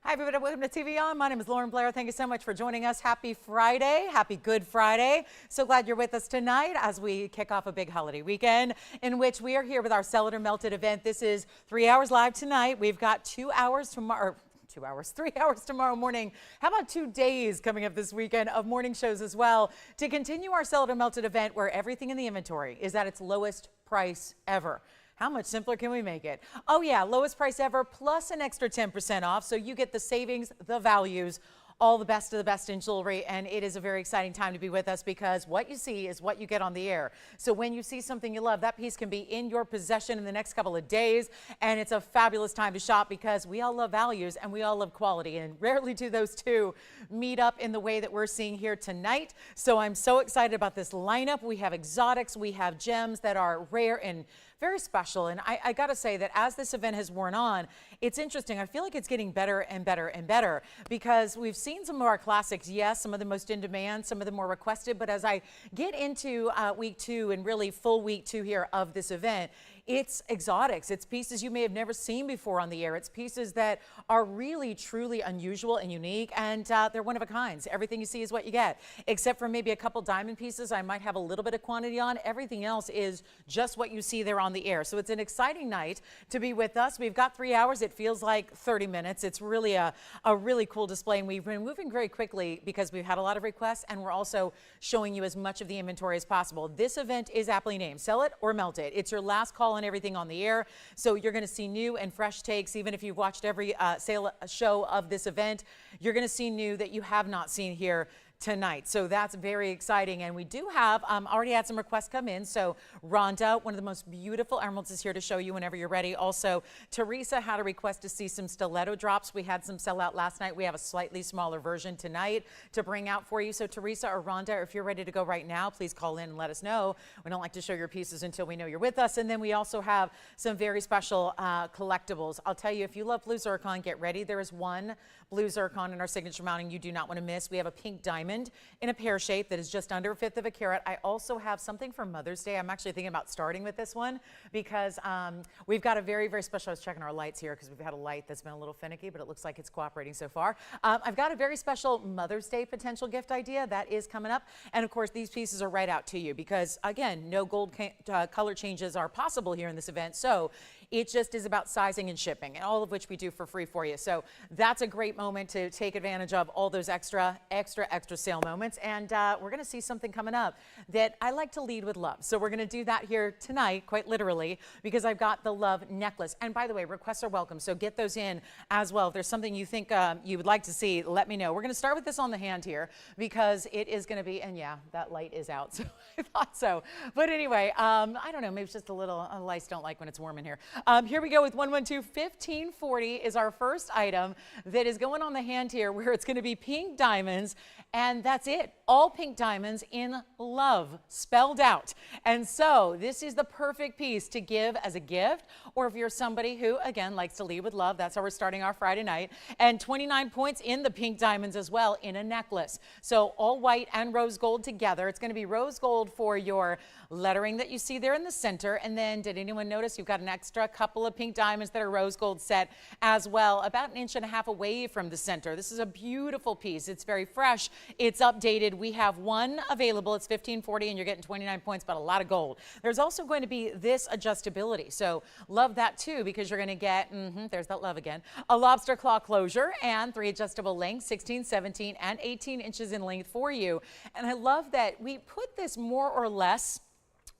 Hi, everybody. Welcome to TVON. My name is Blair. Thank you so much for joining us. Happy Friday. Happy Good Friday. So glad you're with us tonight as we kick off a big holiday weekend in which we are here with our Sell It or Melt It event. This is 3 hours live tonight. We've got 2 hours tomorrow. 2 hours, 3 hours tomorrow morning. How about 2 days coming up this weekend of morning shows as well to continue our Sell It or Melt It event where everything in the inventory is at its lowest price ever. How much simpler can we make it? Oh yeah, lowest price ever plus an extra 10% off. So you get the savings, the values, all the best of the best in jewelry. And it is a very exciting time to be with us because what you see is what you get on the air. So when you see something you love, that piece can be in your possession in the next couple of days. And it's a fabulous time to shop because we all love values and we all love quality. And rarely do those two meet up in the way that we're seeing here tonight. So I'm so excited about this lineup. We have exotics, we have gems that are rare and very special. And I got to say that as this event has worn on, it's interesting. I feel like it's getting better and better and better because we've seen some of our classics. Yes, some of the most in demand, some of the more requested. But as I get into week 2 and really full week 2 here of this event, it's exotics. It's pieces you may have never seen before on the air. It's pieces that are really, truly unusual and unique, and they're one of a kind. Everything you see is what you get, except for maybe a couple diamond pieces I might have a little bit of quantity on. Everything else is just what you see there on the air. So it's an exciting night to be with us. We've got 3 hours. It feels like 30 minutes. It's really a really cool display, and we've been moving very quickly because we've had a lot of requests, and we're also showing you as much of the inventory as possible. This event is aptly named Sell It or Melt It. It's your last call on everything on the air. So you're going to see new and fresh takes. Even if you've watched every sale show of this event, you're going to see new that you have not seen here tonight. So that's very exciting. And we do have already had some requests come in. So Rhonda, one of the most beautiful emeralds, is here to show you whenever you're ready. Also, Teresa had a request to see some stiletto drops. We had some sell out last night. We have a slightly smaller version tonight to bring out for you. So Teresa or Rhonda, if you're ready to go right now, please call in and let us know. We don't like to show your pieces until we know you're with us. And then we also have some very special collectibles. I'll tell you, if you love blue zircon, get ready. There is one blue zircon in our signature mounting you do not want to miss. We have a pink diamond in a pear shape that is just under 1/5 of a carat. I also have something for Mother's Day. I'm actually thinking about starting with this one because we've got a very, very special. I was checking our lights here because we've had a light that's been a little finicky, but it looks like it's cooperating so far. I've got a very special Mother's Day potential gift idea that is coming up. And of course, these pieces are right out to you because, again, no gold color changes are possible here in this event. So it just is about sizing and shipping, and all of which we do for free for you. So that's a great moment to take advantage of all those extra sale moments. And we're going to see something coming up that I like to lead with love. So we're going to do that here tonight, quite literally, because I've got the love necklace. And by the way, requests are welcome. So get those in as well. If there's something you think you would like to see, let me know. We're going to start with this on the hand here because it is going to be, and yeah, that light is out. So I thought so. But anyway, I don't know. Maybe it's just a little, lights don't like when it's warm in here. Here we go with 112-1540 is our first item that is going on the hand here where it's going to be pink diamonds, and that's it. All pink diamonds in love, spelled out. And so this is the perfect piece to give as a gift, or if you're somebody who, again, likes to lead with love. That's how we're starting our Friday night. And 29 points in the pink diamonds as well in a necklace. So all white and rose gold together. It's going to be rose gold for your lettering that you see there in the center. And then did anyone notice you've got an extra couple of pink diamonds that are rose gold set as well, about 1.5 inches away from the center. This is a beautiful piece. It's very fresh. It's updated. We have one available. It's $15.40 and you're getting 29 points, but a lot of gold. There's also going to be this adjustability. So love that too, because you're going to get, there's that love again, a lobster claw closure and 3 adjustable lengths, 16, 17, and 18 inches in length for you. And I love that we put this more or less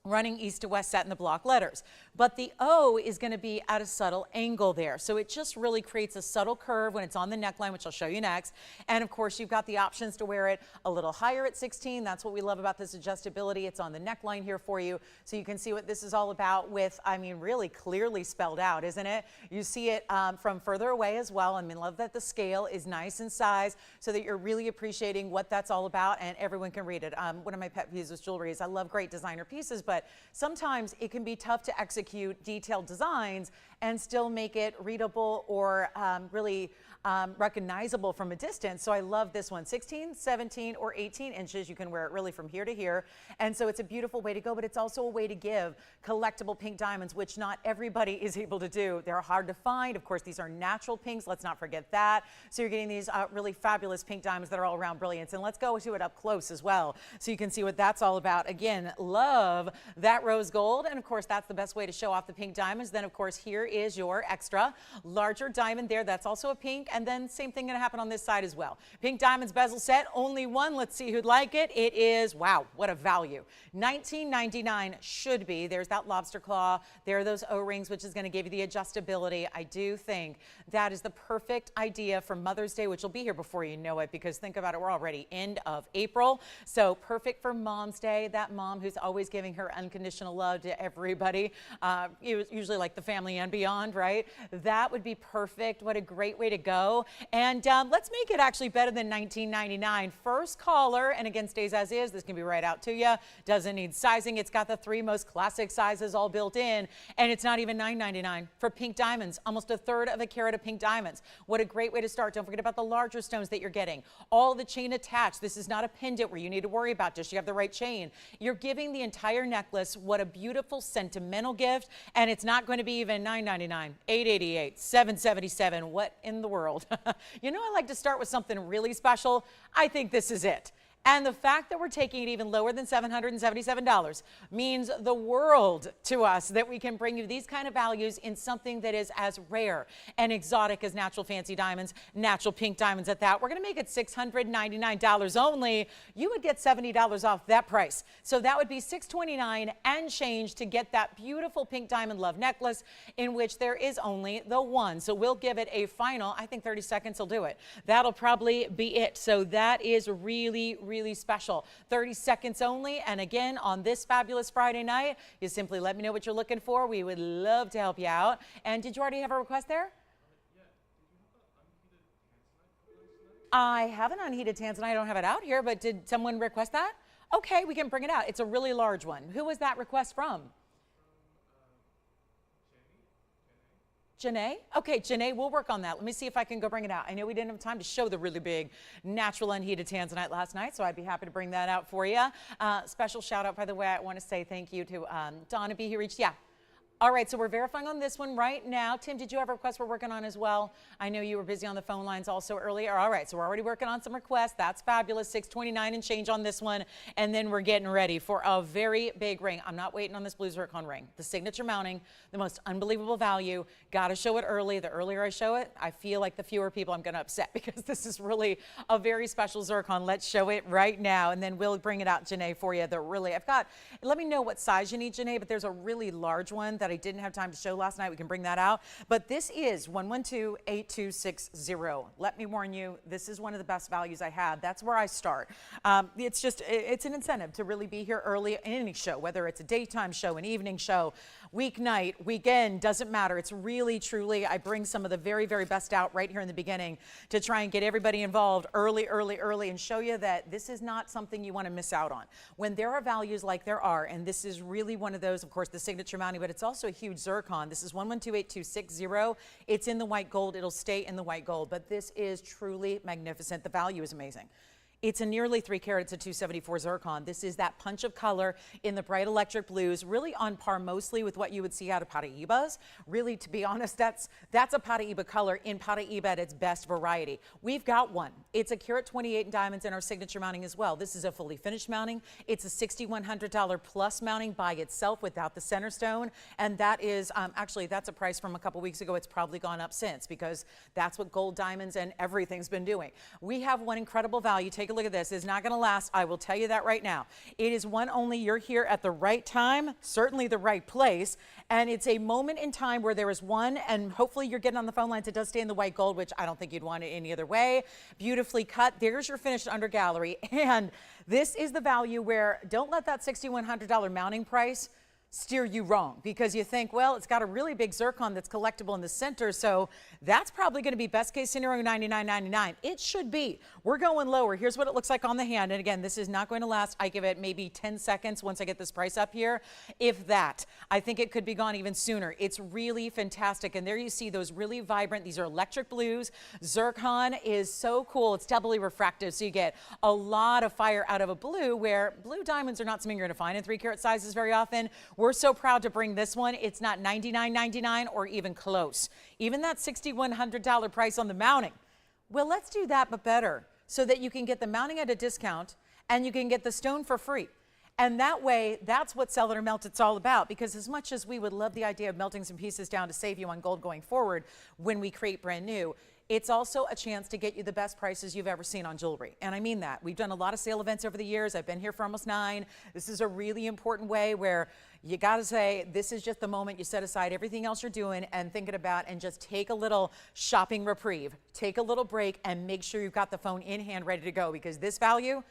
running east to west set in the block letters. But the O is going to be at a subtle angle there. So it just really creates a subtle curve when it's on the neckline, which I'll show you next. And of course, you've got the options to wear it a little higher at 16. That's what we love about this adjustability. It's on the neckline here for you. So you can see what this is all about with, I mean, really clearly spelled out, isn't it? You see it from further away as well. I mean, love that the scale is nice in size so that you're really appreciating what that's all about and everyone can read it. One of my pet peeves with jewelry is I love great designer pieces, but sometimes it can be tough to execute detailed designs and still make it readable or really recognizable from a distance. So I love this one. 16, 17, or 18 inches. You can wear it really from here to here. And so it's a beautiful way to go, but it's also a way to give collectible pink diamonds, which not everybody is able to do. They're hard to find. Of course, these are natural pinks. Let's not forget that. So you're getting these really fabulous pink diamonds that are all around brilliance. And let's go to it up close as well, so you can see what that's all about. Again, love that rose gold. And of course, that's the best way to show off the pink diamonds. Then of course, here is your extra larger diamond there. That's also a pink. And then same thing going to happen on this side as well. Pink diamonds bezel set, only one. Let's see who'd like it. It is, wow, what a value. $19.99 should be. There's that lobster claw. There are those O-rings, which is going to give you the adjustability. I do think that is the perfect idea for Mother's Day, which will be here before you know it, because think about it, we're already end of April. So perfect for Mom's Day, that mom who's always giving her unconditional love to everybody, usually like the family and beyond, right? That would be perfect. What a great way to go. And let's make it actually better than $19.99. First caller, and again, stays as is. This can be right out to you. Doesn't need sizing. It's got the 3 most classic sizes all built in, and it's not even $9.99 for pink diamonds. Almost 1/3 of a carat of pink diamonds. What a great way to start. Don't forget about the larger stones that you're getting. All the chain attached. This is not a pendant where you need to worry about just you have the right chain. You're giving the entire necklace. What a beautiful sentimental gift, and it's not going to be even $9.99, $8.88, $7.77. What in the world? You know, I like to start with something really special. I think this is it. And the fact that we're taking it even lower than $777 means the world to us, that we can bring you these kind of values in something that is as rare and exotic as natural fancy diamonds, natural pink diamonds at that. We're going to make it $699 only. You would get $70 off that price. So that would be $629 and change to get that beautiful pink diamond love necklace, in which there is only the one. So we'll give it a final, I think 30 seconds will do it. That'll probably be it. So that is really special. 30 seconds only. And again, on this fabulous Friday night, you simply let me know what you're looking for. We would love to help you out. And did you already have a request there? I have an unheated Tanzanite. I don't have it out here, but did someone request that? Okay, we can bring it out. It's a really large one. Who was that request from? Janae? Okay, Janae, we'll work on that. Let me see if I can go bring it out. I know we didn't have time to show the really big natural unheated Tanzanite last night, so I'd be happy to bring that out for you. Special shout out, by the way, I want to say thank you to Donna B. who reached, yeah. All right, so we're verifying on this one right now. Tim, did you have a request we're working on as well? I know you were busy on the phone lines also earlier. All right, so we're already working on some requests. That's fabulous. $629 and change on this one. And then we're getting ready for a very big ring. I'm not waiting on this blue Zircon ring. The signature mounting, the most unbelievable value. Got to show it early. The earlier I show it, I feel like the fewer people I'm going to upset, because this is really a very special Zircon. Let's show it right now, and then we'll bring it out, Janae, for you. Let me know what size you need, Janae, but there's a really large one that I didn't have time to show last night. We can bring that out. But this is 112-8260. Let me warn you, this is one of the best values I have. That's where I start. It's an incentive to really be here early in any show, whether it's a daytime show, an evening show, weeknight, weekend, doesn't matter. It's really, truly, I bring some of the very, very best out right here in the beginning to try and get everybody involved early, and show you that this is not something you want to miss out on. When there are values like there are, and this is really one of those, of course, the signature mounting, but it's also a huge Zircon. This is 112-8260. It's in the white gold. It'll stay in the white gold, but this is truly magnificent. The value is amazing. It's a nearly 3 carat, it's a 274 Zircon. This is that punch of color in the bright electric blues, really on par mostly with what you would see out of Paraibas. Really, to be honest, that's a Paraiba color in Paraiba at its best variety. We've got one. It's a carat 28 in diamonds in our signature mounting as well. This is a fully finished mounting. It's a $6,100 plus mounting by itself without the center stone. And that is, actually, that's a price from a couple weeks ago. It's probably gone up since, because that's what gold diamonds and everything's been doing. We have one incredible value. Take a look at this. It's not going to last. I will tell you that right now. It is one only. You're here at the right time, certainly the right place. And it's a moment in time where there is one, and hopefully you're getting on the phone lines. It does stay in the white gold, which I don't think you'd want it any other way. Beautifully cut. There's your finished under gallery. And this is the value where, don't let that $6,100 mounting price steer you wrong, because you think, well, it's got a really big zircon that's collectible in the center, so that's probably going to be best case scenario $99.99. It should be. We're going lower. Here's what it looks like on the hand. And again, this is not going to last. I give it maybe 10 seconds once I get this price up here. If that, I think it could be gone even sooner. It's really fantastic. And there you see those really vibrant, these are electric blues. Zircon is so cool. It's doubly refractive, so you get a lot of fire out of a blue, where blue diamonds are not something you're going to find in 3-carat sizes very often. We're so proud to bring this one. It's not $99.99 or even close. Even that $6,100 price on the mounting. Well, let's do that, but better, so that you can get the mounting at a discount and you can get the stone for free. And that way, that's what Sell It or Melt It's all about, because as much as we would love the idea of melting some pieces down to save you on gold going forward when we create brand new, it's also a chance to get you the best prices you've ever seen on jewelry. And I mean that. We've done a lot of sale events over the years. I've been here for almost 9. This is a really important way where you got to say, this is just the moment you set aside everything else you're doing and thinking about, and just take a little shopping reprieve. Take a little break and make sure you've got the phone in hand ready to go, because this value,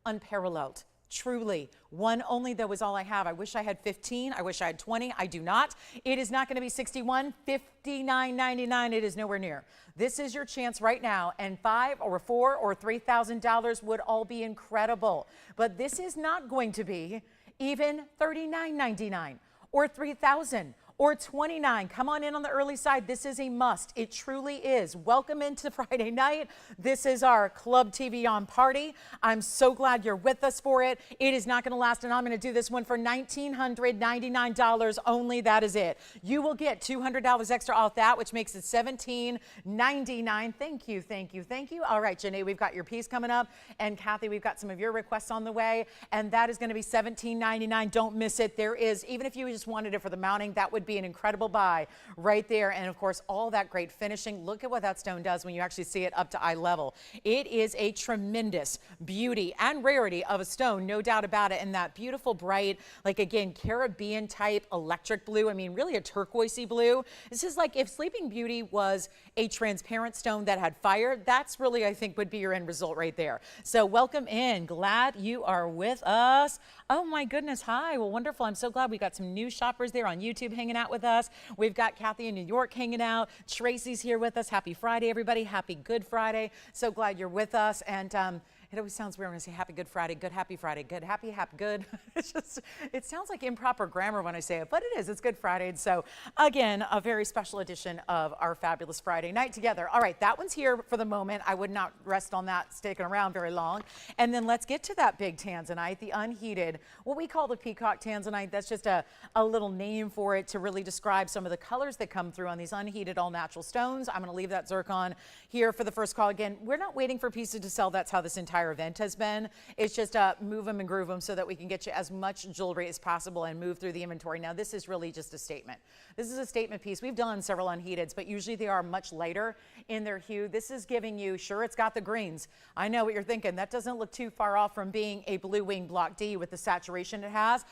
unparalleled. Truly. One only, though, is all I have. I wish I had 15. I wish I had 20. I do not. It is not going to be 61, $59.99. It is nowhere near. This is your chance right now, and $5 or $4 or $3,000 would all be incredible. But this is not going to be even $39.99 or $3,000 or $29. Come on in on the early side. This is a must. It truly is. Welcome into Friday night. This is our Club TVON party. I'm so glad you're with us for it. It is not going to last, and I'm going to do this one for $1,999 only. That is it. You will get $200 extra off that, which makes it $1,799. Thank you, thank you, thank you. All right, Janae, we've got your piece coming up, and Kathy, we've got some of your requests on the way, and that is going to be $17.99. Don't miss it. There is, even if you just wanted it for the mounting, that would be an incredible buy right there. And of course, all that great finishing. Look at what that stone does when you actually see it up to eye level. It is a tremendous beauty and rarity of a stone, no doubt about it. And that beautiful bright, like again, Caribbean type electric blue. I mean, really a turquoisey blue. This is like if Sleeping Beauty was a transparent stone that had fire, that's really, I think, would be your end result right there. So welcome in. Glad you are with us. Oh my goodness. Hi. Well, wonderful. I'm so glad we got some new shoppers there on YouTube hanging out with us. We've got Kathy in New York hanging out. Tracy's here with us. Happy Friday, everybody. Happy Good Friday. So glad you're with us. And it always sounds weird when I say Happy Good Friday, Good Happy Friday, Good Happy Happy Good. It's just, it sounds like improper grammar when I say it, but it is. It's Good Friday. And so again, a very special edition of our fabulous Friday night together. All right, that one's here for the moment. I would not rest on that sticking around very long. And then let's get to that big Tanzanite, the unheated, what we call the peacock Tanzanite. That's just a little name for it to really describe some of the colors that come through on these unheated all natural stones. I'm going to leave that zircon here for the first call. Again, we're not waiting for pieces to sell. That's how this entire event has been. It's just move them and groove them so that we can get you as much jewelry as possible and move through the inventory. Now, this is really just a statement. This is a statement piece. We've done several unheateds, but usually they are much lighter in their hue. This is giving you, sure, it's got the greens. I know what you're thinking. That doesn't look too far off from being a blue wing block D with the saturation it has.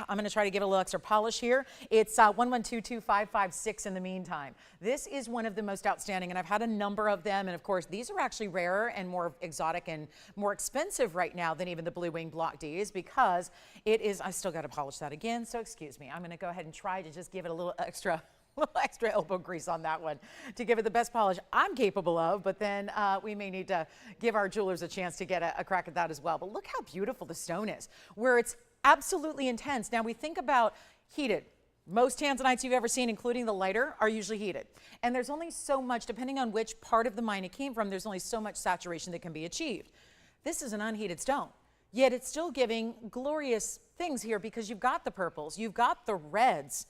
I'm going to try to give it a little extra polish here. It's 1122556 in the meantime. This is one of the most outstanding, and I've had a number of them, and of course, these are actually rarer and more exotic and more expensive right now than even the blue wing block Ds, because it is, I still got to polish that again, so excuse me. I'm going to go ahead and try to just give it a little extra elbow grease on that one to give it the best polish I'm capable of, but then we may need to give our jewelers a chance to get a crack at that as well. But look how beautiful the stone is, where it's absolutely intense. Now we think about heated. Most Tanzanites you've ever seen, including the lighter, are usually heated. And there's only so much, depending on which part of the mine it came from, there's only so much saturation that can be achieved. This is an unheated stone, yet it's still giving glorious things here, because you've got the purples, you've got the reds.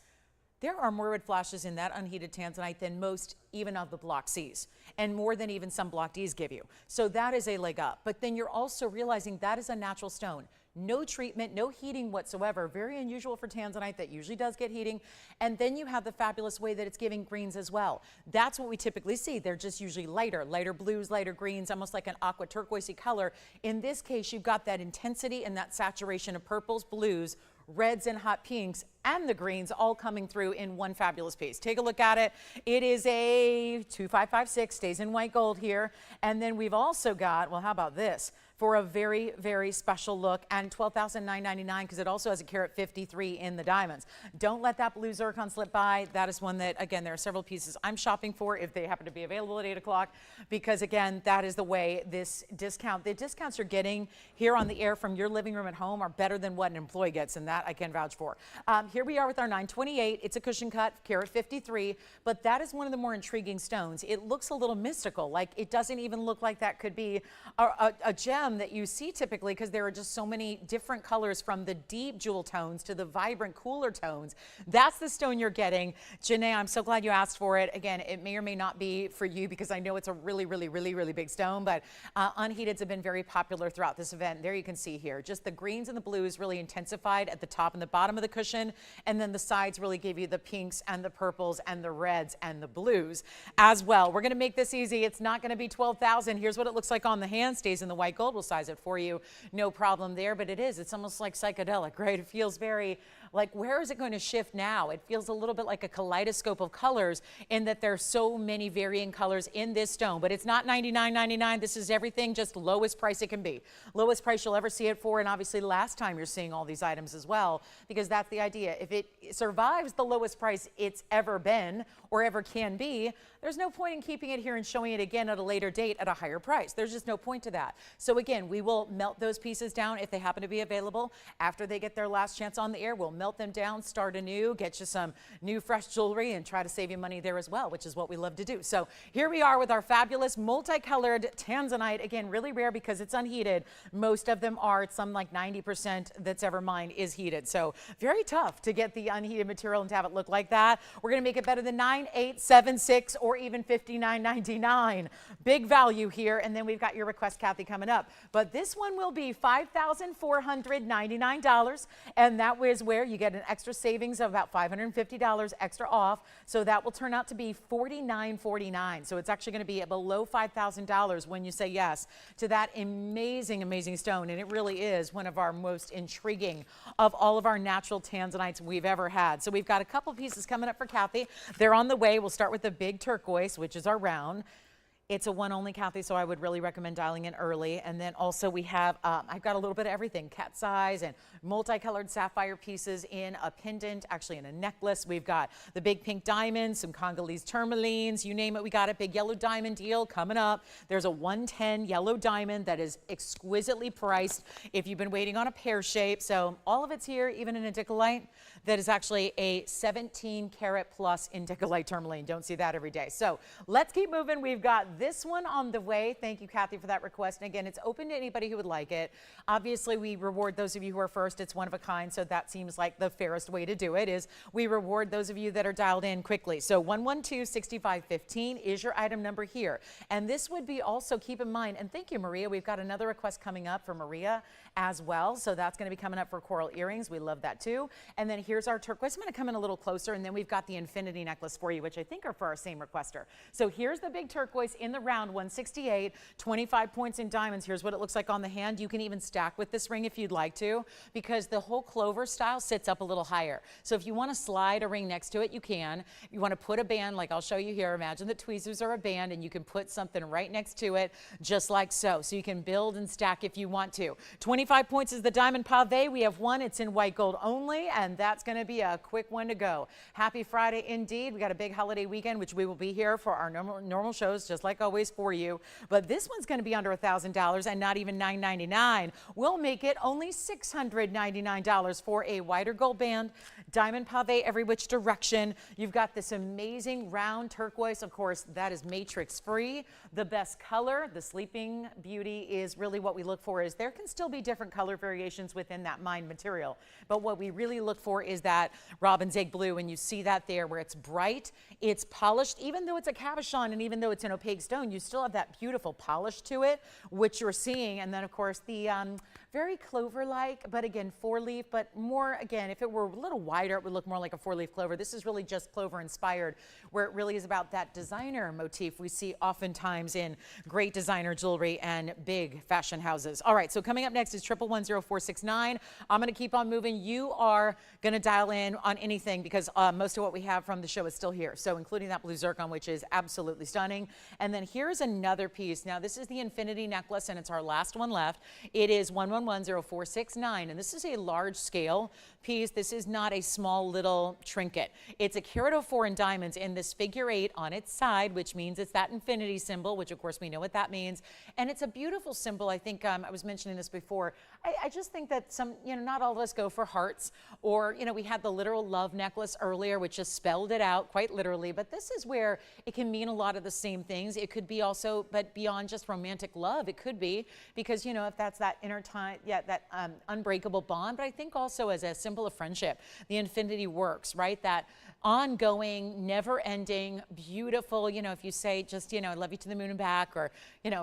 There are more red flashes in that unheated Tanzanite than most even of the block Cs, and more than even some block Ds give you. So that is a leg up. But then you're also realizing that is a natural stone. No treatment, no heating whatsoever. Very unusual for Tanzanite. That usually does get heating. And then you have the fabulous way that it's giving greens as well. That's what we typically see. They're just usually lighter blues, lighter greens, almost like an aqua turquoisey color. In this case, you've got that intensity and that saturation of purples, blues, reds, and hot pinks and the greens all coming through in one fabulous piece. Take a look at it. It is a 2556, stays in white gold here. And then we've also got, well, how about this? For a very, very special look, and $12,999 because it also has a carat 53 in the diamonds. Don't let that blue zircon slip by. That is one that, again, there are several pieces I'm shopping for if they happen to be available at 8 o'clock, because again, that is the way this discount, the discounts you're getting here on the air from your living room at home are better than what an employee gets, and that I can vouch for. Here we are with our 928. It's a cushion cut, carat 53, but that is one of the more intriguing stones. It looks a little mystical, like it doesn't even look like that could be a gem that you see typically, because there are just so many different colors, from the deep jewel tones to the vibrant cooler tones. That's the stone you're getting. Janae, I'm so glad you asked for it. Again, it may or may not be for you because I know it's a really, really, really, really big stone, but unheateds have been very popular throughout this event. There you can see here, just the greens and the blues really intensified at the top and the bottom of the cushion, and then the sides really give you the pinks and the purples and the reds and the blues as well. We're going to make this easy. It's not going to be 12,000. Here's what it looks like on the hand. Stays in the white gold. We'll size it for you, no problem there, but it is. It's almost like psychedelic, right? It feels very like, where is it going to shift now? It feels a little bit like a kaleidoscope of colors in that there's so many varying colors in this stone, but it's not $99.99. This is everything, just lowest price it can be. Lowest price you'll ever see it for, and obviously last time you're seeing all these items as well, because that's the idea. If it survives the lowest price it's ever been or ever can be, there's no point in keeping it here and showing it again at a later date at a higher price. There's just no point to that. So again, we will melt those pieces down if they happen to be available. After they get their last chance on the air, we'll melt them down, start anew, get you some new fresh jewelry, and try to save you money there as well, which is what we love to do. So here we are with our fabulous multicolored Tanzanite. Again, really rare because it's unheated. Most of them are. It's some like 90% that's ever mined is heated. So very tough to get the unheated material and to have it look like that. We're going to make it better than 9,876 or even $59.99. Big value here. And then we've got your request, Kathy, coming up. But this one will be $5,499. And that was where you get an extra savings of about $550 extra off. So that will turn out to be $49.49. So it's actually going to be below $5,000 when you say yes to that amazing, amazing stone. And it really is one of our most intriguing of all of our natural Tanzanites we've ever had. So we've got a couple pieces coming up for Kathy. They're on the way. We'll start with the big turquoise, which is our round. It's a one only, Kathy, so I would really recommend dialing in early. And then also we have, I've got a little bit of everything, cat size and multicolored sapphire pieces in a pendant, actually in a necklace. We've got the big pink diamonds, some Congolese tourmalines, you name it, we got a big yellow diamond deal coming up. There's a 110 yellow diamond that is exquisitely priced if you've been waiting on a pear shape. So all of it's here, even in a Dicolite that is actually a 17 karat plus in Dicolite tourmaline. Don't see that every day. So let's keep moving. We've got this one on the way. Thank you, Kathy, for that request. And again, it's open to anybody who would like it. Obviously, we reward those of you who are first. It's one of a kind, so that seems like the fairest way to do it is we reward those of you that are dialed in quickly. So 112-6515 is your item number here. And this would be also, keep in mind, and thank you, Maria. We've got another request coming up for Maria as well. So that's going to be coming up for coral earrings. We love that too. And then here's our turquoise. I'm going to come in a little closer, and then we've got the infinity necklace for you, which I think are for our same requester. So here's the big turquoise in the round, 168, 25 points in diamonds. Here's what it looks like on the hand. You can even stack with this ring if you'd like to, because the whole clover style sits up a little higher. So if you want to slide a ring next to it, you can. You want to put a band, like I'll show you here. Imagine the tweezers are a band, and you can put something right next to it, just like so. So you can build and stack if you want to. 25 points is the diamond pave. We have one. It's in white gold only, and that's going to be a quick one to go. Happy Friday indeed. We got a big holiday weekend, which we will be here for our normal shows, just like always for you. But this one's going to be under $1,000 and not even $999. We'll make it only $699 for a wider gold band, diamond pave every which direction. You've got this amazing round turquoise. Of course, that is matrix free. The best color, the sleeping beauty, is really what we look for. Is there can still be different color variations within that mined material, but what we really look for is that robin's egg blue, and you see that there where it's bright, it's polished, even though it's a cabochon and even though it's an opaque opaque stone, you still have that beautiful polish to it, which you're seeing. And then of course the very clover-like, but again, 4-leaf, but more, again, if it were a little wider, it would look more like a 4-leaf clover. This is really just clover inspired, where it really is about that designer motif we see oftentimes in great designer jewelry and big fashion houses. All right, so coming up next is 1110469. I'm gonna keep on moving. You are gonna dial in on anything because most of what we have from the show is still here. So including that blue zircon, which is absolutely stunning. And then here's another piece. Now this is the infinity necklace and it's our last one left. It is 1110469, and this is a large scale piece. This is not a small little trinket. It's a carat of 4 in diamonds in this figure 8 on its side, which means it's that infinity symbol, which of course we know what that means. And it's a beautiful symbol. I think I was mentioning this before. I just think that some, not all of us go for hearts, or, we had the literal love necklace earlier, which just spelled it out quite literally. But this is where it can mean a lot of the same things. It could be also, but beyond just romantic love, it could be because, if that's that intertwine, that unbreakable bond. But I think also as a symbol of friendship, the infinity works, right? That ongoing, never-ending, beautiful, if you say just, I love you to the moon and back, or,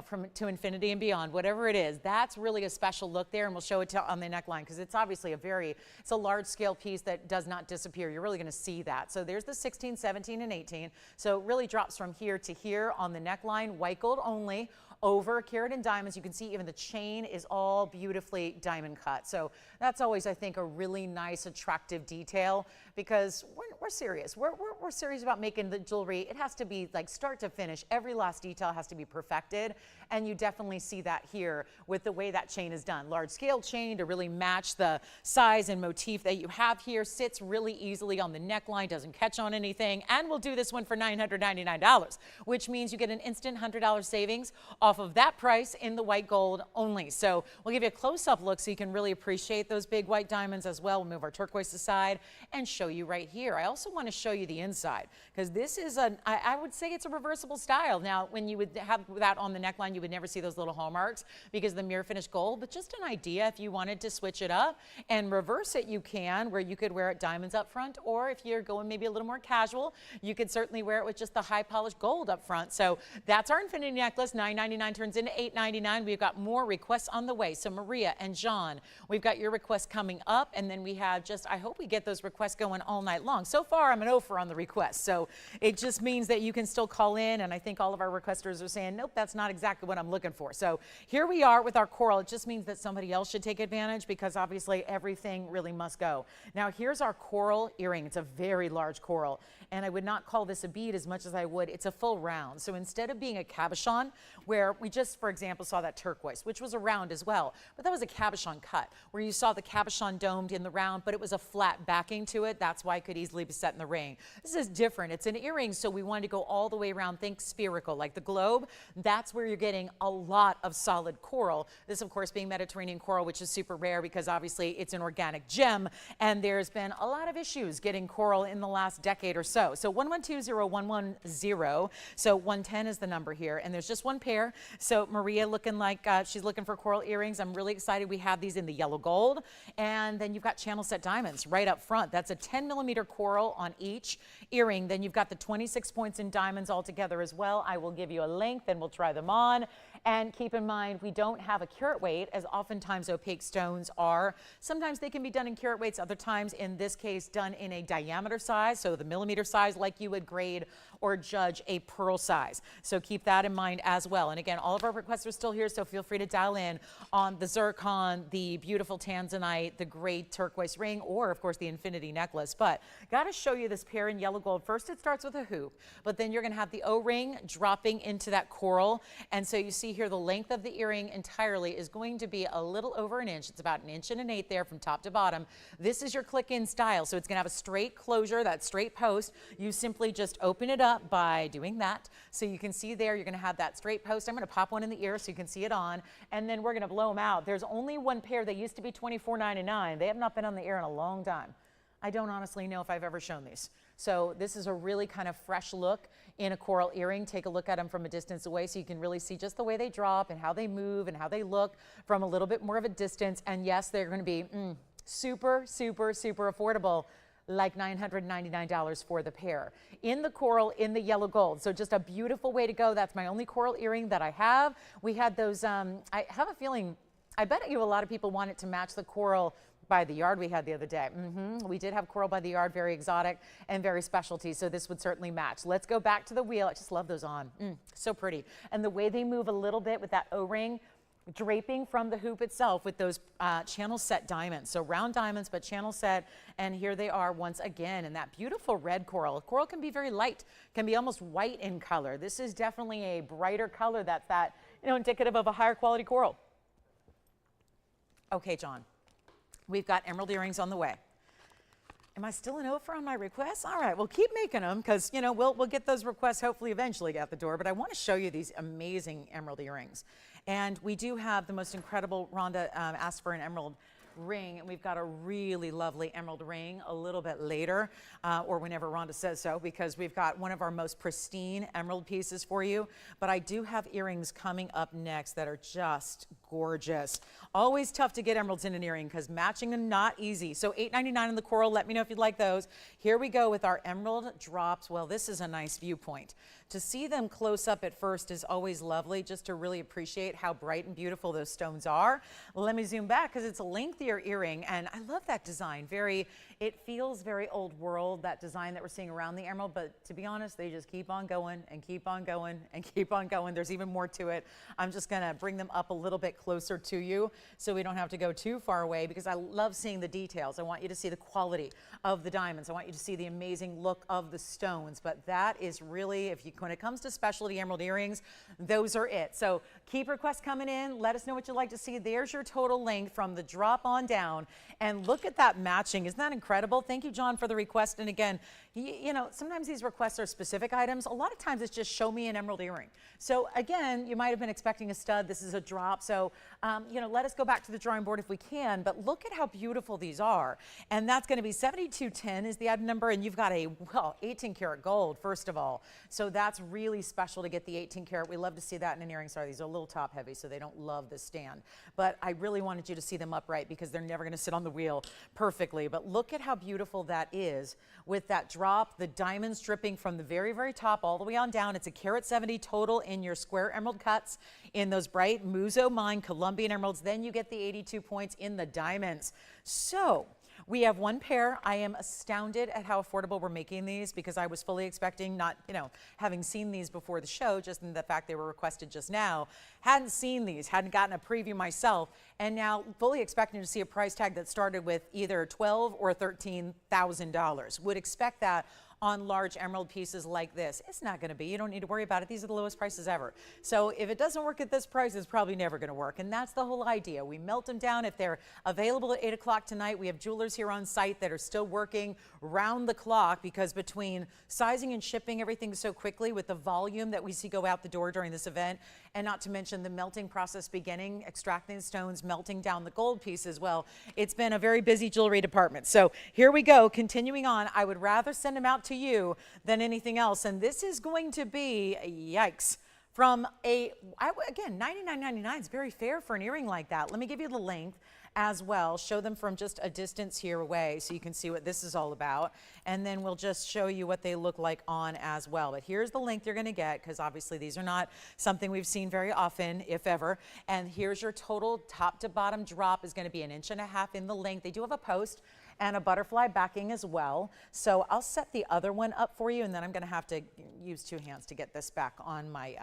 from to infinity and beyond, whatever it is, that's really a special look there, and we'll show it on the neckline because it's obviously it's a large-scale piece that does not disappear. You're really going to see that. So there's the 16, 17, and 18. So it really drops from here to here on the neckline, white gold only, over carat in diamonds. You can see even the chain is all beautifully diamond cut. So that's always, I think, a really nice, attractive detail because we're serious. We're serious about making the jewelry. It has to be like start to finish. Every last detail has to be perfected. And you definitely see that here with the way that chain is done. Large scale chain to really match the size and motif that you have here. Sits really easily on the neckline, doesn't catch on anything. And we'll do this one for $999, which means you get an instant $100 savings off of that price in the white gold only. So we'll give you a close-up look so you can really appreciate those big white diamonds as well. We'll move our turquoise aside and show you right here. I also want to show you the inside because this is I would say it's a reversible style. Now, when you would have that on the neckline, you would never see those little hallmarks because of the mirror finished gold, but just an idea if you wanted to switch it up and reverse it, you can, where you could wear it diamonds up front, or if you're going maybe a little more casual, you could certainly wear it with just the high polished gold up front. So that's our infinity necklace. $999 turns into $899. We've got more requests on the way. So Maria and John, we've got your requests coming up, and then we have I hope we get those requests going all night long. So far, I'm an offer on the requests. So it just means that you can still call in, and I think all of our requesters are saying, nope, that's not exactly what I'm looking for. So here we are with our coral. It just means that somebody else should take advantage because obviously everything really must go. Now here's our coral earring. It's a very large coral, and I would not call this a bead as much as I would. It's a full round. So instead of being a cabochon, where we just, for example, saw that turquoise, which was a round as well, but that was a cabochon cut, where you saw the cabochon domed in the round, but it was a flat backing to it. That's why it could easily be set in the ring. This is different. It's an earring, so we wanted to go all the way around. Think spherical, like the globe. That's where you're getting a lot of solid coral. This, of course, being Mediterranean coral, which is super rare because obviously it's an organic gem, and there's been a lot of issues getting coral in the last decade or so. So 1120-110. So 110 is the number here, and there's just one pair. So Maria looking like she's looking for coral earrings. I'm really excited. We have these in the yellow gold, and then you've got channel set diamonds right up front. That's a 10mm coral on each earring. Then you've got the 26 points in diamonds all together as well. I will give you a length and we'll try them on. And keep in mind, we don't have a carat weight, as oftentimes opaque stones are. Sometimes they can be done in carat weights, other times, in this case, done in a diameter size, so the millimeter size, like you would grade or judge a pearl size. So keep that in mind as well. And again, all of our requests are still here, so feel free to dial in on the zircon, the beautiful Tanzanite, the great turquoise ring, or of course the infinity necklace. But got to show you this pair in yellow gold. First, it starts with a hoop, but then you're going to have the O-ring dropping into that coral. And so you see here the length of the earring entirely is going to be a little over an inch. It's about 1 1/8 inches there from top to bottom. This is your click-in style, so it's going to have a straight closure, that straight post. You simply just open it up by doing that. So you can see there, you're going to have that straight post. I'm going to pop one in the ear so you can see it on, and then we're going to blow them out. There's only one pair. They used to be $24.99. They have not been on the air in a long time. I don't honestly know if I've ever shown these. So this is a really kind of fresh look in a coral earring. Take a look at them from a distance away so you can really see just the way they drop and how they move and how they look from a little bit more of a distance. And yes, they're going to be super, super, super affordable. like $999 for the pair. In the coral, in the yellow gold. So just a beautiful way to go. That's my only coral earring that I have. We had those, I have a feeling, I bet you a lot of people want it to match the coral by the yard we had the other day. We did have coral by the yard, very exotic and very specialty, so this would certainly match. Let's go back to the wheel. I just love those on. So pretty. And the way they move a little bit with that O-ring, draping from the hoop itself with those channel set diamonds. So round diamonds, but channel set. And here they are once again in that beautiful red coral. Coral can be very light, can be almost white in color. This is definitely a brighter color that's that, indicative of a higher quality coral. Okay, John. We've got emerald earrings on the way. Am I still an offer on my requests? All right, well, keep making them because, we'll get those requests hopefully eventually out the door. But I want to show you these amazing emerald earrings. And we do have the most incredible, Rhonda asked for an emerald ring, and we've got a really lovely emerald ring a little bit later, or whenever Rhonda says so, because we've got one of our most pristine emerald pieces for you. But I do have earrings coming up next that are just gorgeous. Always tough to get emeralds in an earring because matching them not easy. So $8.99 in the coral. Let me know if you'd like those. Here we go with our emerald drops. Well, this is a nice viewpoint. To see them close up at first is always lovely, just to really appreciate how bright and beautiful those stones are. Let me zoom back because it's a lengthier earring, and I love that design. It feels very old world, that design that we're seeing around the emerald, but to be honest, they just keep on going and keep on going and keep on going. There's even more to it. I'm just gonna bring them up a little bit closer to you so we don't have to go too far away, because I love seeing the details. I want you to see the quality of the diamonds. I want you to see the amazing look of the stones, but that is really, when it comes to specialty emerald earrings, those are it. So keep requests coming in. Let us know what you'd like to see. There's your total length from the drop on down, and look at that matching. Isn't that incredible? Thank you, John, for the request. And again, sometimes these requests are specific items. A lot of times it's just show me an emerald earring. So again, you might have been expecting a stud. This is a drop. So, let us go back to the drawing board if we can, but look at how beautiful these are. And that's going to be 7210 is the item number. And you've got 18 karat gold, first of all. So that's really special to get the 18 karat. We love to see that in an earring. Sorry, these are a little top heavy, so they don't love the stand. But I really wanted you to see them upright because they're never going to sit on the wheel perfectly. But look at how beautiful that is with that drop, the diamonds dripping from the very, very top all the way on down. It's a carat 70 total in your square emerald cuts in those bright Muzo Mine Colombian emeralds. Then you get the 82 points in the diamonds. So we have one pair. I am astounded at how affordable we're making these because I was fully expecting, not, having seen these before the show, just in the fact they were requested just now, hadn't seen these, hadn't gotten a preview myself, and now fully expecting to see a price tag that started with either $12,000 or $13,000. Would expect that on large emerald pieces like this. It's not going to be. You don't need to worry about it. These are the lowest prices ever. So if it doesn't work at this price, it's probably never going to work. And that's the whole idea. We melt them down. If they're available at 8 o'clock tonight, we have jewelers here on site that are still working round the clock because between sizing and shipping everything so quickly with the volume that we see go out the door during this event, and not to mention the melting process beginning, extracting the stones, melting down the gold pieces. Well, it's been a very busy jewelry department. So here we go, continuing on. I would rather send them out to you than anything else. And this is going to be, yikes, from again, $99.99 is very fair for an earring like that. Let me give you the length as well. Show them from just a distance here away so you can see what this is all about. And then we'll just show you what they look like on as well. But here's the length you're going to get because obviously these are not something we've seen very often, if ever. And here's your total top to bottom drop is going to be 1.5 inches in the length. They do have a post and a butterfly backing as well. So I'll set the other one up for you, and then I'm gonna have to use 2 hands to get this back on my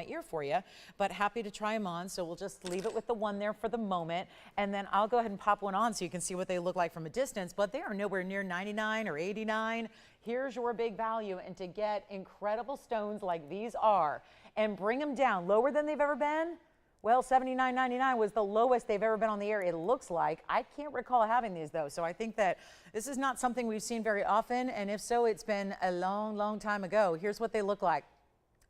ear for you, but happy to try them on. So we'll just leave it with the one there for the moment, and then I'll go ahead and pop one on so you can see what they look like from a distance, but they are nowhere near 99 or 89. Here's your big value, and to get incredible stones like these are, and bring them down lower than they've ever been, well, $79.99 was the lowest they've ever been on the air, it looks like. I can't recall having these, though, so I think that this is not something we've seen very often, and if so, it's been a long, long time ago. Here's what they look like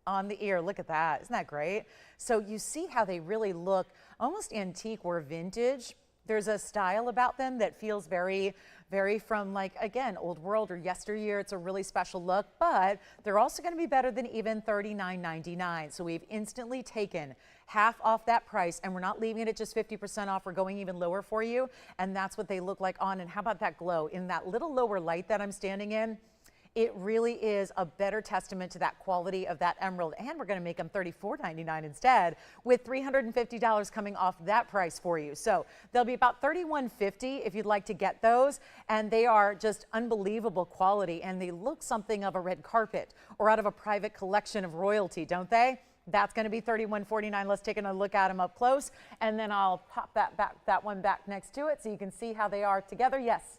on the ear. Look at that. Isn't that great? So you see how they really look almost antique or vintage. There's a style about them that feels very, very from like, again, old world or yesteryear. It's a really special look, but they're also going to be better than even $39.99. So we've instantly taken half off that price, and we're not leaving it at just 50% off. We're going even lower for you, and that's what they look like on. And how about that glow in that little lower light that I'm standing in? It really is a better testament to that quality of that emerald. And we're going to make them $34.99 instead, with $350 coming off that price for you. So they'll be about $31.50 if you'd like to get those. And they are just unbelievable quality. And they look something of a red carpet or out of a private collection of royalty, don't they? That's going to be $31.49. Let's take a look at them up close. And then I'll pop that one back next to it so you can see how they are together. Yes.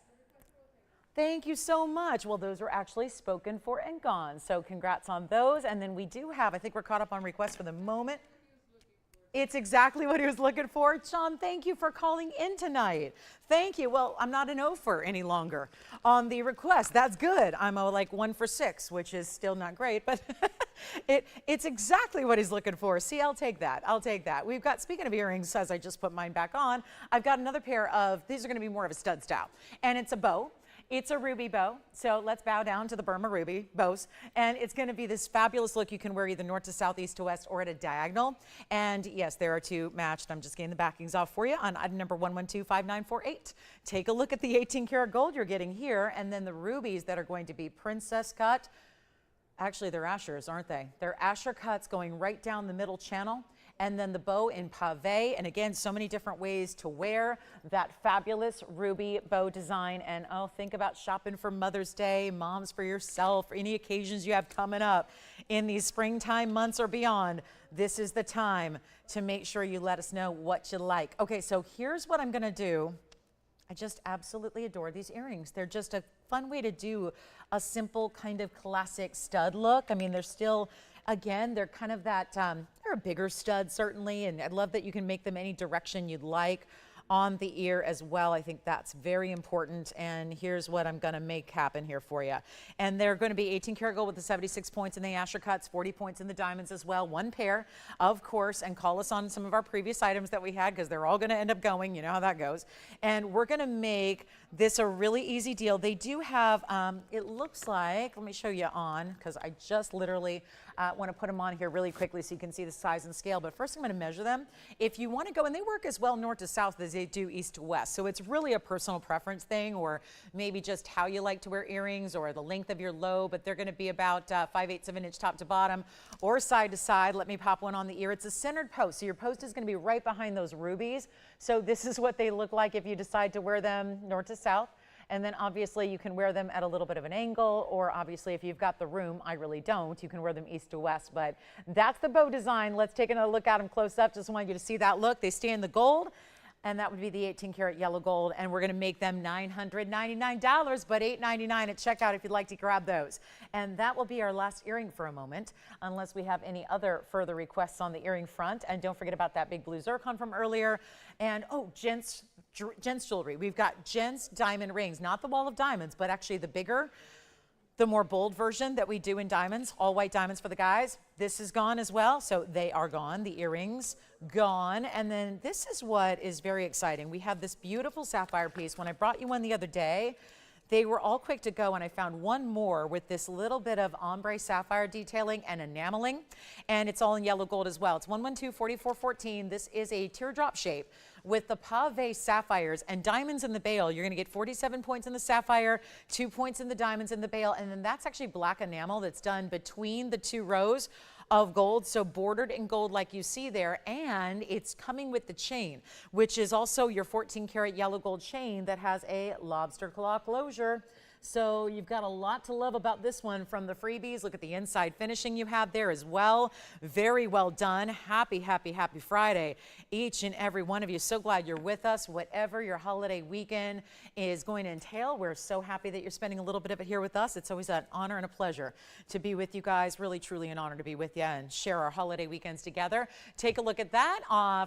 Thank you so much. Well, those were actually spoken for and gone. So congrats on those. And then we do have, I think we're caught up on requests for the moment. It's exactly what he was looking for. John, thank you for calling in tonight. Thank you. Well, I'm not an offer any longer on the request. That's good. I'm like 1 for 6, which is still not great, but it's exactly what he's looking for. See, I'll take that. I'll take that. We've got, speaking of earrings, as I just put mine back on, I've got another pair of, these are going to be more of a stud style, and it's a bow. It's a ruby bow, so let's bow down to the Burma ruby bows. And it's going to be this fabulous look you can wear either north to south, east to west, or at a diagonal. And yes, there are two matched. I'm just getting the backings off for you on item number 1125948. Take a look at the 18 karat gold you're getting here, and then the rubies that are going to be princess cut. Actually, they're ashers, aren't they? They're asher cuts going right down the middle channel. And then the bow in pave, and again, so many different ways to wear that fabulous ruby bow design. And oh, think about shopping for Mother's Day, moms for yourself, or any occasions you have coming up in these springtime months or beyond. This is the time to make sure you let us know what you like. Okay, so here's what I'm gonna do. I just absolutely adore these earrings. They're just a fun way to do a simple kind of classic stud look. I mean, they're still, again, they're kind of that, they're a bigger stud certainly, and I love that you can make them any direction you'd like on the ear as well. I think that's very important, and here's what I'm going to make happen here for you. And they're going to be 18 karat gold with the 76 points in the asher cuts, 40 points in the diamonds as well. One pair, of course, and call us on some of our previous items that we had because they're all going to end up going. You know how that goes. And we're going to make this a really easy deal. They do have, it looks like, let me show you on because I just literally want to put them on here really quickly so you can see the size and scale. But first I'm going to measure them. If you want to go, and they work as well north to south as they do east to west. So it's really a personal preference thing, or maybe just how you like to wear earrings or the length of your lobe. But they're going to be about 5/8 of an inch top to bottom or side to side. Let me pop one on the ear. It's a centered post. So your post is going to be right behind those rubies. So this is what they look like if you decide to wear them north to south. And then obviously you can wear them at a little bit of an angle, or obviously if you've got the room, I really don't, you can wear them east to west. But that's the bow design. Let's take another look at them close up. Just want you to see that look. They stay in the gold, and that would be the 18 karat yellow gold. And we're going to make them $999, but $899 at checkout if you'd like to grab those. And that will be our last earring for a moment, unless we have any other further requests on the earring front. And don't forget about that big blue zircon from earlier. And oh, gents jewelry. We've got gents diamond rings, not the wall of diamonds, but actually the bigger, the more bold version that we do in diamonds, all white diamonds for the guys. This is gone as well, so they are gone. The earrings gone. And then this is what is very exciting. We have this beautiful sapphire piece. When I brought you one the other day, they were all quick to go, and I found one more with this little bit of ombre sapphire detailing and enameling, and it's all in yellow gold as well. It's 112-4414. This is a teardrop shape with the pave sapphires and diamonds in the bail. You're going to get 47 points in the sapphire, 2 points in the diamonds in the bail, and then that's actually black enamel that's done between the two rows of gold, so bordered in gold like you see there, and it's coming with the chain, which is also your 14 karat yellow gold chain that has a lobster claw closure. So you've got a lot to love about this one from the freebies. Look at the inside finishing you have there as well. Very well done. Happy, happy, happy Friday, each and every one of you. So glad you're with us. Whatever your holiday weekend is going to entail, we're so happy that you're spending a little bit of it here with us. It's always an honor and a pleasure to be with you guys. Really, truly an honor to be with you and share our holiday weekends together. Take a look at that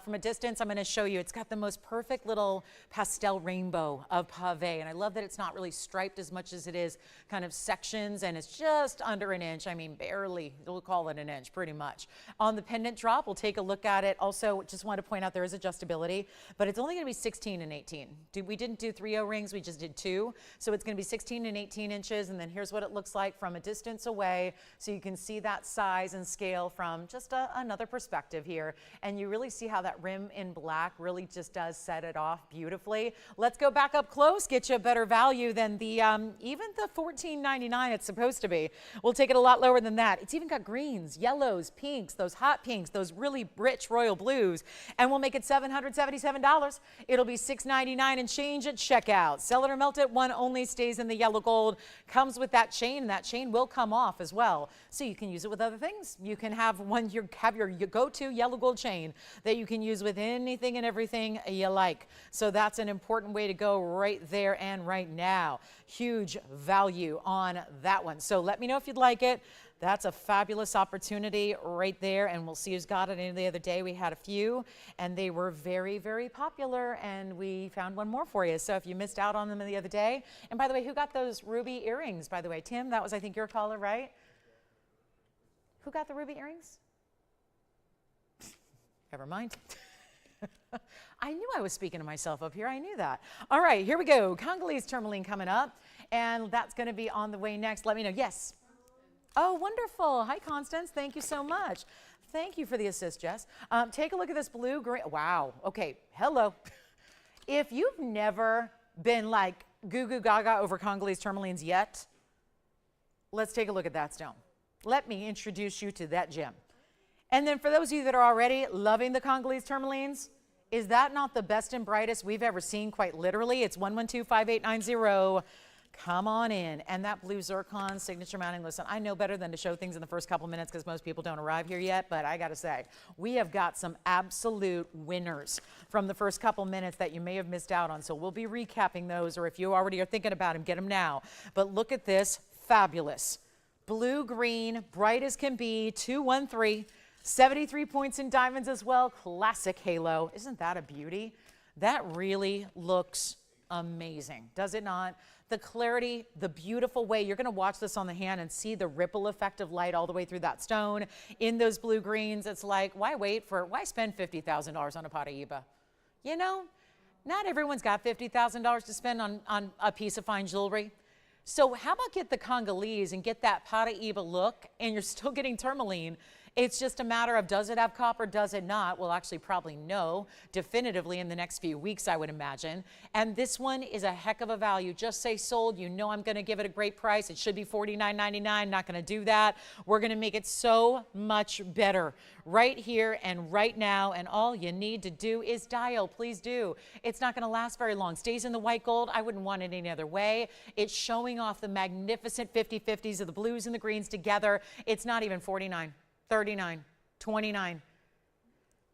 from a distance. I'm going to show you. It's got the most perfect little pastel rainbow of pave, and I love that it's not really striped as much much as it is kind of sections, and it's just under an inch. I mean, barely, we'll call it an inch pretty much. On the pendant drop, we'll take a look at it. Also, just want to point out there is adjustability, but it's only going to be 16 and 18. We didn't do 3 O-rings, we just did 2. So it's going to be 16 and 18 inches, and then here's what it looks like from a distance away. So you can see that size and scale from just another perspective here. And you really see how that rim in black really just does set it off beautifully. Let's go back up close, get you a better value than the even the $14.99 it's supposed to be. We'll take it a lot lower than that. It's even got greens, yellows, pinks, those hot pinks, those really rich royal blues, and we'll make it $777. It'll be $699 and change at checkout. Sell it or melt it, one only stays in the yellow gold. Comes with that chain, and that chain will come off as well. So you can use it with other things. You can have your go-to yellow gold chain that you can use with anything and everything you like. So that's an important way to go right there and right now. Huge value on that one. So let me know if you'd like it. That's a fabulous opportunity right there, and we'll see who's got it. The other day we had a few, and they were very, very popular, and we found one more for you. So if you missed out on them the other day, and by the way, who got those ruby earrings, by the way? Tim, that was, I think, your caller, right? Who got the ruby earrings? Never mind. I knew I was speaking to myself up here. I knew that. All right, here we go. Congolese tourmaline coming up, and that's going to be on the way next. Let me know. Yes. Oh, wonderful. Hi, Constance. Thank you so much. Thank you for the assist, Jess. Take a look at this blue green. Wow. Okay. Hello. If you've never been like goo goo gaga over Congolese tourmalines yet, let's take a look at that stone. Let me introduce you to that gem. And then for those of you that are already loving the Congolese tourmalines, is that not the best and brightest we've ever seen, quite literally? It's 112-5890. Come on in. And that blue zircon signature mounting. Listen, I know better than to show things in the first couple minutes because most people don't arrive here yet, but I got to say, we have got some absolute winners from the first couple minutes that you may have missed out on. So we'll be recapping those, or if you already are thinking about them, get them now. But look at this. Fabulous. Blue-green, bright as can be, 213. 73 points in diamonds as well. Classic halo. Isn't that a beauty? That really looks amazing, does it not? The clarity, the beautiful way. You're going to watch this on the hand and see the ripple effect of light all the way through that stone in those blue greens. It's like, why spend $50,000 on a Paraiba? You know, not everyone's got $50,000 to spend on a piece of fine jewelry. So how about get the Congolese and get that Paraiba look, and you're still getting tourmaline. It's just a matter of, does it have copper, does it not? We'll actually probably know definitively in the next few weeks, I would imagine. And this one is a heck of a value. Just say sold. You know I'm going to give it a great price. It should be $49.99. Not going to do that. We're going to make it so much better right here and right now. And all you need to do is dial. Please do. It's not going to last very long. Stays in the white gold. I wouldn't want it any other way. It's showing off the magnificent 50-50s of the blues and the greens together. It's not even $49. $39, $29.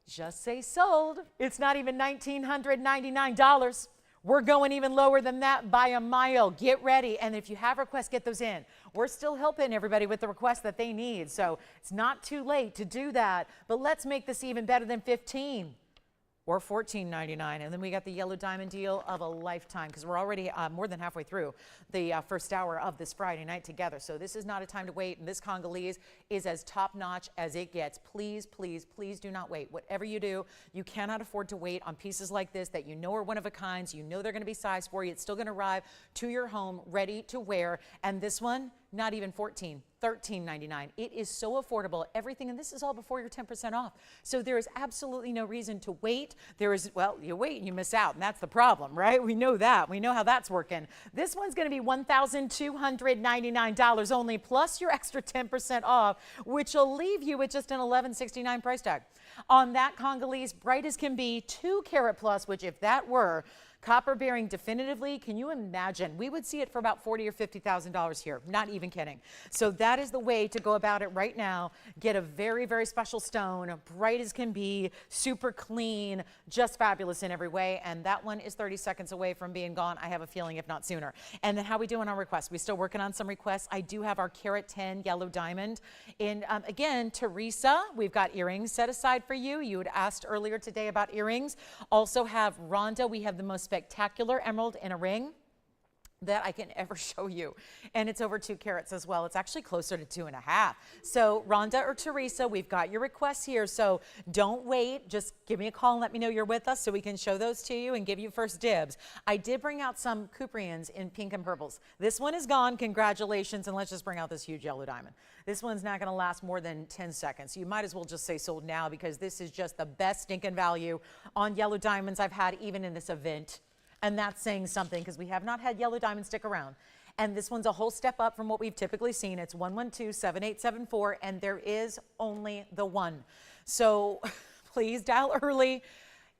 Just say sold. It's not even $1,999. We're going even lower than that by a mile. Get ready. And if you have requests, get those in. We're still helping everybody with the requests that they need. So it's not too late to do that. But let's make this even better than $15 or $14.99. And then we got the yellow diamond deal of a lifetime, because we're already more than halfway through the first hour of this Friday night together. So this is not a time to wait. And this Congolese is as top notch as it gets. Please, please, please do not wait. Whatever you do, you cannot afford to wait on pieces like this that you know are one of a kind. You know they're going to be sized for you. It's still going to arrive to your home ready to wear. And this one, not even $14, $13.99. It is so affordable. Everything, and this is all before your 10% off. So there is absolutely no reason to wait. There is, well, you wait and you miss out, and that's the problem, right? We know that. We know how that's working. This one's going to be $1,299 only, plus your extra 10% off, which will leave you with just an $11.69 price tag. On that Congolese, bright as can be, 2 carat plus, which if that were copper bearing definitively, can you imagine? We would see it for about $40,000 or $50,000 here. Not even kidding. So that is the way to go about it right now. Get a very, very special stone, bright as can be, super clean, just fabulous in every way. And that one is 30 seconds away from being gone, I have a feeling, if not sooner. And then how we doing on requests? We still working on some requests. I do have our carat 10 yellow diamond. And again, Teresa, we've got earrings set aside for you. You had asked earlier today about earrings. Also have Rhonda. We have the most spectacular emerald in a ring. that I can ever show you. And it's over 2 carats as well. It's actually closer to 2.5. So Rhonda or Teresa, we've got your requests here. So don't wait. Just give me a call and let me know you're with us so we can show those to you and give you first dibs. I did bring out some Cuprians in pink and purples. This one is gone. Congratulations. And let's just bring out this huge yellow diamond. This one's not going to last more than 10 seconds. You might as well just say sold now, because this is just the best stinking value on yellow diamonds I've had even in this event. And that's saying something, because we have not had yellow diamonds stick around. And this one's a whole step up from what we've typically seen. It's 112-7874, and there is only the one. So please dial early.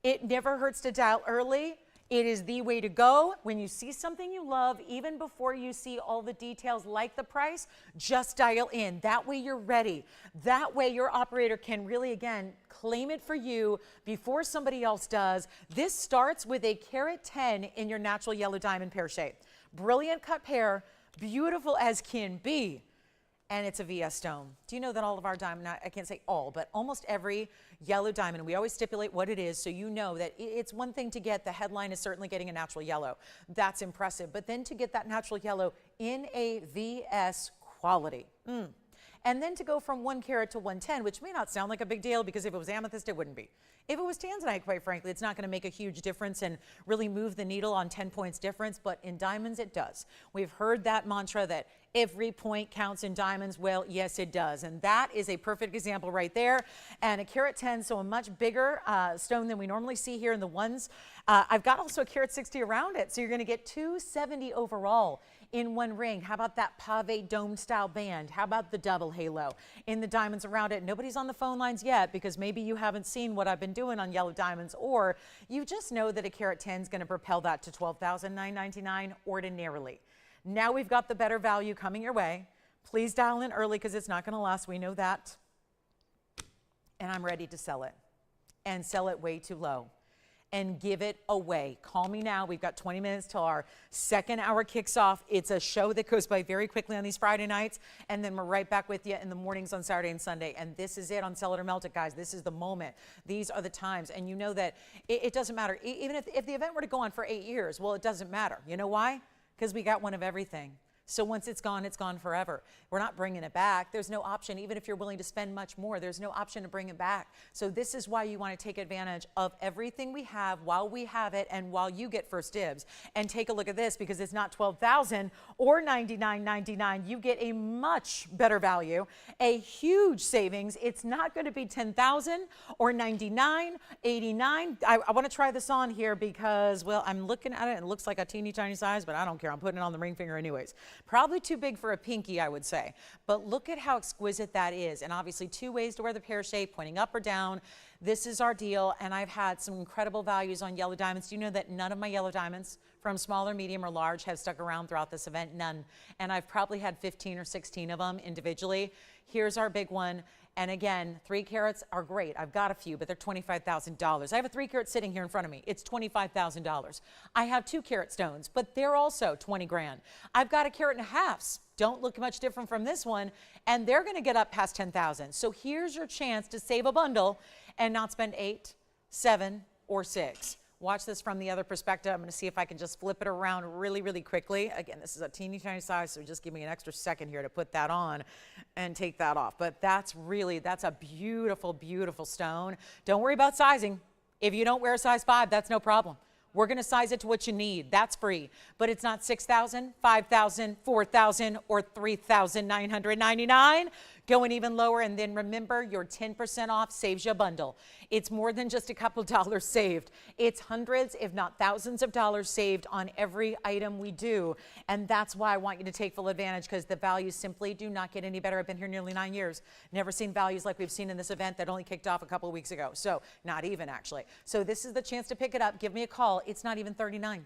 It never hurts to dial early. It is the way to go. When you see something you love, even before you see all the details like the price, just dial in. That way you're ready. That way your operator can really, again, claim it for you before somebody else does. This starts with a carat 10 in your natural yellow diamond pear shape. Brilliant cut pear, beautiful as can be. And it's a VS stone. Do you know that all of our diamond, I can't say all, but almost every yellow diamond, we always stipulate what it is, so you know that it's one thing to get, the headline is certainly getting a natural yellow. That's impressive. But then to get that natural yellow in a VS quality. And then to go from 1 carat to 110, which may not sound like a big deal, because if it was amethyst, it wouldn't be. If it was Tanzanite, quite frankly, it's not going to make a huge difference and really move the needle on 10 points difference, but in diamonds, it does. We've heard that mantra that every point counts in diamonds. Well, yes, it does. And that is a perfect example right there. And a carat 10, so a much bigger stone than we normally see here in the ones. I've got also a carat 60 around it, so you're going to get 270 overall in one ring. How about that pave dome style band? How about the double halo in the diamonds around it? Nobody's on the phone lines yet, because maybe you haven't seen what I've been doing on yellow diamonds, or you just know that a carat 10 is going to propel that to $12,999 ordinarily. Now we've got the better value coming your way. Please dial in early, because it's not going to last. We know that. And I'm ready to sell it, and sell it way too low, and give it away. Call me now. We've got 20 minutes till our second hour kicks off. It's a show that goes by very quickly on these Friday nights, and then we're right back with you in the mornings on Saturday and Sunday. And this is it on Sell It or Melt It, guys. This is the moment. These are the times. And you know that it doesn't matter. Even if the event were to go on for 8 years, well, it doesn't matter. You know why? Because we got one of everything. So once it's gone forever. We're not bringing it back. There's no option. Even if you're willing to spend much more, there's no option to bring it back. So this is why you want to take advantage of everything we have while we have it, and while you get first dibs. And take a look at this, because it's not $12,000 or $99.99. You get a much better value, a huge savings. It's not going to be $10,000 or $99.89. I want to try this on here because, well, I'm looking at it and it looks like a teeny tiny size, but I don't care. I'm putting it on the ring finger anyways. Probably too big for a pinky, I would say. But look at how exquisite that is. And obviously 2 ways to wear the pear shape, pointing up or down. This is our deal. And I've had some incredible values on yellow diamonds. Do you know that none of my yellow diamonds, from small or medium or large, have stuck around throughout this event? None. And I've probably had 15 or 16 of them individually. Here's our big one. And again, 3 carats are great. I've got a few, but they're $25,000. I have a 3 carat sitting here in front of me. It's $25,000. I have 2 carat stones, but they're also 20 grand. I've got a carat and a halves. Don't look much different from this one, and they're going to get up past 10,000. So here's your chance to save a bundle and not spend 8, 7, or 6. Watch this from the other perspective. I'm going to see if I can just flip it around really, really quickly. Again, this is a teeny tiny size, so just give me an extra second here to put that on and take that off. But that's a beautiful, beautiful stone. Don't worry about sizing. If you don't wear a size 5, that's no problem. We're going to size it to what you need. That's free. But it's not $6,000, $5,000, $4,000, or $3,999. Going even lower. And then remember, your 10% off saves you a bundle. It's more than just a couple dollars saved. It's hundreds, if not thousands of dollars saved on every item we do. And that's why I want you to take full advantage, because the values simply do not get any better. I've been here nearly 9 years. Never seen values like we've seen in this event that only kicked off a couple of weeks ago. So not even, actually. So this is the chance to pick it up. Give me a call. It's not even 39,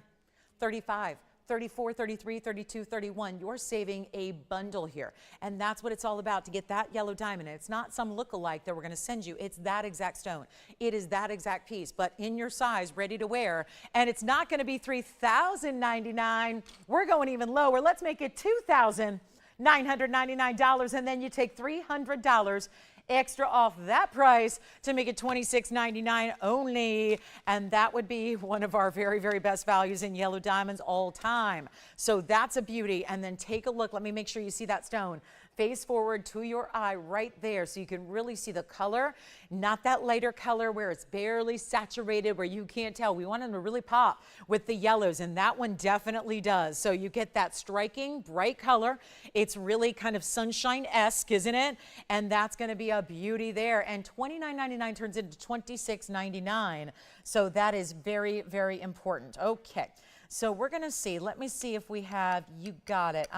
35, 34, 33, 32, 31. You're saving a bundle here. And that's what it's all about, to get that yellow diamond. And it's not some look-alike that we're going to send you. It's that exact stone. It is that exact piece, but in your size, ready to wear. And it's not going to be $3,099. We're going even lower. Let's make it $2,999. And then you take $300 extra off that price to make it $26.99 only. And that would be one of our very, very best values in yellow diamonds all time. So that's a beauty. And then take a look. Let me make sure you see that stone. Face forward to your eye right there so you can really see the color, not that lighter color where it's barely saturated, where you can't tell. We want them to really pop with the yellows, and that one definitely does. So you get that striking bright color. It's really kind of sunshine-esque, isn't it? And that's going to be a beauty there. And $29.99 turns into $26.99. So that is very, very important. Okay, so we're going to see. Let me see if we have, you got it.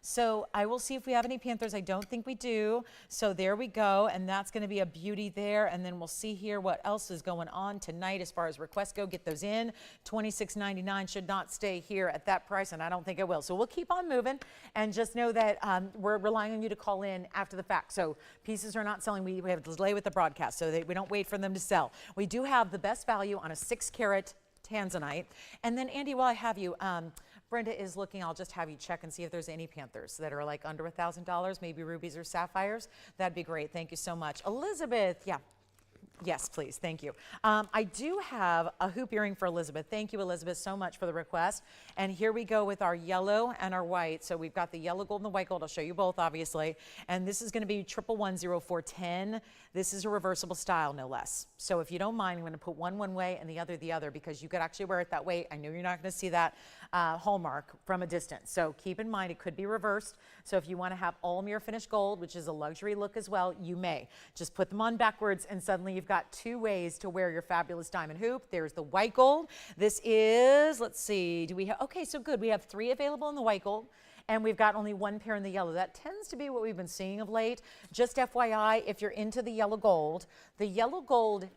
So I will see if we have any Panthers. I don't think we do. So there we go. And that's going to be a beauty there. And then we'll see here what else is going on tonight as far as requests go. Get those in. $26.99 should not stay here at that price, and I don't think it will. So we'll keep on moving, and just know that we're relying on you to call in after the fact. So pieces are not selling. We have a delay with the broadcast, so we don't wait for them to sell. We do have the best value on a 6-carat Tanzanite. And then, Andy, while I have you, Brenda is looking. I'll just have you check and see if there's any Panthers that are like under $1,000, maybe rubies or sapphires. That'd be great. Thank you so much. Elizabeth, yeah. Yes, please. Thank you. I do have a hoop earring for Elizabeth. Thank you, Elizabeth, so much for the request. And here we go with our yellow and our white. So we've got the yellow gold and the white gold. I'll show you both, obviously. And this is going to be 1110410. This is a reversible style, no less. So if you don't mind, I'm going to put one way and the other, because you could actually wear it that way. I know you're not going to see that hallmark from a distance. So keep in mind, it could be reversed. So if you want to have all mirror finished gold, which is a luxury look as well, you may. Just put them on backwards, and suddenly you've got 2 ways to wear your fabulous diamond hoop. There's the white gold. This is, let's see, do we have, okay, so good. We have 3 available in the white gold, and we've got only 1 pair in the yellow. That tends to be what we've been seeing of late. Just FYI, if you're into the yellow gold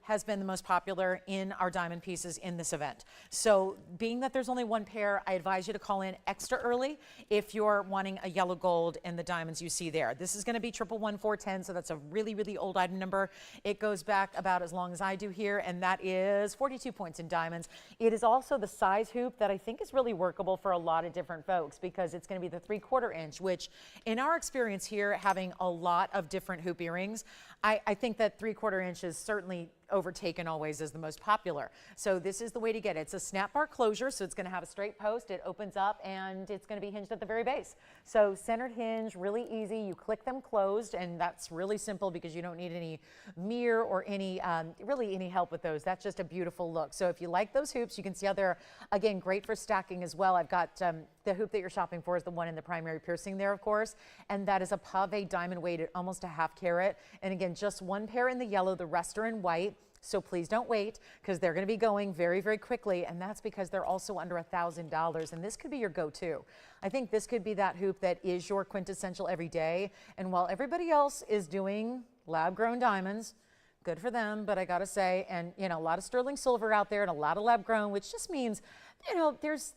has been the most popular in our diamond pieces in this event. So being that there's only 1 pair, I advise you to call in extra early if you're wanting a yellow gold in the diamonds you see there. This is going to be 111410, so that's a really, really old item number. It goes back about as long as I do here, and that is 42 points in diamonds. It is also the size hoop that I think is really workable for a lot of different folks, because it's going to be the 3/4 inch, which in our experience here, having a lot of different hoop earrings, I think that 3/4 inch is certainly overtaken always as the most popular. So this is the way to get it. It's a snap bar closure, so it's going to have a straight post. It opens up, and it's going to be hinged at the very base. So centered hinge, really easy. You click them closed, and that's really simple because you don't need any mirror or any really any help with those. That's just a beautiful look. So if you like those hoops, you can see how they're, again, great for stacking as well. I've got the hoop that you're shopping for is the one in the primary piercing there, of course, and that is a pave diamond weighted, almost a 1/2 carat. And again, just 1 pair in the yellow, the rest are in white. So please don't wait, because they're going to be going very, very quickly, and that's because they're also under $1,000, and this could be your go-to. I think this could be that hoop that is your quintessential every day, and while everybody else is doing lab-grown diamonds, good for them, but I got to say, and you know, a lot of sterling silver out there and a lot of lab-grown, which just means, you know, there's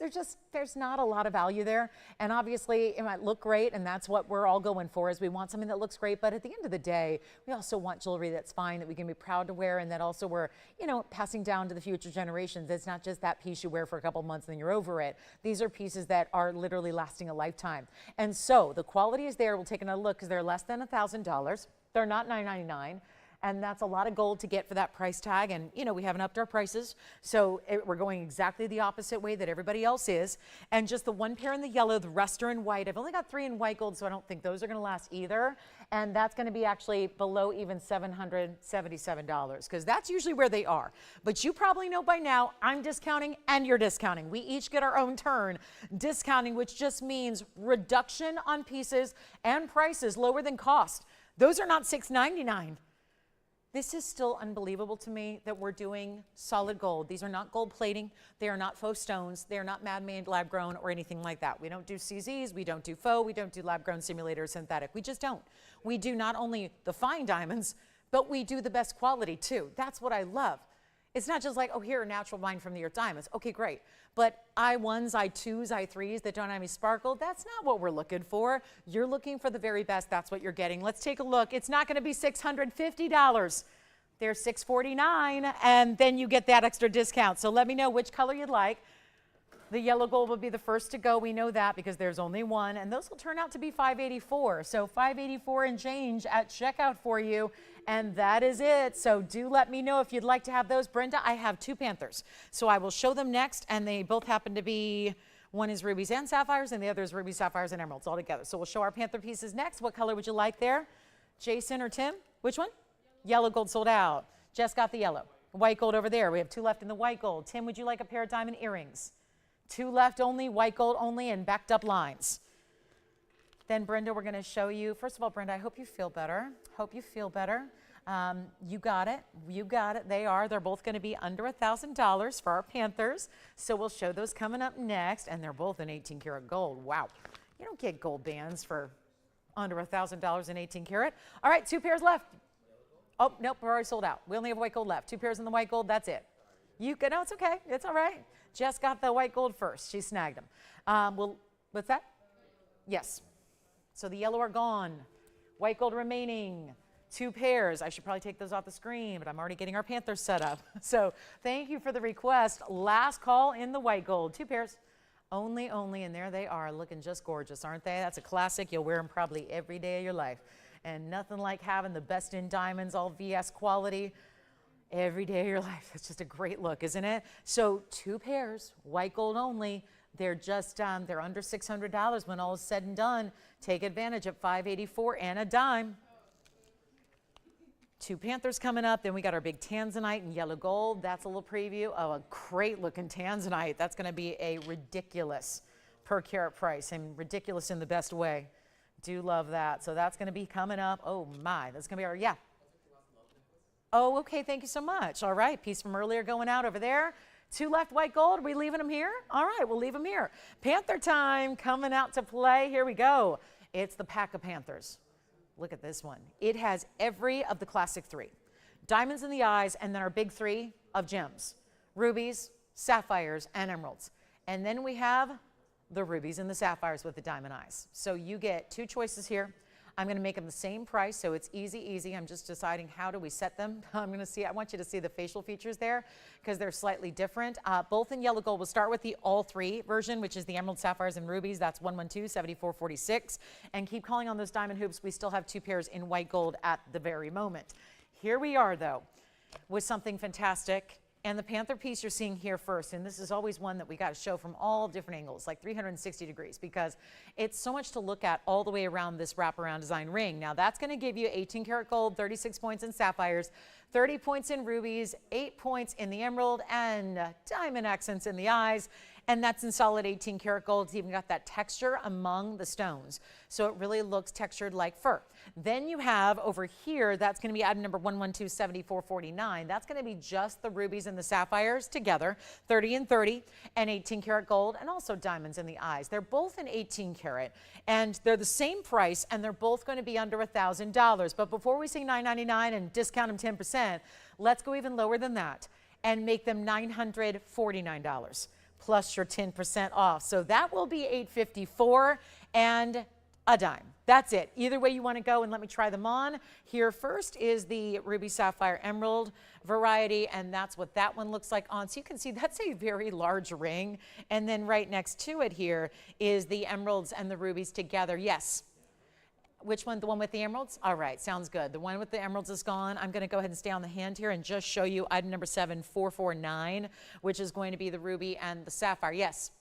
not a lot of value there. And obviously it might look great, and that's what we're all going for, is we want something that looks great, but at the end of the day, we also want jewelry that's fine, that we can be proud to wear, and that also we're, you know, passing down to the future generations. It's not just that piece you wear for a couple months and then you're over it. These are pieces that are literally lasting a lifetime. And so the quality is there. We'll take another look, because they're less than $1,000. They're not $999. And that's a lot of gold to get for that price tag. And, you know, we haven't upped our prices. So we're going exactly the opposite way that everybody else is. And just the 1 pair in the yellow, the rest are in white. I've only got 3 in white gold, so I don't think those are going to last either. And that's going to be actually below even $777, because that's usually where they are. But you probably know by now, I'm discounting and you're discounting. We each get our own turn discounting, which just means reduction on pieces and prices lower than cost. Those are not $699. This is still unbelievable to me that we're doing solid gold. These are not gold plating. They are not faux stones. They are not man-made, lab-grown, or anything like that. We don't do CZs. We don't do faux. We don't do lab-grown simulator or synthetic. We just don't. We do not only the fine diamonds, but we do the best quality too. That's what I love. It's not just like, oh, here are natural mine from the earth diamonds. Okay, great. But I1s, I2s, I3s that don't have any sparkle, that's not what we're looking for. You're looking for the very best. That's what you're getting. Let's take a look. It's not going to be $650. They're $649, and then you get that extra discount. So let me know which color you'd like. The yellow gold will be the first to go. We know that because there's only one, and those will turn out to be $584. So $584 and change at checkout for you, and that is it. So do let me know if you'd like to have those. Brenda, I have 2 Panthers, so I will show them next, and they both happen to be, one is rubies and sapphires, and the other is rubies, sapphires, and emeralds all together. So we'll show our Panther pieces next. What color would you like there? Jason or Tim? Which one? Yellow gold sold out. Jess got the yellow. White gold over there. We have 2 left in the white gold. Tim, would you like a pair of diamond earrings? 2 left only, white gold only, and backed up lines. Then Brenda, we're going to show you. First of all, Brenda, I hope you feel better. Hope you feel better. You got it. You got it. They're both going to be under $1,000 for our Panthers. So we'll show those coming up next. And they're both in 18 karat gold. Wow. You don't get gold bands for under $1,000 in 18 karat. All right, 2 pairs left. Oh, nope, we're already sold out. We only have white gold left. 2 pairs in the white gold. That's it. You can, no, it's okay. It's all right. Jess got the white gold first. She snagged them. What's that? Yes. So the yellow are gone. White gold remaining. 2 pairs. I should probably take those off the screen, but I'm already getting our Panthers set up. So thank you for the request. Last call in the white gold. 2 pairs. Only, and there they are, looking just gorgeous, aren't they? That's a classic. You'll wear them probably every day of your life. And nothing like having the best in diamonds, all VS quality, every day of your life. That's just a great look, isn't it? So 2 pairs, white gold only. They're just, they're under $600 when all is said and done. Take advantage of $584 and a dime. 2 Panthers coming up. Then we got our big Tanzanite and yellow gold. That's a little preview of a great looking Tanzanite. That's going to be a ridiculous per carat price, and ridiculous in the best way. Do love that. So that's going to be coming up. Oh my, that's going to be our, yeah. Oh, okay, thank you so much. All right, piece from earlier going out over there. 2 left white gold. Are we leaving them here? All right, we'll leave them here. Panther time coming out to play. Here we go. It's the pack of Panthers. Look at this one. It has every of the classic 3. Diamonds in the eyes, and then our big 3 of gems. Rubies, sapphires, and emeralds. And then we have the rubies and the sapphires with the diamond eyes. So you get 2 choices here. I'm going to make them the same price, so it's easy. I'm just deciding how do we set them. I want you to see the facial features there because they're slightly different. Both in yellow gold. We'll start with the all 3 version, which is the emerald, sapphires, and rubies. That's 112-7446. And keep calling on those diamond hoops. We still have 2 pairs in white gold at the very moment. Here we are, though, with something fantastic. And the Panther piece you're seeing here first, and this is always one that we got to show from all different angles, like 360 degrees, because it's so much to look at all the way around this wraparound design ring. Now that's going to give you 18 karat gold, 36 points in sapphires, 30 points in rubies, 8 points in the emerald, and diamond accents in the eyes. And that's in solid 18 karat gold. It's even got that texture among the stones. So it really looks textured like fur. Then you have over here, that's going to be item number 112-7449. That's going to be just the rubies and the sapphires together, 30 and 30, and 18 karat gold, and also diamonds in the eyes. They're both in 18 karat, and they're the same price, and they're both going to be under $1,000. But before we say $999 and discount them 10%, let's go even lower than that and make them $949. Plus your 10% off. So that will be $854 and a dime. That's it. Either way you want to go, and let me try them on. Here first is the ruby, sapphire, emerald variety, and that's what that one looks like on. So you can see that's a very large ring. And then right next to it here is the emeralds and the rubies together. Yes. Which one? The one with the emeralds? All right, sounds good. The one with the emeralds is gone. I'm going to go ahead and stay on the hand here and just show you item number 7449, which is going to be the ruby and the sapphire. Yes?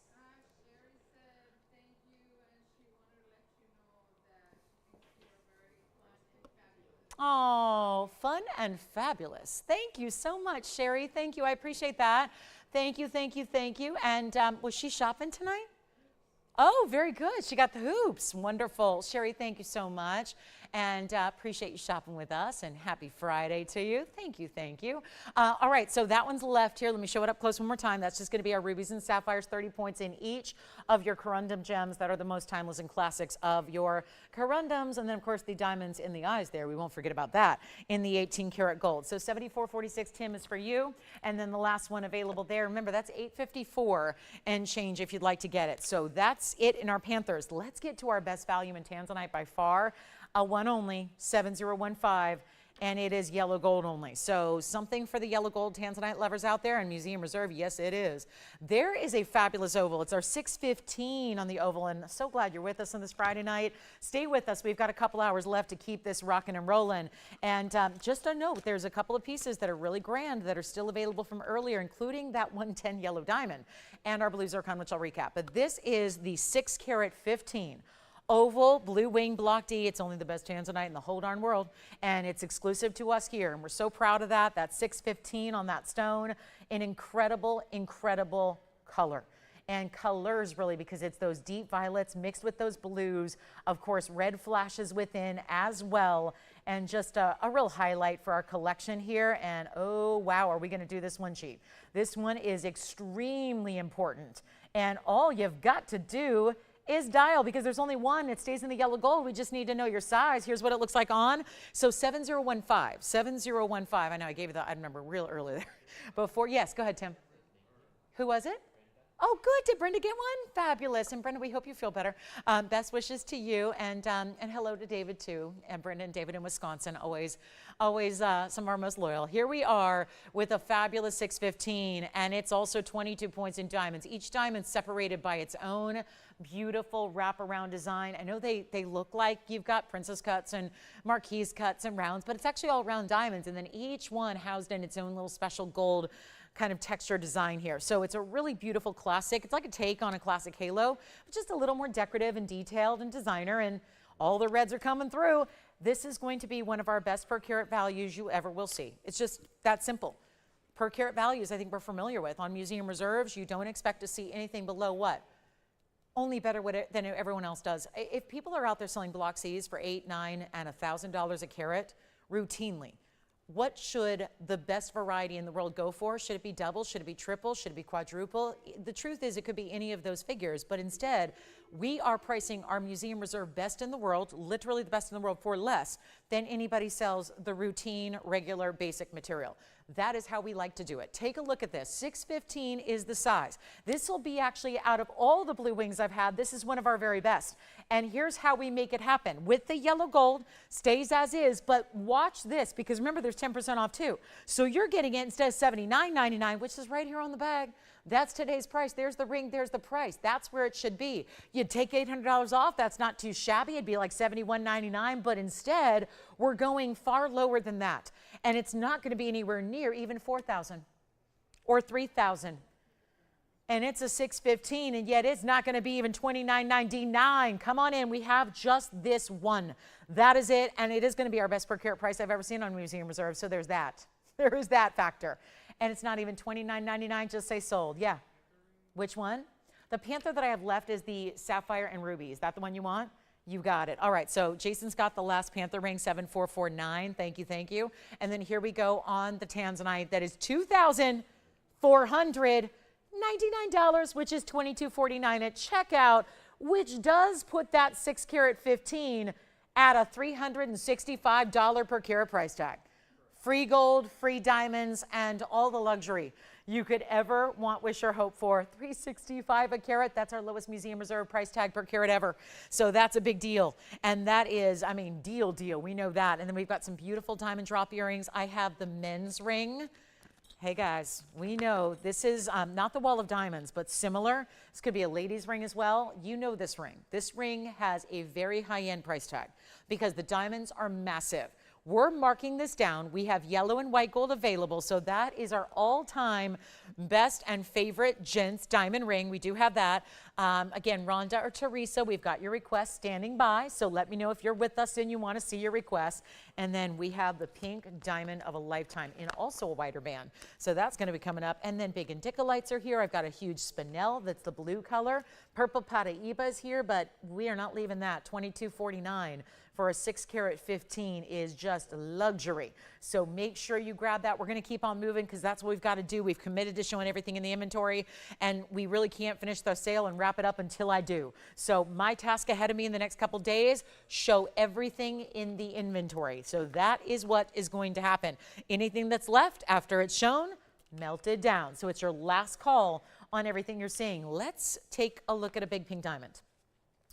Sherry said thank you, and she wanted to let you know that you're very fun and fabulous. Oh, fun and fabulous. Thank you so much, Sherry. Thank you. I appreciate that. Thank you. And was she shopping tonight? Oh, very good. She got the hoops. Wonderful. Sherry, thank you so much. And appreciate you shopping with us, and happy Friday to you. Thank you. All right, so that one's left here. Let me show it up close one more time. That's just going to be our rubies and sapphires, 30 points in each of your corundum gems that are the most timeless and classics of your corundums. And then, of course, the diamonds in the eyes there. We won't forget about that in the 18 karat gold. So 7446, Tim, is for you. And then the last one available there. Remember, that's $854 and change if you'd like to get it. So that's it in our Panthers. Let's get to our best value in Tanzanite by far. A one only, 7015, and it is yellow gold only. So something for the yellow gold Tanzanite lovers out there, and Museum Reserve, yes it is. There is a fabulous oval. It's our 615 on the oval, and so glad you're with us on this Friday night. Stay with us. We've got a couple hours left to keep this rocking and rolling. And just a note, there's a couple of pieces that are really grand that are still available from earlier, including that 110 yellow diamond and our blue zircon, which I'll recap. But this is the 6 carat 15. Oval, blue wing, block D. It's only the best Tanzanite in the whole darn world, and it's exclusive to us here, and we're so proud of that. That 615 on that stone, an incredible, incredible color. And colors, really, because it's those deep violets mixed with those blues. Of course, red flashes within as well, and just a real highlight for our collection here. And oh, wow, are we going to do this one cheap? This one is extremely important, and all you've got to do is dial, because there's only one. It stays in the yellow gold. We just need to know your size. Here's what it looks like on. So 7015. I know I gave you that. I remember real early there. Before, yes, go ahead, Tim. Who was it? Oh, good. Did Brenda get one? Fabulous. And Brenda, we hope you feel better. Best wishes to you, and hello to David too, and Brenda and David in Wisconsin. Always some of our most loyal. Here we are with a fabulous 615, and it's also 22 points in diamonds. Each diamond separated by its own beautiful wraparound design. I know they look like you've got princess cuts and marquise cuts and rounds, but it's actually all round diamonds, and then each one housed in its own little special gold kind of texture design here. So it's a really beautiful classic. It's like a take on a classic halo, but just a little more decorative and detailed and designer, and all the reds are coming through. This is going to be one of our best per carat values you ever will see. It's just that simple. Per carat values, I think we're familiar with. On Museum Reserves, you don't expect to see anything below what? Only better than everyone else does. If people are out there selling block C's for $8, $9, and $1,000 a carat routinely, what should the best variety in the world go for? Should it be double? Should it be triple? Should it be quadruple? The truth is, it could be any of those figures, but instead, we are pricing our Museum Reserve best in the world, literally the best in the world, for less than anybody sells the routine, regular, basic material. That is how we like to do it. Take a look at this. 615 is the size. This will be actually, out of all the blue wings I've had, this is one of our very best. And here's how we make it happen. With the yellow gold, stays as is, but watch this, because remember, there's 10% off too. So you're getting it instead of $79.99, which is right here on the bag. That's today's price. There's the ring, there's the price. That's where it should be. You'd take $800 off. That's not too shabby. It'd be like $71.99, but instead, we're going far lower than that. And it's not going to be anywhere near even $4,000 or $3,000. And it's a 615, and yet it's not going to be even $29.99. Come on in. We have just this one. That is it, and it is going to be our best per carat price I've ever seen on Museum Reserve, so there's that. There is that factor. And it's not even $29.99, just say sold. Yeah. Which one? The Panther that I have left is the Sapphire and Ruby. Is that the one you want? You got it. All right, so Jason's got the last Panther ring, 7449. Thank you, thank you. And then here we go on the Tanzanite. That is $2,499, which is $22.49 at checkout, which does put that 6 carat 15 at a $365 per carat price tag. Free gold, free diamonds, and all the luxury you could ever want, wish, or hope for. $365 a carat. That's our lowest Museum Reserve price tag per carat ever. So that's a big deal. And that is, I mean, deal. We know that. And then we've got some beautiful diamond drop earrings. I have the men's ring. Hey guys, we know this is not the wall of diamonds, but similar. This could be a ladies' ring as well. You know this ring. This ring has a very high-end price tag because the diamonds are massive. We're marking this down. We have yellow and white gold available, so that is our all-time best and favorite gents diamond ring. We do have that. Again, Rhonda or Teresa, we've got your request standing by, so let me know if you're with us and you want to see your request. And then we have the pink diamond of a lifetime in also a wider band. So that's going to be coming up. And then big indica lights are here. I've got a huge spinel that's the blue color. Purple Paraiba is here, but we are not leaving that. $22.49 for a 6 carat 15 is just luxury. So make sure you grab that. We're going to keep on moving because that's what we've got to do. We've committed to showing everything in the inventory, and we really can't finish the sale and wrap it up until I do. So my task ahead of me in the next couple days, show everything in the inventory. So that is what is going to happen. Anything that's left after it's shown, melted down. So it's your last call on everything you're seeing. Let's take a look at a big pink diamond,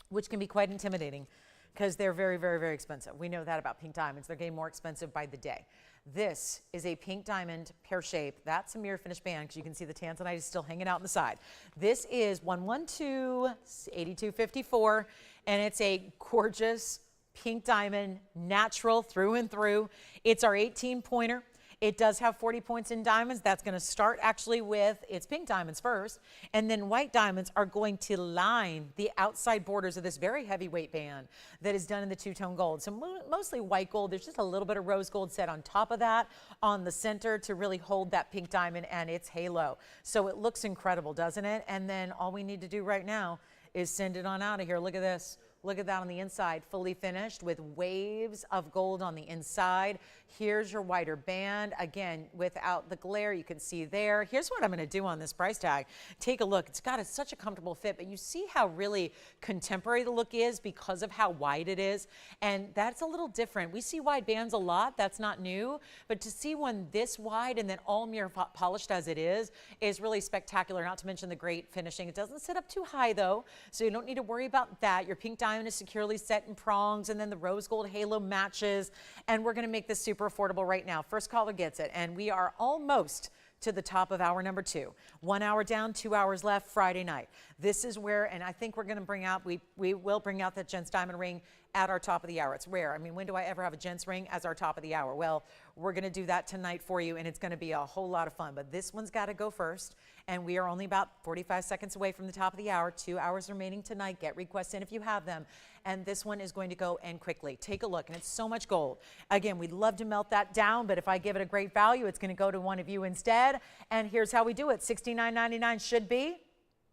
which can be quite intimidating. because they're very, very, very expensive. We know that about pink diamonds. They're getting more expensive by the day. This is a pink diamond pear shape. That's a mirror finish band because you can see the Tanzanite is still hanging out on the side. This is 112-8254, and it's a gorgeous pink diamond, natural through and through. It's our 18-pointer. It does have 40 points in diamonds. That's going to start actually with its pink diamonds first, and then white diamonds are going to line the outside borders of this very heavyweight band that is done in the two-tone gold. So mostly white gold. There's just a little bit of rose gold set on top of that on the center to really hold that pink diamond and its halo. So it looks incredible, doesn't it? And then all we need to do right now is send it on out of here. Look at this. Look at that on the inside, fully finished with waves of gold on the inside. Here's your whiter band. Again, without the glare, you can see there. Here's what I'm going to do on this price tag. Take a look. It's got such a comfortable fit, but you see how really contemporary the look is because of how wide it is. And that's a little different. We see wide bands a lot. That's not new. But to see one this wide and then all mirror polished as it is really spectacular, not to mention the great finishing. It doesn't sit up too high, though, so you don't need to worry about that. Your pink diamond is securely set in prongs, and then the rose gold halo matches, and we're going to make this super affordable right now. First caller gets it, and we are almost to the top of hour number 2. 1 hour down, 2 hours left, Friday night. This is where, and I think we're going to bring out, we will bring out that gents diamond ring at our top of the hour. It's rare. I mean, when do I ever have a gents ring as our top of the hour? Well, we're going to do that tonight for you, and it's going to be a whole lot of fun. But this one's got to go first, and we are only about 45 seconds away from the top of the hour. 2 hours remaining tonight. Get requests in if you have them. And this one is going to go in quickly. Take a look, and it's so much gold. Again, we'd love to melt that down, but if I give it a great value, it's going to go to one of you instead. And here's how we do it. $69.99 should be.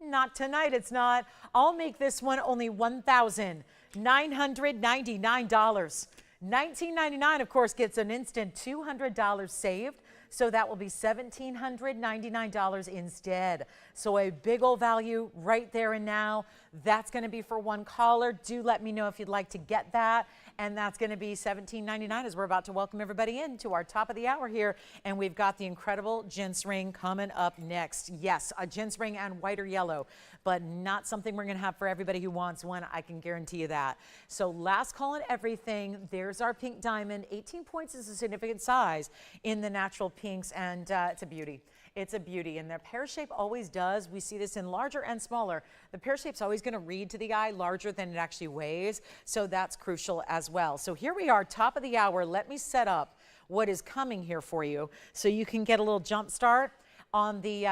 Not tonight, it's not. I'll make this one only $1,999. $19.99, of course, gets an instant $200 saved. So that will be $1,799 instead. So a big old value right there and now. That's going to be for one caller. Do let me know if you'd like to get that. And that's going to be $17.99 as we're about to welcome everybody into our top of the hour here. And we've got the incredible gents ring coming up next. Yes, a gents ring and white or yellow, but not something we're going to have for everybody who wants one. I can guarantee you that. So last call on everything. There's our pink diamond. 18 points is a significant size in the natural pinks, and it's a beauty. It's a beauty, and their pear shape always does. We see this in larger and smaller. The pear shape's always going to read to the eye larger than it actually weighs, so that's crucial as well. So here we are, top of the hour. Let me set up what is coming here for you so you can get a little jump start on the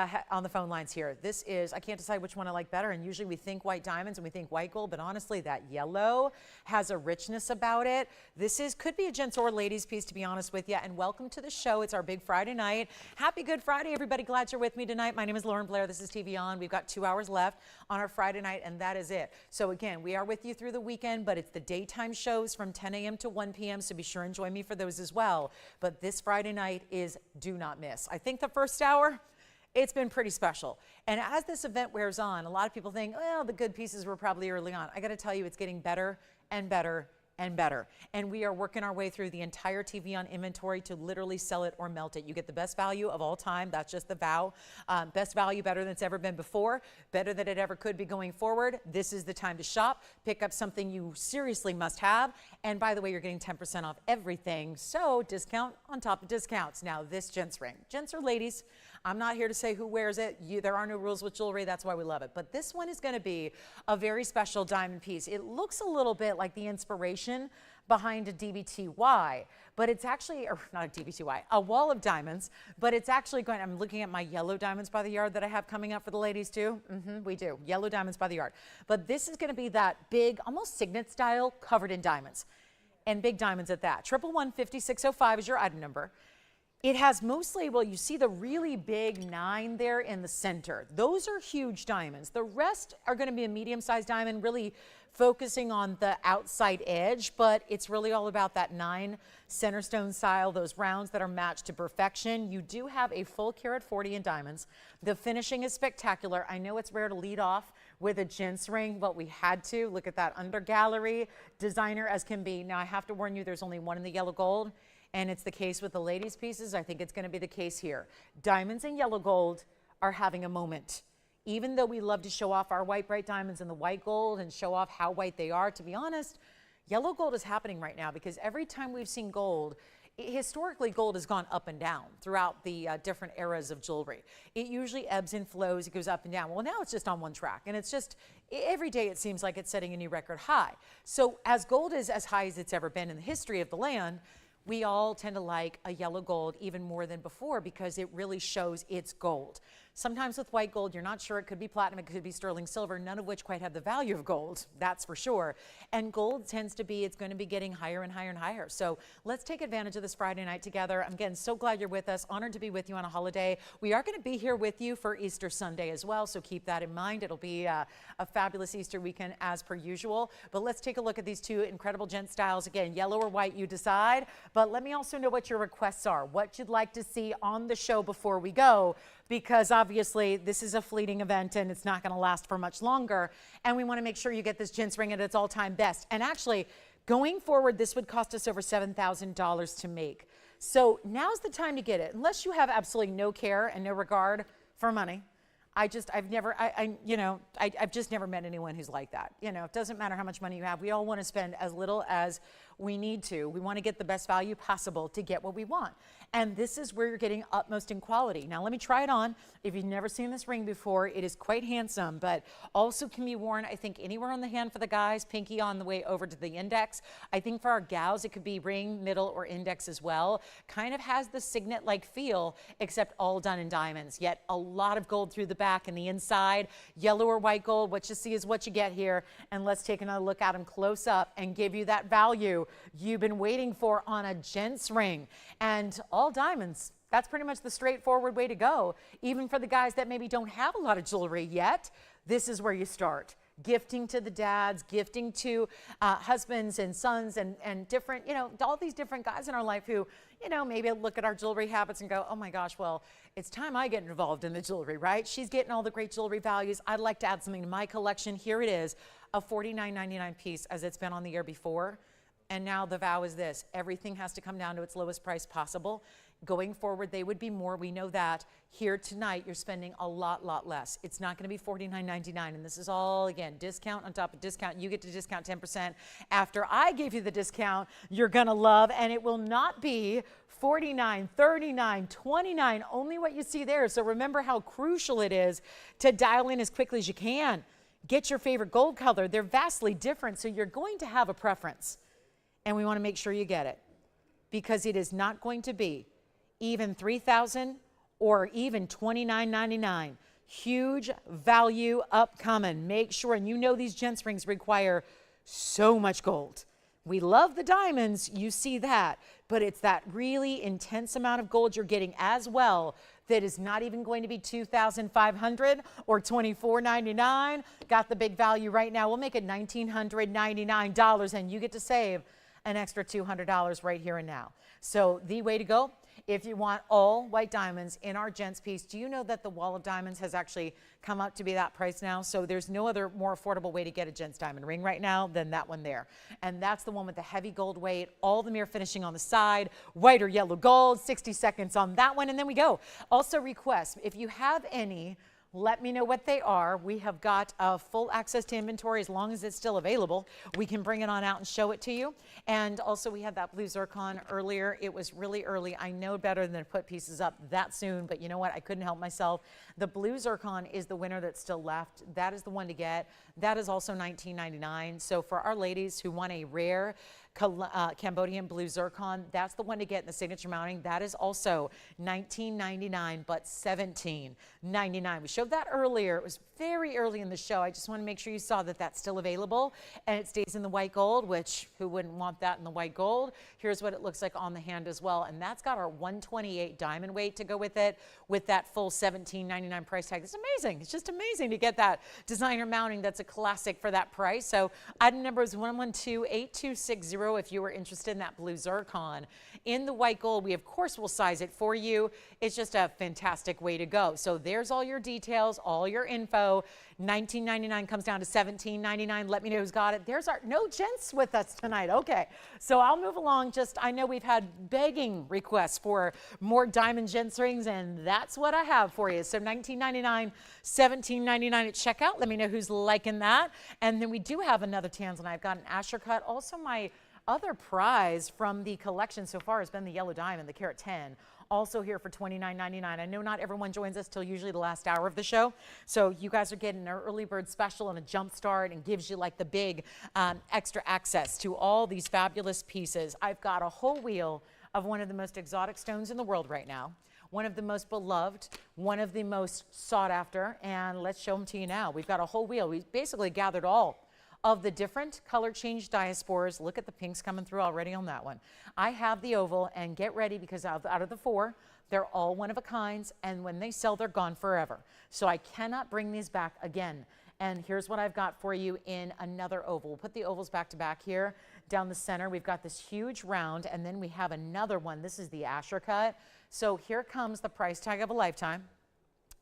phone lines here. This is, I can't decide which one I like better, and usually we think white diamonds and we think white gold, but honestly that yellow has a richness about it. This could be a gents or ladies piece, to be honest with you, and welcome to the show. It's our big Friday night. Happy Good Friday, everybody. Glad you're with me tonight. My name is Lauren Blair. This is TVON. We've got 2 hours left on our Friday night, and that is it. So again, we are with you through the weekend, but it's the daytime shows from 10 a.m. to 1 p.m., so be sure and join me for those as well. But this Friday night is do not miss. I think the first hour, it's been pretty special. And as this event wears on, a lot of people think, well, the good pieces were probably early on. I got to tell you, it's getting better and better and better. And we are working our way through the entire TVON inventory to literally sell it or melt it. You get the best value of all time. That's just the vow. Best value, better than it's ever been before, better than it ever could be going forward. This is the time to shop, pick up something you seriously must have. And by the way, you're getting 10% off everything. So discount on top of discounts. Now this gents ring, gents or ladies, I'm not here to say who wears it. There are no rules with jewelry. That's why we love it. But this one is going to be a very special diamond piece. It looks a little bit like the inspiration behind a DBTY, but it's actually, or not a DBTY, a wall of diamonds, but it's actually going, I'm looking at my yellow diamonds by the yard that I have coming up for the ladies too. We do, yellow diamonds by the yard. But this is going to be that big, almost signet style, covered in diamonds, and big diamonds at that. 111-5605 is your item number. It has mostly, well, you see the really big 9 there in the center. Those are huge diamonds. The rest are going to be a medium-sized diamond, really focusing on the outside edge, but it's really all about that 9 center stone style, those rounds that are matched to perfection. You do have a full carat 40 in diamonds. The finishing is spectacular. I know it's rare to lead off with a gents ring, but we had to. Look at that under gallery, designer as can be. Now I have to warn you, there's only one in the yellow gold. And it's the case with the ladies' pieces. I think it's going to be the case here. Diamonds and yellow gold are having a moment. Even though we love to show off our white bright diamonds and the white gold and show off how white they are, to be honest, Yellow gold is happening right now because every time we've seen gold, historically, gold has gone up and down throughout the different eras of jewelry. It usually ebbs and flows. It goes up and down. Well, now it's just on one track. And it's just every day it seems like it's setting a new record high. So as gold is as high as it's ever been in the history of the land, we all tend to like a yellow gold even more than before because it really shows it's gold. Sometimes with white gold, you're not sure. It could be platinum, it could be sterling silver, none of which quite have the value of gold, that's for sure. And gold tends to be, it's going to be getting higher and higher and higher. So let's take advantage of this Friday night together. I'm again so glad you're with us, honored to be with you on a holiday. We are going to be here with you for Easter Sunday as well, so keep that in mind. It'll be a fabulous Easter weekend as per usual. But let's take a look at these two incredible gent styles. Again, yellow or white, you decide. But let me also know what your requests are, what you'd like to see on the show before we go, because obviously this is a fleeting event and it's not going to last for much longer. And we want to make sure you get this gents ring at its all-time best. And actually, going forward, this would cost us over $7,000 to make. So now's the time to get it. Unless you have absolutely no care and no regard for money. I've just never met anyone who's like that. You know, it doesn't matter how much money you have. We all want to spend as little as we need to. We want to get the best value possible to get what we want. And this is where you're getting utmost in quality. Now, let me try it on. If you've never seen this ring before, it is quite handsome, but also can be worn, I think, anywhere on the hand for the guys, pinky on the way over to the index. I think for our gals, it could be ring, middle, or index as well. Kind of has the signet-like feel, except all done in diamonds, yet a lot of gold through the back and the inside. Yellow or white gold, what you see is what you get here. And let's take another look at them close up and give you that value you've been waiting for on a gent's ring. And all diamonds. That's pretty much the straightforward way to go. Even for the guys that maybe don't have a lot of jewelry yet, this is where you start. Gifting to the dads, gifting to husbands and sons and different, you know, all these different guys in our life who, you know, maybe look at our jewelry habits and go, oh my gosh, well, it's time I get involved in the jewelry, right? She's getting all the great jewelry values. I'd like to add something to my collection. Here it is, a $49.99 piece as it's been on the air before. And now the vow is this: everything has to come down to its lowest price possible. Going forward, they would be more. We know that. Here tonight, you're spending a lot less. It's not going to be $49.99. And this is all, again, discount on top of discount. You get to discount 10%. After I gave you the discount, you're going to love. And it will not be $49, $39, $29, only what you see there. So remember how crucial it is to dial in as quickly as you can. Get your favorite gold color. They're vastly different, so you're going to have a preference. And we want to make sure you get it, because it is not going to be even $3,000 or even $29.99. Huge value upcoming. Make sure, and you know these gents rings require so much gold. We love the diamonds, you see that, but it's that really intense amount of gold you're getting as well that is not even going to be $2,500 or $24.99. Got the big value right now. We'll make it $1,999, and you get to save an extra $200 right here and now. So the way to go, if you want all white diamonds in our gents piece, do you know that the wall of diamonds has actually come up to be that price now? So there's no other more affordable way to get a gents diamond ring right now than that one there. And that's the one with the heavy gold weight, all the mirror finishing on the side, white or yellow gold, 60 seconds on that one, and then we go. Also requests, if you have any, let me know what they are. We have got full access to inventory as long as it's still available. We can bring it on out and show it to you. And also we had that blue zircon earlier. It was really early. I know better than to put pieces up that soon, but you know what? I couldn't help myself. The blue zircon is the winner that's still left. That is the one to get. That is also $19.99. So for our ladies who want a rare Cambodian blue zircon, that's the one to get in the signature mounting. That is also $19.99, but $17.99. We showed that earlier. It was very early in the show. I just want to make sure you saw that that's still available, and it stays in the white gold, which who wouldn't want that in the white gold? Here's what it looks like on the hand as well, and that's got our 128 diamond weight to go with it, with that full $17.99 price tag. It's amazing. It's just amazing to get that designer mounting. That's a classic for that price. So item number is 112-8260 if you were interested in that blue zircon. In the white gold, we of course will size it for you. It's just a fantastic way to go. So there's all your details, all your info. $19.99 comes down to $17.99. Let me know who's got it. There's our no gents with us tonight. Okay, so I'll move along. Just I know we've had begging requests for more diamond gents rings, and that's what I have for you. So $19.99, $17.99 at checkout. Let me know who's liking that. And then we do have another Tanzanite. I've got an Asher cut. Also, my other prize from the collection so far has been the yellow diamond, the carat 10. Also here for $29.99. I know not everyone joins us till usually the last hour of the show. So you guys are getting an early bird special and a jump start, and gives you like the big extra access to all these fabulous pieces. I've got a whole wheel of one of the most exotic stones in the world right now. One of the most beloved, one of the most sought after, and let's show them to you now. We've got a whole wheel. We basically gathered all of the different color change diaspores. Look at the pinks coming through already on that one. I have the oval, and get ready because out of the 4, they're all one of a kinds, and when they sell, they're gone forever. So I cannot bring these back again. And here's what I've got for you in another oval. We'll put the ovals back to back here. Down the center, we've got this huge round, and then we have another one. This is the Asher cut. So here comes the price tag of a lifetime.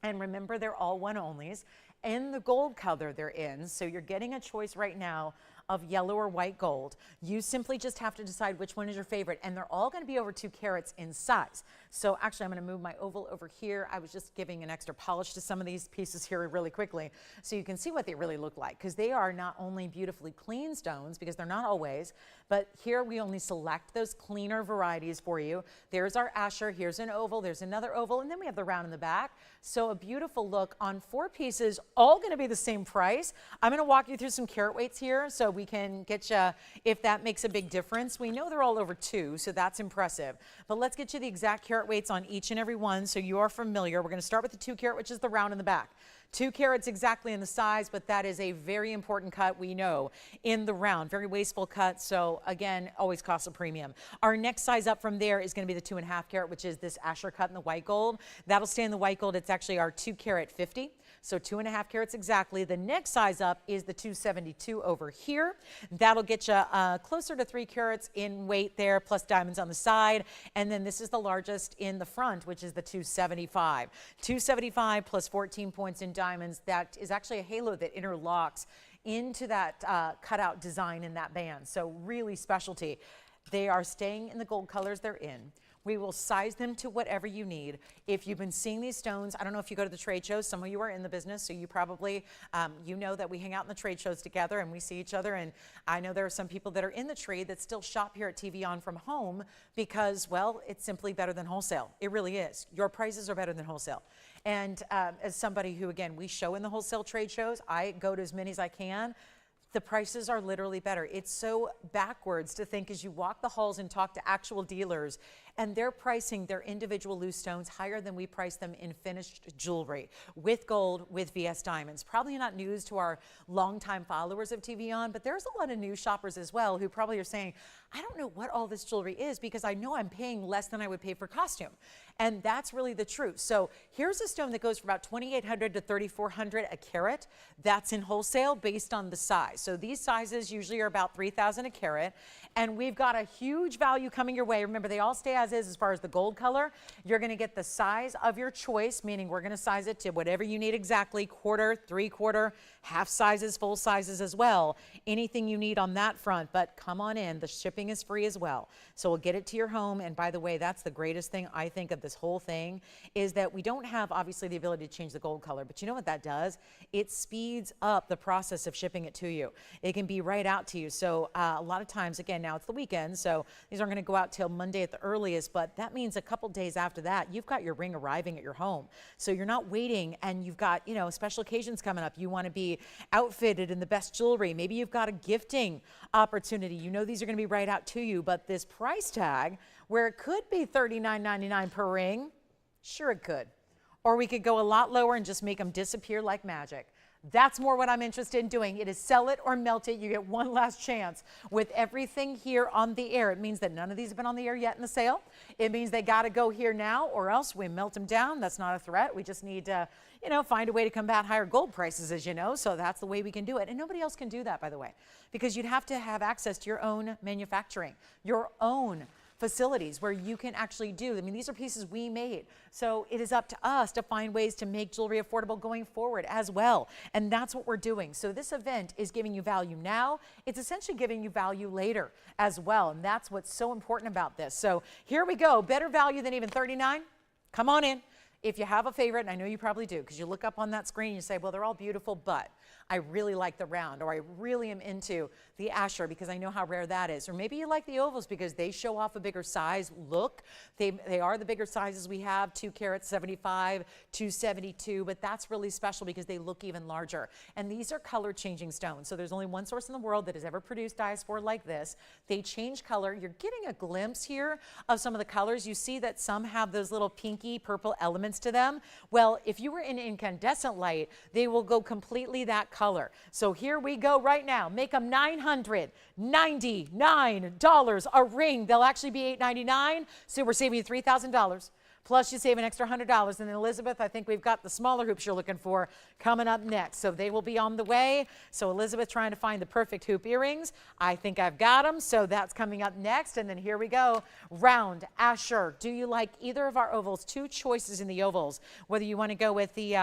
And remember, they're all one-onlys. In the gold color they're in, so you're getting a choice right now of yellow or white gold. You simply just have to decide which one is your favorite, and they're all going to be over 2 carats in size. So actually, I'm going to move my oval over here. I was just giving an extra polish to some of these pieces here really quickly so you can see what they really look like, because they are not only beautifully clean stones, because they're not always, but here we only select those cleaner varieties for you. There's our Asher, here's an oval, there's another oval, and then we have the round in the back. So a beautiful look on 4 pieces, all going to be the same price. I'm going to walk you through some carat weights here so we can get you, if that makes a big difference. We know they're all over 2, so that's impressive. But let's get you the exact carat weights on each and every one so you are familiar. We're going to start with the 2 carat, which is the round in the back. 2 carats exactly in the size, but that is a very important cut, we know, in the round. Very wasteful cut, so again, always costs a premium. Our next size up from there is going to be the 2.5 carat, which is this Asher cut in the white gold. That'll stay in the white gold. It's actually our 2 carat 50. So 2.5 carats exactly. The next size up is the 272 over here. That'll get you closer to 3 carats in weight there, plus diamonds on the side. And then this is the largest in the front, which is the 275. 275 plus 14 points in diamonds. That is actually a halo that interlocks into that cutout design in that band. So really specialty. They are staying in the gold colors they're in. We will size them to whatever you need. If you've been seeing these stones, I don't know if you go to the trade shows, some of you are in the business, so you probably, you know that we hang out in the trade shows together and we see each other, and I know there are some people that are in the trade that still shop here at TVON from home because, well, it's simply better than wholesale. It really is. Your prices are better than wholesale. And as somebody who, again, we show in the wholesale trade shows, I go to as many as I can. The prices are literally better. It's so backwards to think as you walk the halls and talk to actual dealers, and they're pricing their individual loose stones higher than we price them in finished jewelry with gold, with VS diamonds. Probably not news to our longtime followers of TVON, but there's a lot of new shoppers as well who probably are saying, I don't know what all this jewelry is because I know I'm paying less than I would pay for costume. And that's really the truth. So here's a stone that goes for about $2,800 to $3,400 a carat. That's in wholesale based on the size. So these sizes usually are about $3,000 a carat. And we've got a huge value coming your way. Remember, they all stay as far as the gold color. You're going to get the size of your choice, meaning we're going to size it to whatever you need exactly, quarter, 3/4, half sizes, full sizes as well. Anything you need on that front, but come on in. The shipping is free as well. So we'll get it to your home. And by the way, that's the greatest thing I think of this whole thing is that we don't have obviously the ability to change the gold color, but you know what that does? It speeds up the process of shipping it to you. It can be right out to you. So a lot of times, again, now it's the weekend, so these aren't going to go out till Monday at the earliest, but that means a couple days after that, you've got your ring arriving at your home. So you're not waiting and you've got, you know, special occasions coming up. You want to be outfitted in the best jewelry. Maybe you've got a gifting opportunity. You know these are going to be right out to you, but this price tag, where it could be $39.99 per ring, sure it could. Or we could go a lot lower and just make them disappear like magic. That's more what I'm interested in doing. It is sell it or melt it. You get one last chance with everything here on the air. It means that none of these have been on the air yet in the sale. It means they got to go here now or else we melt them down. That's not a threat. We just need to, you know, find a way to combat higher gold prices, as you know. So that's the way we can do it. And nobody else can do that, by the way, because you'd have to have access to your own manufacturing, your own facilities where you can actually do. I mean, these are pieces we made. So it is up to us to find ways to make jewelry affordable going forward as well. And that's what we're doing. So this event is giving you value now. It's essentially giving you value later as well. And that's what's so important about this. So here we go. Better value than even $39. Come on in. If you have a favorite, and I know you probably do, because you look up on that screen and you say, well, they're all beautiful, but I really like the round, or I really am into the Asher because I know how rare that is. Or maybe you like the ovals because they show off a bigger size look. They are the bigger sizes we have, 2 carats, 75, 272, but that's really special because they look even larger. And these are color changing stones. So there's only one source in the world that has ever produced Diaspore like this. They change color. You're getting a glimpse here of some of the colors. You see that some have those little pinky purple elements to them. Well, if you were in incandescent light, they will go completely that color. So here we go right now. Make them $999 a ring. They'll actually be $899. So we're saving you $3,000. Plus you save an extra $100. And then Elizabeth, I think we've got the smaller hoops you're looking for coming up next. So they will be on the way. So Elizabeth trying to find the perfect hoop earrings. I think I've got them. So that's coming up next. And then here we go. Round, Asher. Do you like either of our ovals? 2 choices in the ovals. Whether you want to go with the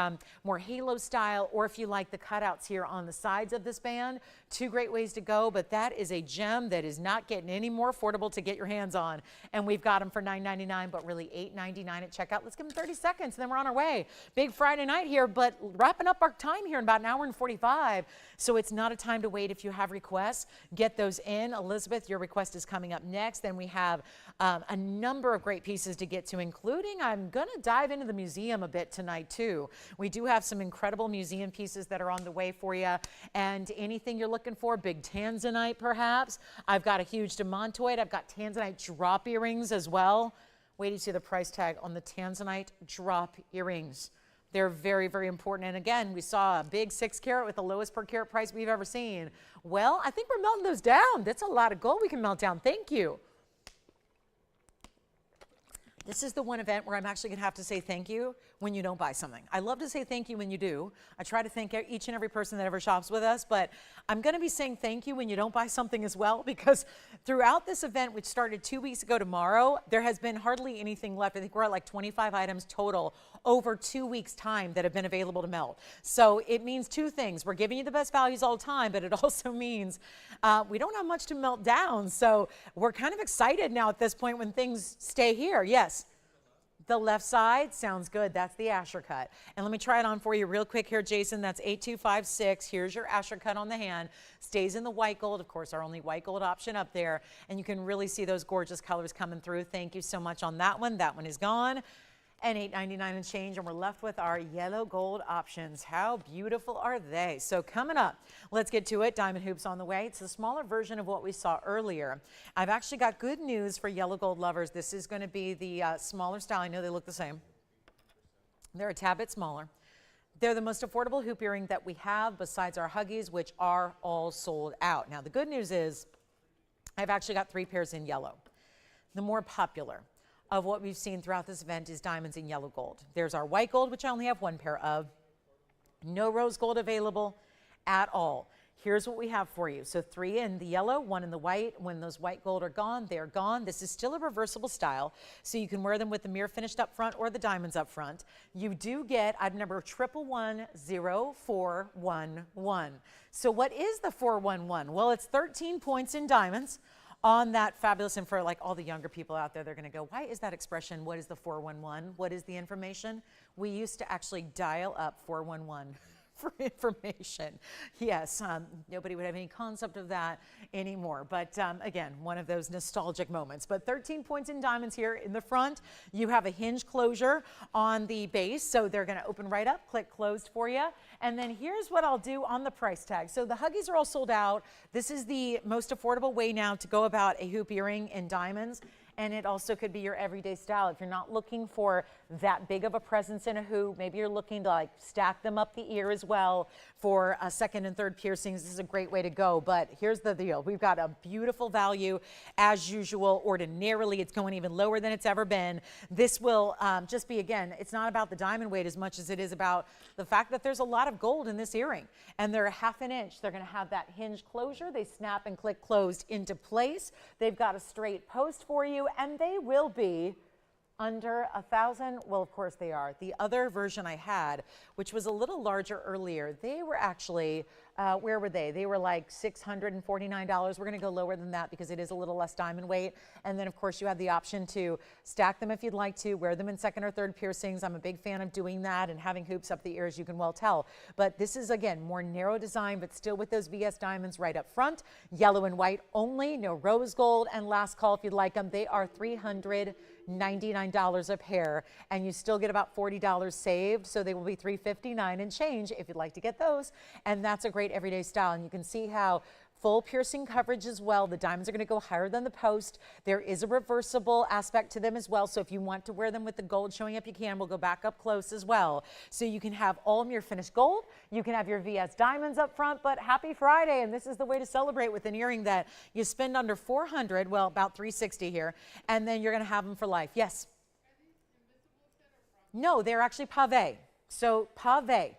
more halo style or if you like the cutouts here on the sides of this band. 2 great ways to go. But that is a gem that is not getting any more affordable to get your hands on. And we've got them for $9.99, but really $8.99 at checkout. Let's give them 30 seconds and then we're on our way. Big Friday night here, but wrapping up our time here in about an hour and 45. So it's not a time to wait. If you have requests, get those in. Elizabeth, your request is coming up next. Then we have a number of great pieces to get to, including I'm going to dive into the museum a bit tonight too. We do have some incredible museum pieces that are on the way for you. And anything you're looking for, big Tanzanite perhaps. I've got a huge demontoid. I've got Tanzanite drop earrings as well. Wait till you see the price tag on the Tanzanite drop earrings. They're very, very important. And again, we saw a big 6 carat with the lowest per carat price we've ever seen. Well, I think we're melting those down. That's a lot of gold we can melt down. Thank you. This is the one event where I'm actually going to have to say thank you when you don't buy something. I love to say thank you when you do. I try to thank each and every person that ever shops with us, but I'm going to be saying thank you when you don't buy something as well, because throughout this event, which started 2 weeks ago tomorrow, there has been hardly anything left. I think we're at like 25 items total over 2 weeks' time that have been available to melt. So it means 2 things. We're giving you the best values all the time, but it also means we don't have much to melt down. So we're kind of excited now at this point when things stay here. Yes. The left side sounds good. That's the Asher cut. And let me try it on for you real quick here, Jason. That's 8256. Here's your Asher cut on the hand. Stays in the white gold. Of course, our only white gold option up there. And you can really see those gorgeous colors coming through. Thank you so much on that one. That one is gone. And $8.99 and change, and we're left with our yellow gold options. How beautiful are they? So coming up, let's get to it. Diamond hoops on the way. It's a smaller version of what we saw earlier. I've actually got good news for yellow gold lovers. This is going to be the smaller style. I know they look the same. They're a tad bit smaller. They're the most affordable hoop earring that we have besides our huggies, which are all sold out. Now, the good news is I've actually got 3 pairs in yellow. The more popular of what we've seen throughout this event is diamonds in yellow gold. There's our white gold, which I only have 1 pair of. No rose gold available at all. Here's what we have for you. So 3 in the yellow, 1 in the white. When those white gold are gone, they're gone. This is still a reversible style, so you can wear them with the mirror finished up front or the diamonds up front. You do get item number 11104111. So what is the 411? Well, it's 13 points in diamonds on that fabulous, and for like all the younger people out there, they're going to go, why is that expression? What is the 411? What is the information? We used to actually dial up 411 for information. Yes, nobody would have any concept of that anymore. But again, one of those nostalgic moments. But 13 points in diamonds here in the front. You have a hinge closure on the base, so they're going to open right up, click closed for you. And then here's what I'll do on the price tag. So the huggies are all sold out. This is the most affordable way now to go about a hoop earring in diamonds. And it also could be your everyday style. If you're not looking for that big of a presence in a hoop, maybe you're looking to like stack them up the ear as well for a 2nd and 3rd piercings. This is a great way to go. But here's the deal. We've got a beautiful value as usual. Ordinarily, it's going even lower than it's ever been. This will just be, again, it's not about the diamond weight as much as it is about the fact that there's a lot of gold in this earring. And they're a 1/2 inch. They're going to have that hinge closure. They snap and click closed into place. They've got a straight post for you, and they will be Under 1,000? Well, of course they are. The other version I had, which was a little larger earlier, they were actually, where were they? They were like $649. We're going to go lower than that because it is a little less diamond weight. And then, of course, you have the option to stack them if you'd like to, wear them in second or third piercings. I'm a big fan of doing that and having hoops up the ears, you can well tell. But this is, again, more narrow design, but still with those VS diamonds right up front. Yellow and white only, no rose gold. And last call if you'd like them. They are $399 a pair, and you still get about $40 saved, so they will be $359 and change if you'd like to get those. And that's a great everyday style, and you can see how full piercing coverage as well. The diamonds are going to go higher than the post. There is a reversible aspect to them as well, so if you want to wear them with the gold showing up, you can. We'll go back up close as well. So you can have all your finished gold, you can have your VS diamonds up front, but happy Friday, and this is the way to celebrate with an earring that you spend under $400, well, about $360 here, and then you're going to have them for life. Yes? No, they're actually pave. So pave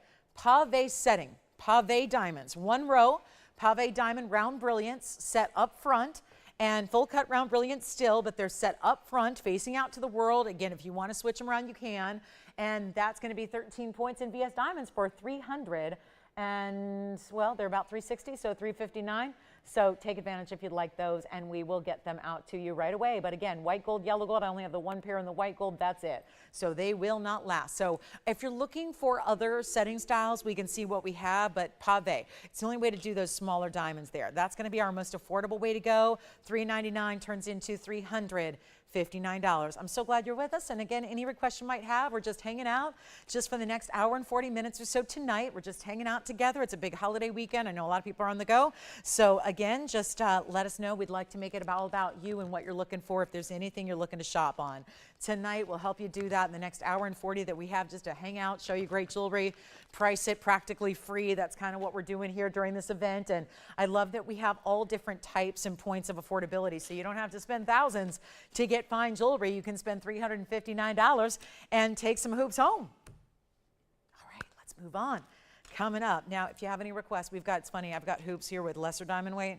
setting, pave diamonds, one row, pave diamond round brilliants set up front, and full cut round brilliants still, but they're set up front facing out to the world. Again, if you want to switch them around, you can. And that's going to be 13 points in VS diamonds for 300. And well, they're about 360, so 359. So take advantage if you'd like those, and we will get them out to you right away. But again, white gold, yellow gold, I only have the one pair in the white gold, that's it. So they will not last. So if you're looking for other setting styles, we can see what we have, but pave, it's the only way to do those smaller diamonds there. That's going to be our most affordable way to go. $399 turns into $359. I'm so glad you're with us. And again, any requests you might have, we're just hanging out just for the next hour and 40 minutes or so tonight. We're just hanging out together. It's a big holiday weekend. I know a lot of people are on the go. So again, just let us know. We'd like to make it all about you and what you're looking for. If there's anything you're looking to shop on tonight, we'll help you do that in the next hour and 40 that we have just to hang out, show you great jewelry, price it practically free. That's kind of what we're doing here during this event. And I love that we have all different types and points of affordability. So you don't have to spend thousands to get fine jewelry. You can spend $359 and take some hoops home. All right, let's move on. Coming up now, if you have any requests, we've got, it's funny, I've got hoops here with lesser diamond weight,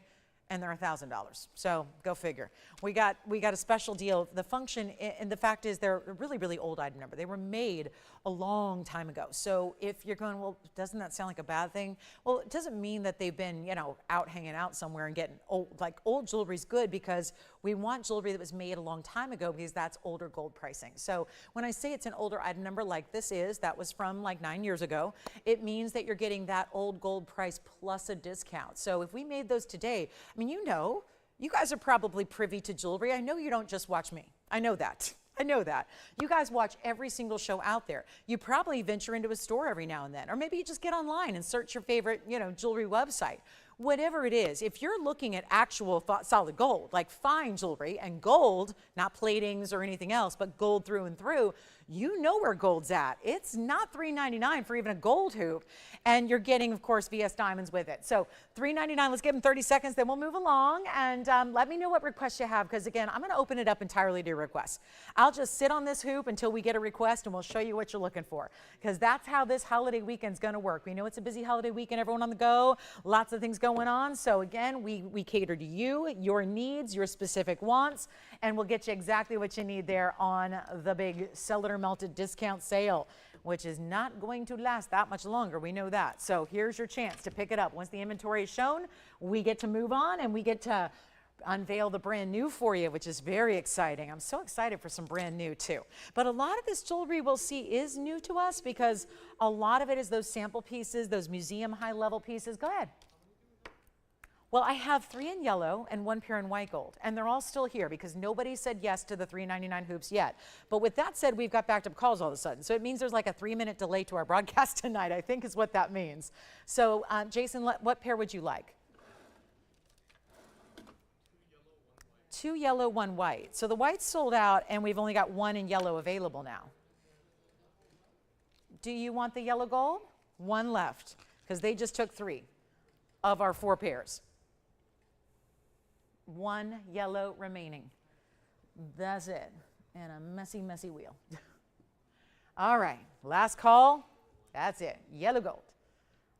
and they're $1,000. So go figure. We got a special deal. The function, and the fact is they're a really, really old item number. They were made a long time ago. So if you're going, well, doesn't that sound like a bad thing? Well, it doesn't mean that they've been, you know, out hanging out somewhere and getting old. Like, old jewelry is good because we want jewelry that was made a long time ago because that's older gold pricing. So when I say it's an older item number like this is, that was from like 9 years ago, it means that you're getting that old gold price plus a discount. So if we made those today, I mean, you know, you guys are probably privy to jewelry. I know you don't just watch me. I know that. I know that. You guys watch every single show out there. You probably venture into a store every now and then, or maybe you just get online and search your favorite, you know, jewelry website. Whatever it is, if you're looking at actual solid gold, like fine jewelry and gold, not platings or anything else, but gold through and through, you know where gold's at. It's not $399 for even a gold hoop, and you're getting, of course, VS diamonds with it. So $399, let's give them 30 seconds, then we'll move along, and let me know what requests you have, because again, I'm gonna open it up entirely to your requests. I'll just sit on this hoop until we get a request, and we'll show you what you're looking for, because that's how this holiday weekend's gonna work. We know it's a busy holiday weekend, everyone on the go, lots of things going on, so again, we cater to you, your needs, your specific wants, and we'll get you exactly what you need there on the big Cellular Melted discount sale, which is not going to last that much longer. We know that. So here's your chance to pick it up. Once the inventory is shown, we get to move on and we get to unveil the brand new for you, which is very exciting. I'm so excited for some brand new too. But a lot of this jewelry we'll see is new to us because a lot of it is those sample pieces, those museum high level pieces. Go ahead. Well, I have 3 in yellow and 1 pair in white gold, and they're all still here because nobody said yes to the $399 hoops yet. But with that said, we've got backed up calls all of a sudden. So it means there's like a 3-minute delay to our broadcast tonight, I think is what that means. So Jason, what pair would you like? 2 yellow, 1 white. So the white's sold out, and we've only got 1 in yellow available now. Do you want the yellow gold? 1 left, because they just took 3 of our 4 pairs. 1 yellow remaining. That's it. And a messy, messy wheel. All right, last call. That's it. Yellow gold.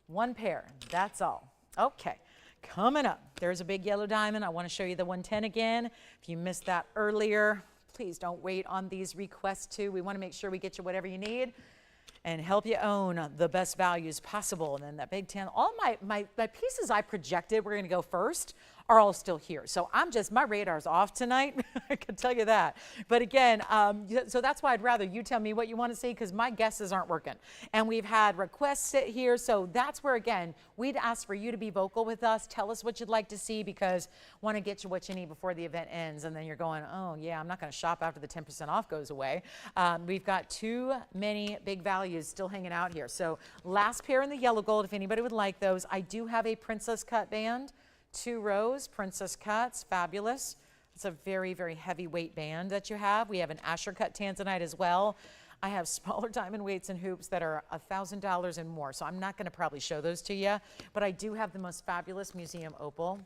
1 pair. That's all. Okay, coming up, there's a big yellow diamond. I want to show you the 110 again. If you missed that earlier, Please don't wait on these requests too. We want to make sure we get you whatever you need and help you own the best values possible. And then that big 10, all my pieces I projected were going to go first are all still here. So my radar's off tonight. I can tell you that. But again, so that's why I'd rather you tell me what you want to see, because my guesses aren't working. And we've had requests sit here. So that's where, again, we'd ask for you to be vocal with us. Tell us what you'd like to see, because want to get you what you need before the event ends. And then you're going, oh yeah, I'm not going to shop after the 10% off goes away. We've got too many big values still hanging out here. So last pair in the yellow gold, if anybody would like those. I do have a princess cut band. 2 rows, princess cuts, fabulous. It's a very, very heavyweight band that you have. We have an Asher cut Tanzanite as well. I have smaller diamond weights and hoops that are $1,000 and more, so I'm not going to probably show those to you, but I do have the most fabulous museum opal.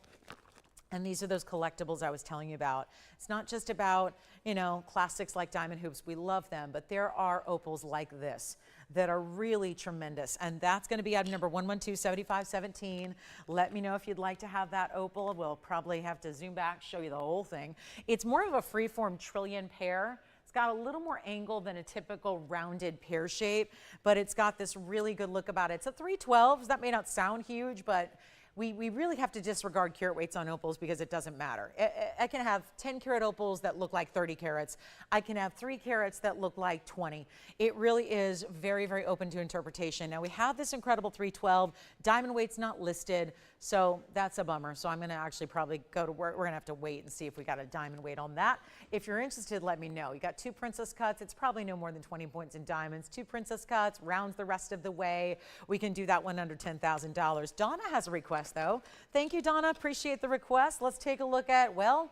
And these are those collectibles I was telling you about. It's not just about, you know, classics like diamond hoops. We love them, but there are opals like this that are really tremendous. And that's going to be item number 112-7517. Let me know if you'd like to have that opal. We'll probably have to zoom back, show you the whole thing. It's more of a freeform trillion pair. It's got a little more angle than a typical rounded pear shape, but it's got this really good look about it. It's a 312. That may not sound huge, but we really have to disregard carat weights on opals because it doesn't matter. I can have 10 carat opals that look like 30 carats. I can have 3 carats that look like 20. It really is very, very open to interpretation. Now we have this incredible 312. Diamond weight's not listed, so that's a bummer. So I'm gonna actually probably go to work. We're gonna have to wait and see if we got a diamond weight on that. If you're interested, let me know. You got 2 princess cuts. It's probably no more than 20 points in diamonds. 2 princess cuts, rounds the rest of the way. We can do that one under $10,000. Donna has a request though. Thank you, Donna. Appreciate the request. Let's take a look at, well,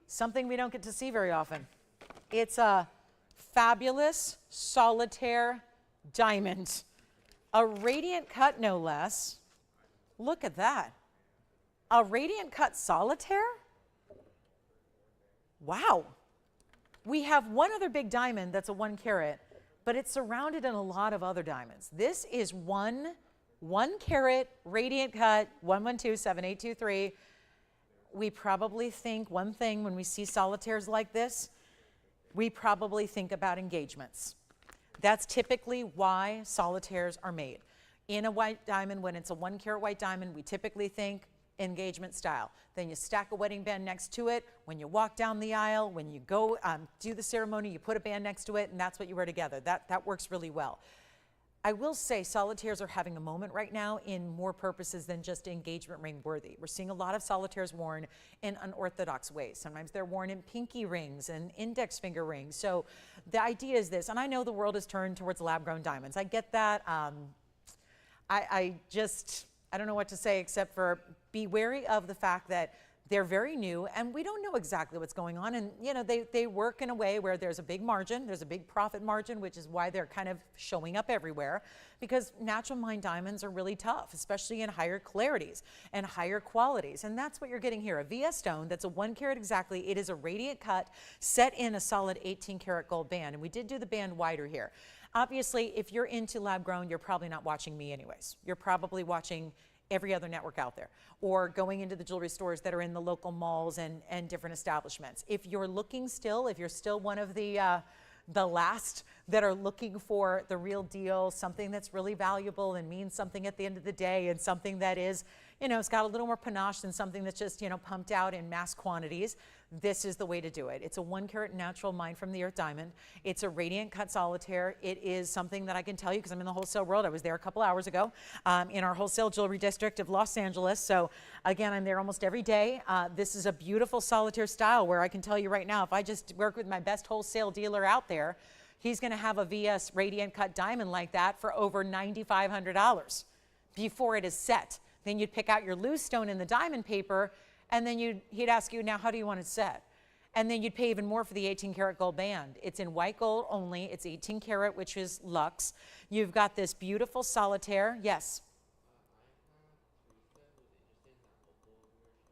something we don't get to see very often. It's a fabulous solitaire diamond. A radiant cut, no less. Look at that. A radiant cut solitaire? Wow. We have one other big diamond that's a 1 carat, but it's surrounded in a lot of other diamonds. This is one carat radiant cut 112-7823. We probably think one thing when we see solitaires like this, we probably think about engagements. That's typically why solitaires are made. In a white diamond, when it's a 1 carat white diamond, we typically think engagement style. Then you stack a wedding band next to it. When you walk down the aisle, when you go do the ceremony, you put a band next to it, and that's what you wear together. That works really well. I will say solitaires are having a moment right now in more purposes than just engagement ring worthy. We're seeing a lot of solitaires worn in unorthodox ways. Sometimes they're worn in pinky rings and index finger rings. So the idea is this, and I know the world has turned towards lab-grown diamonds. I get that. I don't know what to say except for be wary of the fact that they're very new and we don't know exactly what's going on. And you know, they work in a way where there's a big margin, there's a big profit margin, which is why they're kind of showing up everywhere, because natural mined diamonds are really tough, especially in higher clarities and higher qualities. And that's what you're getting here, a VS stone that's a 1 carat exactly. It is a radiant cut set in a solid 18 karat gold band. And we did do the band wider here. Obviously, if you're into lab grown, you're probably not watching me anyways. You're probably watching every other network out there, or going into the jewelry stores that are in the local malls and different establishments. If you're looking still, if you're still one of the last that are looking for the real deal, something that's really valuable and means something at the end of the day, and something that is, you know, it's got a little more panache than something that's just, you know, pumped out in mass quantities, this is the way to do it. It's a 1 carat natural mined from the earth diamond. It's a radiant cut solitaire. It is something that I can tell you because I'm in the wholesale world. I was there a couple hours ago in our wholesale jewelry district of Los Angeles. So again, I'm there almost every day. This is a beautiful solitaire style where I can tell you right now, if I just work with my best wholesale dealer out there, he's going to have a VS radiant cut diamond like that for over $9,500 before it is set. Then you'd pick out your loose stone in the diamond paper, and then he'd ask you, now how do you want it set? And then you'd pay even more for the 18 karat gold band. It's in white gold only. It's 18 karat, which is luxe. You've got this beautiful solitaire. Yes.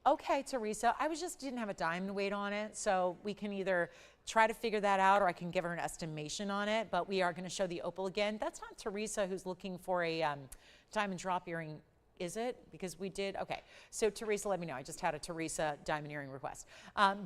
Okay, Teresa, I didn't have a diamond weight on it, so we can either try to figure that out or I can give her an estimation on it, but we are going to show the opal again. That's not Teresa who's looking for a diamond drop earring Is it? Because we did, okay. So Teresa, let me know. I just had a Teresa diamond earring request.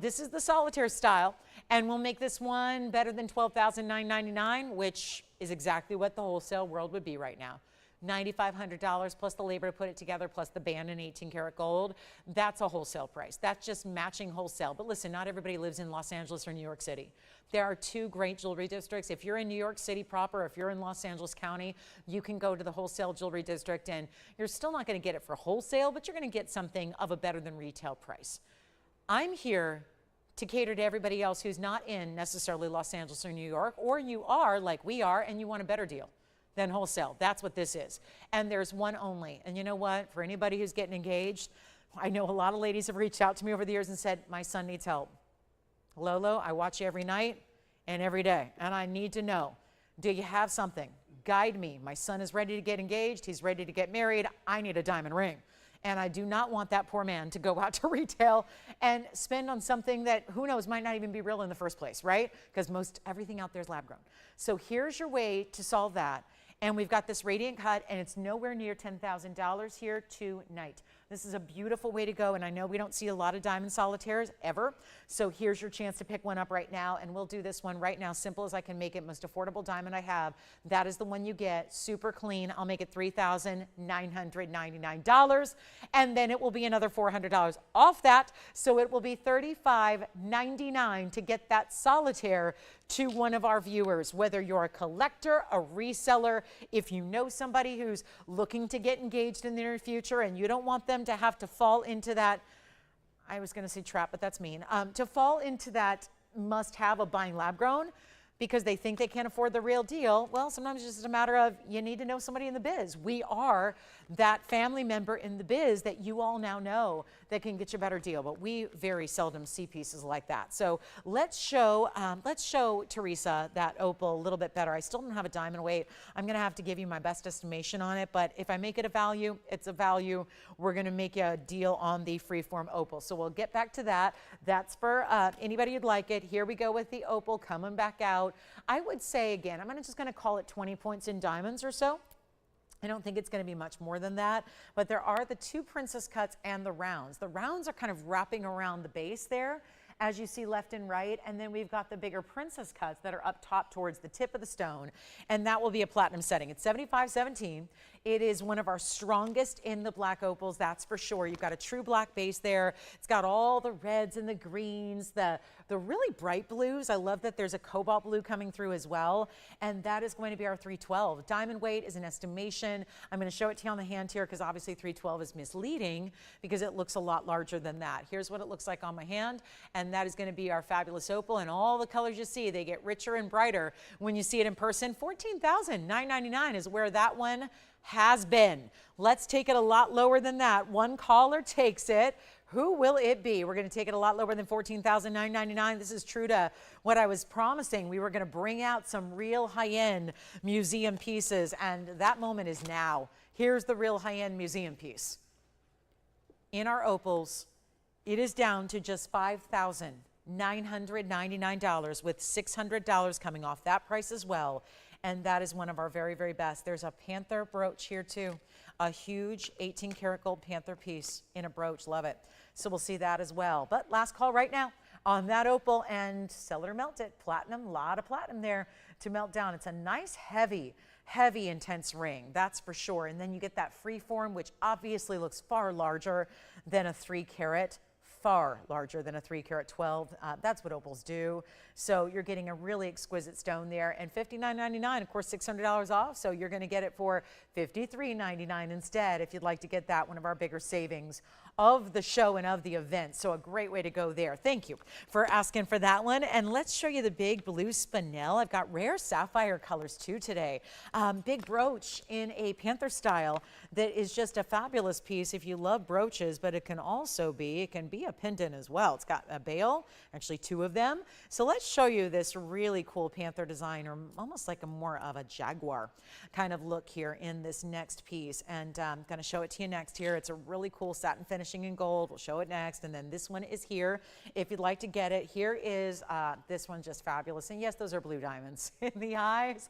This is the solitaire style, and we'll make this one better than $12,999, which is exactly what the wholesale world would be right now. $9,500 plus the labor to put it together, plus the band in 18 karat gold. That's a wholesale price. That's just matching wholesale. But listen, not everybody lives in Los Angeles or New York City. There are two great jewelry districts. If you're in New York City proper, if you're in Los Angeles County, you can go to the wholesale jewelry district, and you're still not going to get it for wholesale, but you're going to get something of a better than retail price. I'm here to cater to everybody else who's not in necessarily Los Angeles or New York, or you are like we are and you want a better deal than wholesale. That's what this is. And there's one only. And you know what? For anybody who's getting engaged, I know a lot of ladies have reached out to me over the years and said, my son needs help. Lolo, I watch you every night and every day, and I need to know, do you have something? Guide me. My son is ready to get engaged. He's ready to get married. I need a diamond ring. And I do not want that poor man to go out to retail and spend on something that, who knows, might not even be real in the first place, right? Because everything out there is lab grown. So here's your way to solve that. And we've got this radiant cut, and it's nowhere near $10,000 here tonight. This is a beautiful way to go, and I know we don't see a lot of diamond solitaires ever, so here's your chance to pick one up right now, and we'll do this one right now, simple as I can make it, most affordable diamond I have. That is the one you get, super clean. I'll make it $3,999, and then it will be another $400 off that, so it will be $35.99 to get that solitaire to one of our viewers, whether you're a collector, a reseller, if you know somebody who's looking to get engaged in the near future and you don't want them to have to fall into that, I was going to say trap, but that's mean, to fall into that must have of buying lab grown because they think they can't afford the real deal. Well, sometimes it's just a matter of you need to know somebody in the biz. We are that family member in the biz that you all now know that can get you a better deal, but we very seldom see pieces like that. So let's show Teresa that opal a little bit better. I still don't have a diamond weight. I'm gonna have to give you my best estimation on it, but if I make it a value, it's a value. We're gonna make you a deal on the freeform opal. So we'll get back to that. That's for anybody who'd like it. Here we go with the opal coming back out. I would say again, I'm just gonna call it 20 points in diamonds or so. I don't think it's going to be much more than that, but there are the two princess cuts and the rounds. The rounds are kind of wrapping around the base there, as you see left and right, and then we've got the bigger princess cuts that are up top towards the tip of the stone, and that will be a platinum setting. It's 7517. It is one of our strongest in the black opals, that's for sure. You've got a true black base there. It's got all the reds and the greens, the really bright blues. I love that there's a cobalt blue coming through as well, and that is going to be our 312. Diamond weight is an estimation. I'm going to show it to you on the hand here because obviously 312 is misleading because it looks a lot larger than that. Here's what it looks like on my hand, and that is going to be our fabulous opal, and all the colors you see, they get richer and brighter when you see it in person. $14,999 is where that one has been. Let's take it a lot lower than that. One caller takes it. Who will it be? We're going to take it a lot lower than $14,999. This is true to what I was promising. We were going to bring out some real high-end museum pieces, and that moment is now. Here's the real high-end museum piece. In our opals, it is down to just $5,999 with $600 coming off that price as well. And that is one of our very, very best. There's a Panther brooch here too. A huge 18 karat gold Panther piece in a brooch. Love it. So we'll see that as well. But last call right now on that opal, and sell it or melt it. Platinum, a lot of platinum there to melt down. It's a nice heavy, intense ring, that's for sure. And then you get that free form, which obviously looks far larger than a 3 carat. Far larger than a 3 carat 12. That's what opals do. So you're getting a really exquisite stone there, and $59.99, of course, $600 off. So you're going to get it for $53.99 instead if you'd like to get that, one of our bigger savings of the show and of the event. So a great way to go there. Thank you for asking for that one. And let's show you the big blue spinel. I've got rare sapphire colors too today. Big brooch in a Panther style that is just a fabulous piece if you love brooches, but it can be a pendant as well. It's got a bail, actually 2 of them. So let's show you this really cool Panther design, or almost like a more of a jaguar kind of look here in this next piece. And I'm going to show it to you next here. It's a really cool satin finishing in gold. We'll show it next. And then this one is here. If you'd like to get it, here is this one, just fabulous. And yes, those are blue diamonds in the eyes,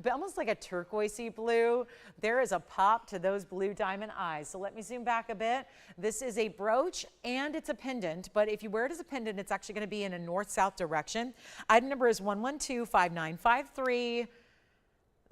but almost like a turquoisey blue. There is a pop to those blue diamond eyes. So let me zoom back a bit. This is a brooch and it's a pendant, but if you wear it as a pendant, it's actually going to be in a north-south direction. Item number is 1125953.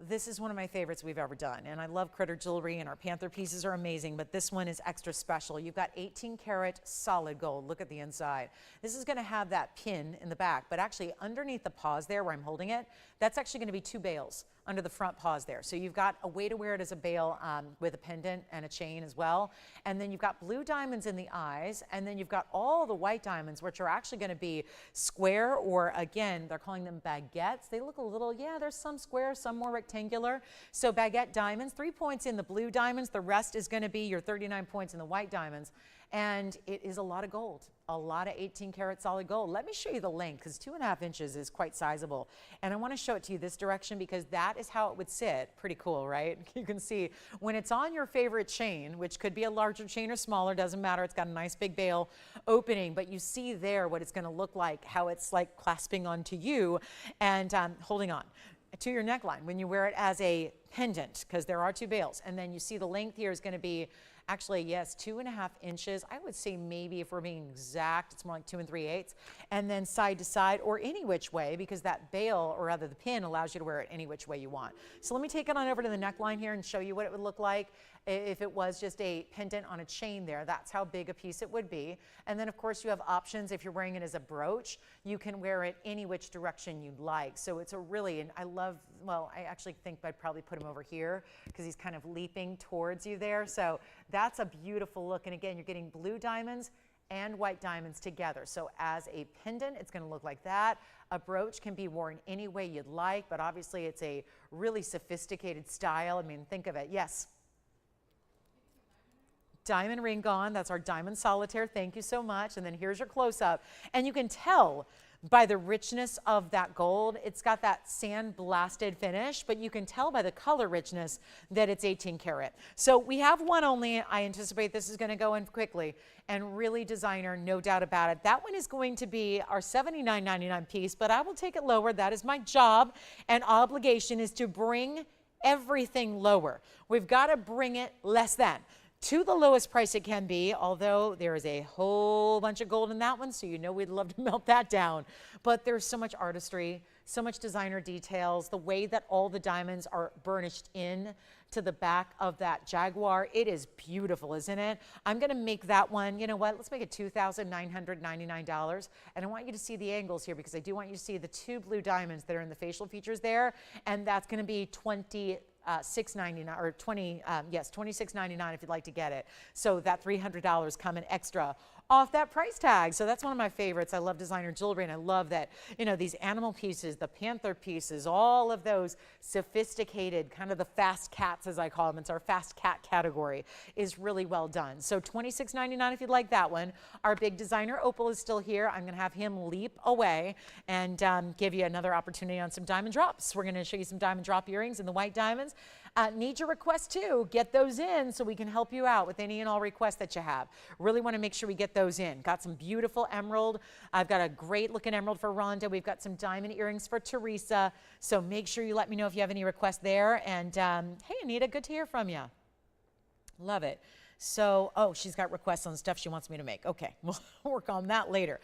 This is one of my favorites we've ever done, and I love critter jewelry, and our Panther pieces are amazing, but this one is extra special. You've got 18 karat solid gold. Look at the inside. This is going to have that pin in the back, but actually underneath the paws there where I'm holding it, that's actually going to be 2 bails under the front paws there. So you've got a way to wear it as a bail with a pendant and a chain as well. And then you've got blue diamonds in the eyes, and then you've got all the white diamonds, which are actually going to be square, or again, they're calling them baguettes. They look a little, yeah, there's some square, some more rectangular. So baguette diamonds, 3 points in the blue diamonds. The rest is going to be your 39 points in the white diamonds. And it is a lot of gold, a lot of 18 karat solid gold. Let me show you the length, because 2.5 inches is quite sizable. And I want to show it to you this direction because that is how it would sit. Pretty cool, right? You can see when it's on your favorite chain, which could be a larger chain or smaller, doesn't matter. It's got a nice big bail opening, but you see there what it's going to look like, how it's like clasping onto you and holding on to your neckline when you wear it as a pendant, because there are 2 bails. And then you see the length here is going to be actually, yes, 2.5 inches. I would say maybe if we're being exact, it's more like 2 3/8. And then side to side or any which way, because that bail, or rather the pin, allows you to wear it any which way you want. So let me take it on over to the neckline here and show you what it would look like if it was just a pendant on a chain there. That's how big a piece it would be. And then of course you have options. If you're wearing it as a brooch, you can wear it any which direction you'd like. So it's a really, and I love, well, I actually think I'd probably put him over here because he's kind of leaping towards you there. So that's a beautiful look. And again, you're getting blue diamonds and white diamonds together. So as a pendant, it's going to look like that. A brooch can be worn any way you'd like, but obviously it's a really sophisticated style. I mean, think of it. Yes. Diamond ring gone. That's our diamond solitaire. Thank you so much. And then here's your close-up. And you can tell by the richness of that gold. It's got that sand-blasted finish, but you can tell by the color richness that it's 18 karat. So we have one only. I anticipate this is going to go in quickly, and really designer, no doubt about it. That one is going to be our $79.99 piece, but I will take it lower. That is my job and obligation, is to bring everything lower. We've got to bring it less than to the lowest price it can be, although there is a whole bunch of gold in that one, so you know we'd love to melt that down. But there's so much artistry, so much designer details, the way that all the diamonds are burnished in to the back of that Jaguar. It is beautiful, isn't it? I'm going to make that one, you know what, let's make it $2,999. And I want you to see the angles here, because I do want you to see the 2 blue diamonds that are in the facial features there, and that's going to be $26.99 or $26.99 if you'd like to get it. So that $300 coming extra off that price tag. So that's one of my favorites. I love designer jewelry, and I love that, you know, these animal pieces, the Panther pieces, all of those sophisticated, kind of the fast cats as I call them. It's our fast cat category, is really well done. So $26.99 if you'd like that one. Our big designer opal is still here. I'm going to have him leap away and give you another opportunity on some diamond drops. We're going to show you some diamond drop earrings in the white diamonds. Need your requests too. Get those in so we can help you out with any and all requests that you have. Really want to make sure we get those in. Got some beautiful emerald. I've got a great looking emerald for Rhonda. We've got some diamond earrings for Teresa. So make sure you let me know if you have any requests there. And hey, Anita, good to hear from you. Love it. So, oh, she's got requests on stuff she wants me to make. Okay, we'll work on that later.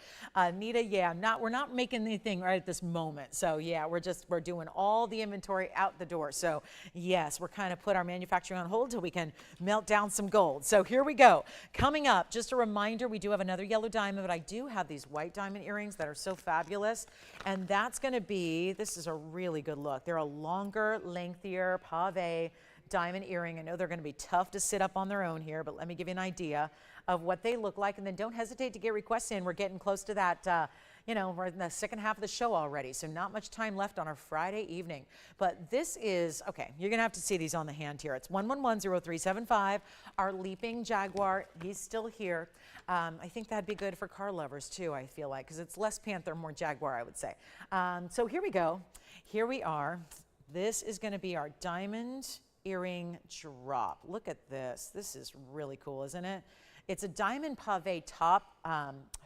Nita, yeah, we're not making anything right at this moment. So yeah, we're doing all the inventory out the door. So yes, we're kind of put our manufacturing on hold till we can melt down some gold. So here we go. Coming up, just a reminder, we do have another yellow diamond, but I do have these white diamond earrings that are so fabulous. And that's going to be, this is a really good look. They're a longer, lengthier pave diamond earring. I know they're going to be tough to sit up on their own here, but let me give you an idea of what they look like. And then don't hesitate to get requests in. We're getting close to that we're in the second half of the show already, so not much time left on our Friday evening. But this is, okay, you're going to have to see these on the hand here. It's 1110375, our leaping Jaguar. He's still here. I think that'd be good for car lovers too, I feel like, because it's less Panther, more Jaguar, I would say. So here we go. Here we are. This is going to be our diamond earring drop. Look at this. This is really cool, isn't it? It's a diamond pave top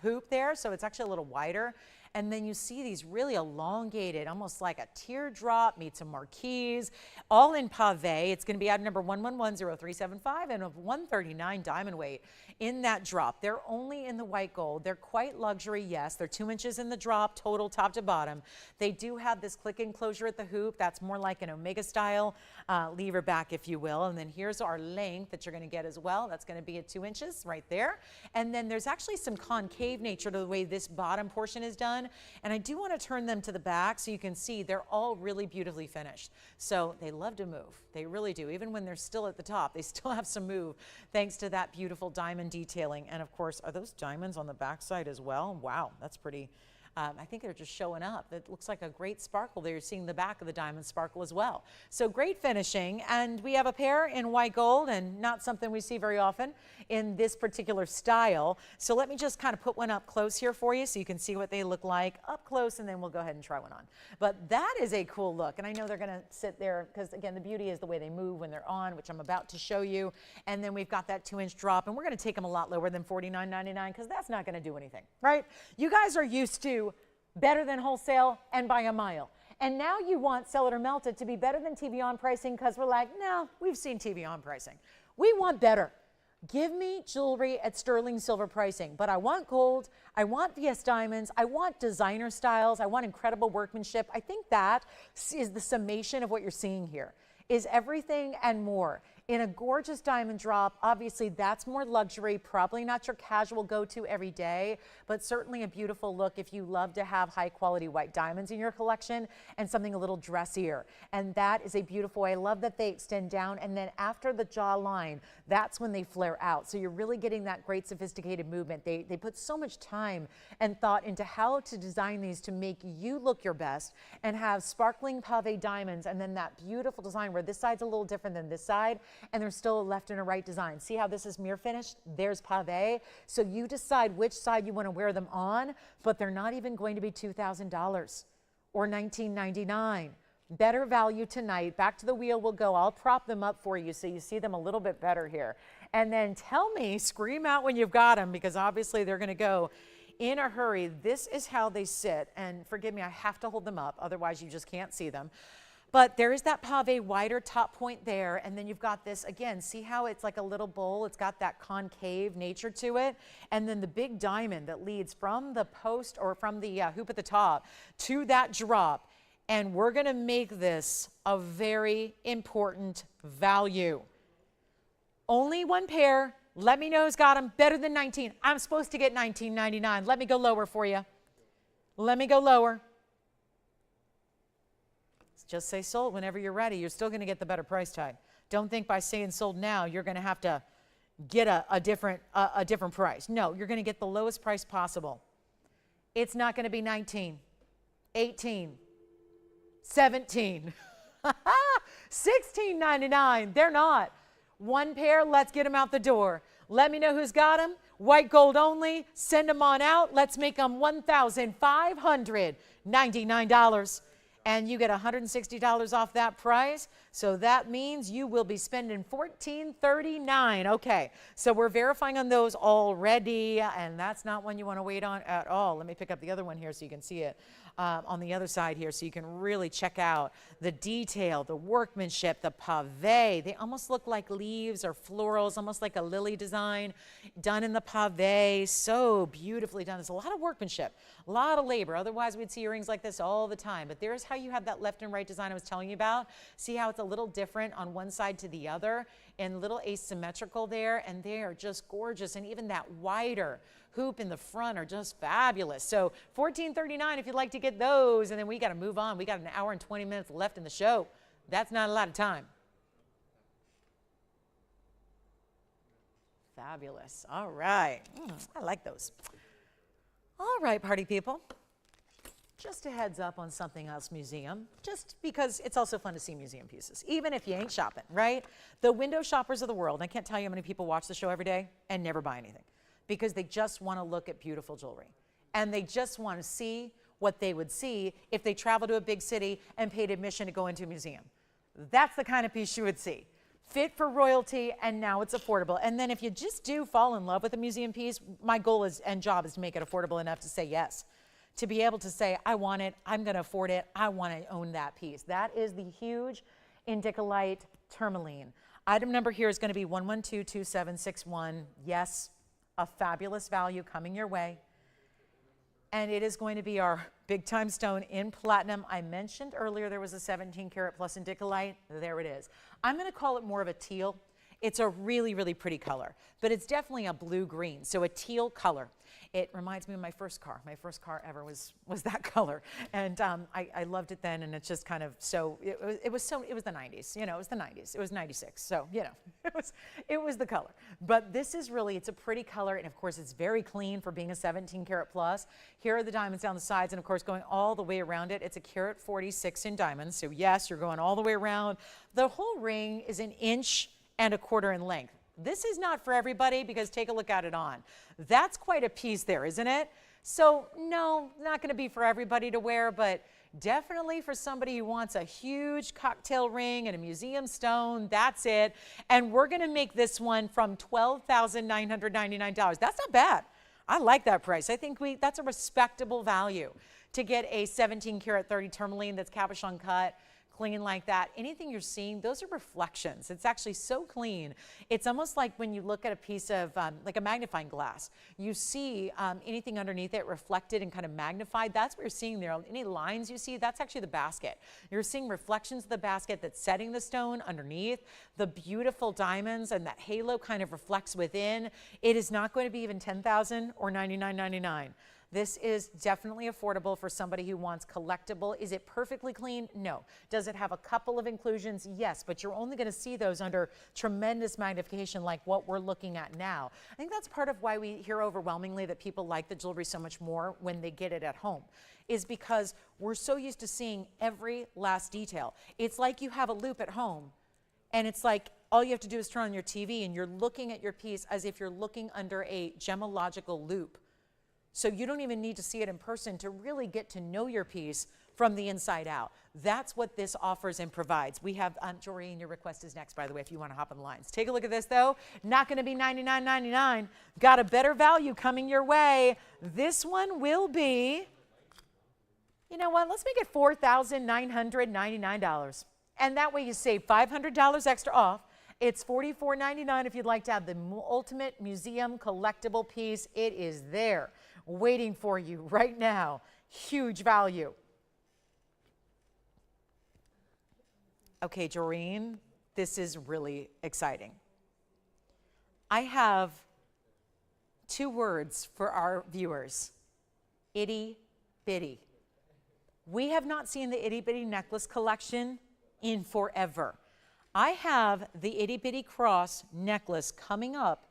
hoop there, so it's actually a little wider. And then you see these really elongated, almost like a teardrop meets a marquise, all in pave. It's going to be item number 1110375 and of 139 diamond weight in that drop. They're only in the white gold. They're quite luxury, yes. They're 2 inches in the drop, total top to bottom. They do have this click enclosure at the hoop. That's more like an Omega style lever back, if you will. And then here's our length that you're going to get as well. That's going to be at 2 inches right there. And then there's actually some concave nature to the way this bottom portion is done. And I do want to turn them to the back so you can see they're all really beautifully finished. So they love to move. They really do. Even when they're still at the top, they still have some move thanks to that beautiful diamond detailing. And of course, are those diamonds on the back side as well? Wow, that's pretty. I think they're just showing up. It looks like a great sparkle there. You're seeing the back of the diamond sparkle as well. So great finishing. And we have a pair in white gold, and not something we see very often in this particular style. So let me just kind of put one up close here for you so you can see what they look like up close, and then we'll go ahead and try one on. But that is a cool look. And I know they're going to sit there because, again, the beauty is the way they move when they're on, which I'm about to show you. And then we've got that 2-inch drop, and we're going to take them a lot lower than $49.99 because that's not going to do anything, right? You guys are used to better than wholesale and by a mile. And now you want Sell It or Melt It to be better than TVON pricing because we're like, no, we've seen TVON pricing. We want better. Give me jewelry at sterling silver pricing, but I want gold, I want VS diamonds, I want designer styles, I want incredible workmanship. I think that is the summation of what you're seeing here, is everything and more. In a gorgeous diamond drop, obviously that's more luxury, probably not your casual go-to every day, but certainly a beautiful look if you love to have high quality white diamonds in your collection and something a little dressier. And that is a beautiful, I love that they extend down, and then after the jawline, that's when they flare out. So you're really getting that great sophisticated movement. They put so much time and thought into how to design these to make you look your best and have sparkling pave diamonds, and then that beautiful design where this side's a little different than this side, and there's still a left and a right design. See how this is mirror finished? There's pave. So you decide which side you want to wear them on, but they're not even going to be $2,000 or $19.99. Better value tonight. Back to the wheel we'll go. I'll prop them up for you so you see them a little bit better here. And then tell me, scream out when you've got them, because obviously they're going to go in a hurry. This is how they sit. And forgive me, I have to hold them up. Otherwise, you just can't see them. But there is that pave wider top point there, and then you've got this, again, see how it's like a little bowl? It's got that concave nature to it, and then the big diamond that leads from the post or from the hoop at the top to that drop, and we're gonna make this a very important value. Only one pair. Let me know who's got them. Better than 19. I'm supposed to get $19.99. Let me go lower for you. Let me go lower. Just say sold whenever you're ready. You're still going to get the better price tag. Don't think by saying sold now you're going to have to get a different price. No, you're going to get the lowest price possible. It's not going to be 19, 18, 17, $16.99. They're not. One pair, let's get them out the door. Let me know who's got them. White gold only. Send them on out. Let's make them $1,599. And you get $160 off that price. So that means you will be spending $14.39. Okay, so we're verifying on those already, and that's not one you want to wait on at all. Let me pick up the other one here so you can see it on the other side here, so you can really check out the detail, the workmanship, the pave. They almost look like leaves or florals, almost like a lily design done in the pave. So beautifully done. There's a lot of workmanship, a lot of labor. Otherwise, we'd see earrings like this all the time. But there's how you have that left and right design I was telling you about. See how it's a little different on one side to the other and a little asymmetrical there, and they are just gorgeous. And even that wider hoop in the front are just fabulous. So $14.39 if you'd like to get those, and then we got to move on. We got an hour and 20 minutes left in the show. That's not a lot of time. Fabulous. All right. I like those. All right, party people. just a heads up on something else museum, just because it's also fun to see museum pieces, even if you ain't shopping, right? The window shoppers of the world, I can't tell you how many people watch the show every day and never buy anything because they just want to look at beautiful jewelry. And they just want to see what they would see if they traveled to a big city and paid admission to go into a museum. That's the kind of piece you would see. Fit for royalty, and now it's affordable. And then if you just do fall in love with a museum piece, my goal is and job is to make it affordable enough to say yes. To be able to say, I want it, I'm gonna afford it, I wanna own that piece. That is the huge Indicolite Tourmaline. Item number here is gonna be 1122761. Yes, a fabulous value coming your way. And it is going to be our big time stone in platinum. I mentioned earlier there was a 17 karat plus Indicolite. There it is. I'm gonna call it more of a teal. It's a really, really pretty color, but it's definitely a blue-green, so a teal color. It reminds me of my first car. My first car ever was that color, and I loved it then, and it's just kind of it was the 90s, you know, it was the 90s. It was 96, so, you know, it was the color. But this is really, it's a pretty color, and of course, it's very clean for being a 17 karat plus. Here are the diamonds down the sides, and of course, going all the way around it. It's a carat 46 in diamonds, so yes, you're going all the way around. The whole ring is 1.25 inches in length. This is not for everybody because take a look at it on. That's quite a piece there, isn't it? So no, not going to be for everybody to wear, but definitely for somebody who wants a huge cocktail ring and a museum stone. That's it. And we're going to make this one from $12,999. That's not bad. I like that price. I think that's a respectable value to get a 17 karat 30 tourmaline that's cabochon cut. Clean like that. Anything you're seeing, those are reflections. It's actually so clean. It's almost like when you look at a piece of like a magnifying glass, you see anything underneath it reflected and kind of magnified. That's what you're seeing there. Any lines you see, that's actually the basket. You're seeing reflections of the basket that's setting the stone underneath. The beautiful diamonds and that halo kind of reflects within. It is not going to be even $10,000 or $99.99. This is definitely affordable for somebody who wants collectible. Is it perfectly clean? No. Does it have a couple of inclusions? Yes, but you're only going to see those under tremendous magnification like what we're looking at now. I think that's part of why we hear overwhelmingly that people like the jewelry so much more when they get it at home, is because we're so used to seeing every last detail. It's like you have a loop at home, and it's like all you have to do is turn on your TV and you're looking at your piece as if you're looking under a gemological loop. So you don't even need to see it in person to really get to know your piece from the inside out. That's what this offers and provides. We have, Joreen, your request is next, by the way, if you want to hop on the lines. Take a look at this, though. Not going to be $99.99. Got a better value coming your way. This one will be, you know what, let's make it $4,999. And that way you save $500 extra off. It's $44.99 if you'd like to have the ultimate museum collectible piece. It is there, waiting for you right now. Huge value. Okay, Joreen, this is really exciting. I have 2 words for our viewers. Itty bitty. We have not seen the itty bitty necklace collection in forever. I have the itty bitty cross necklace coming up,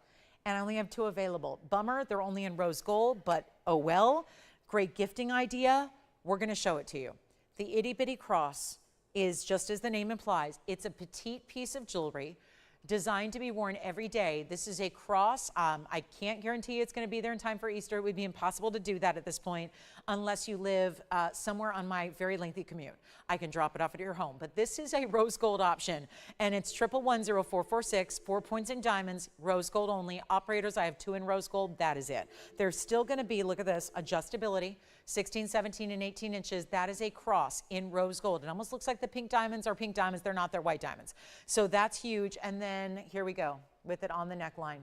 and I only have 2 available. Bummer, they're only in rose gold, but oh well. Great gifting idea. We're going to show it to you. The itty bitty cross is, just as the name implies, it's a petite piece of jewelry designed to be worn every day. This is a cross. I can't guarantee it's going to be there in time for Easter. It would be impossible to do that at this point unless you live somewhere on my very lengthy commute. I can drop it off at your home. But this is a rose gold option, and it's 1110446, 4 points in diamonds, rose gold only. Operators, I have 2 in rose gold. That is it. There's still going to be, look at this, adjustability, 16, 17, and 18 inches. That is a cross in rose gold. It almost looks like the pink diamonds are pink diamonds. They're not. They're white diamonds. So that's huge. And then here we go with it on the neckline.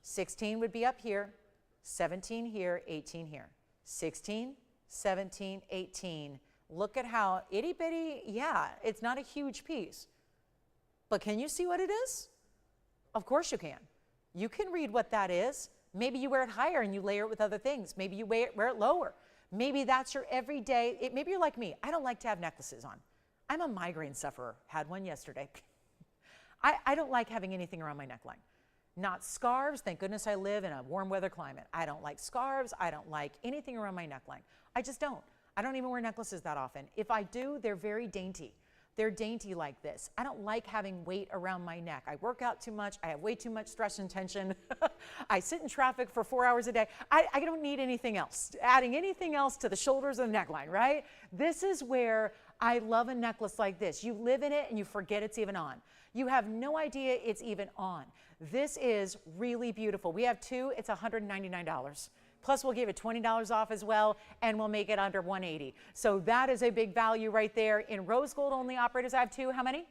16 would be up here, 17 here, 18 here. 16, 17, 18. Look at how itty bitty, yeah, it's not a huge piece. But can you see what it is? Of course you can. You can read what that is. Maybe you wear it higher and you layer it with other things. Maybe you wear it lower. Maybe that's your everyday, maybe you're like me. I don't like to have necklaces on. I'm a migraine sufferer. Had one yesterday. I don't like having anything around my neckline. Not scarves. Thank goodness I live in a warm weather climate. I don't like scarves. I don't like anything around my neckline. I just don't. I don't even wear necklaces that often. If I do, they're very dainty. They're dainty like this. I don't like having weight around my neck. I work out too much. I have way too much stress and tension. I sit in traffic for 4 hours a day. I don't need anything else. Adding anything else to the shoulders and the neckline, right? This is where I love a necklace like this. You live in it and you forget it's even on. You have no idea it's even on. This is really beautiful. We have two. It's $199. Plus, we'll give it $20 off as well, and we'll make it under $180. So that is a big value right there. In rose gold only operators, I have two. How many?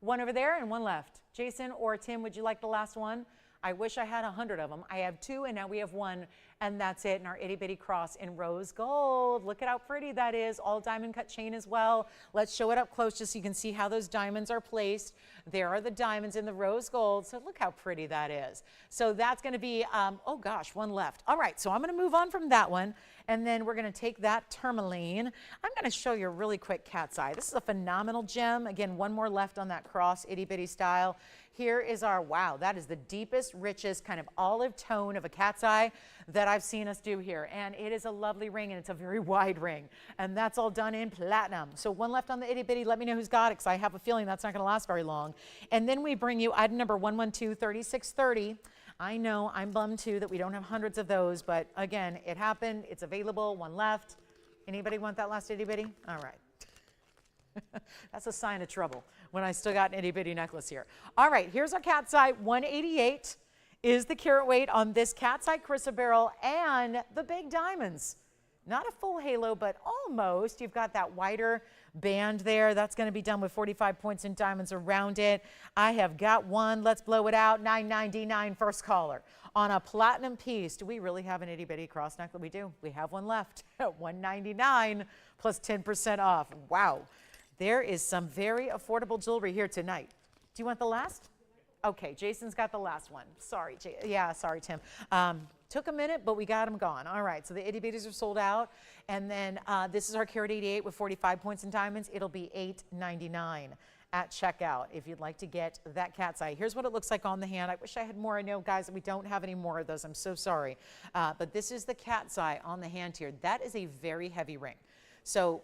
One over there and one left. Jason or Tim, would you like the last one? I wish I had 100 of them. I have two, and now we have one, and that's it in our itty bitty cross in rose gold. Look at how pretty that is. All diamond cut chain as well. Let's show it up close just so you can see how those diamonds are placed. There are the diamonds in the rose gold. So look how pretty that is. So that's going to be, oh gosh, one left. All right, so I'm going to move on from that one, and then we're going to take that tourmaline. I'm going to show you a really quick cat's eye. This is a phenomenal gem. Again, one more left on that cross itty bitty style. Here is our, wow, that is the deepest, richest kind of olive tone of a cat's eye that I've seen us do here. And it is a lovely ring, and it's a very wide ring. And that's all done in platinum. So one left on the itty bitty. Let me know who's got it, because I have a feeling that's not going to last very long. And then we bring you item number 112-3630. I know I'm bummed too that we don't have hundreds of those, but again, it happened. It's available. One left. Anybody want that last itty bitty? All right. That's a sign of trouble when I still got an itty bitty necklace here. All right, here's our cat's eye. 188 is the carat weight on this cat's eye chrysoberyl and the big diamonds. Not a full halo, but almost. You've got that wider band there. That's going to be done with 45 points in diamonds around it. I have got one. Let's blow it out. $9.99 first caller on a platinum piece. Do we really have an itty bitty cross necklace? We do. We have one left at $199 plus 10% off. Wow. There is some very affordable jewelry here tonight. Do you want the last? Okay, Jason's got the last one. Sorry, sorry, Tim. Took a minute, but we got them gone. All right, so the itty bitties are sold out. And then this is our carat 88 with 45 points in diamonds. It'll be $8.99 at checkout if you'd like to get that cat's eye. Here's what it looks like on the hand. I wish I had more. I know, guys, that we don't have any more of those. I'm so sorry. But this is the cat's eye on the hand here. That is a very heavy ring. So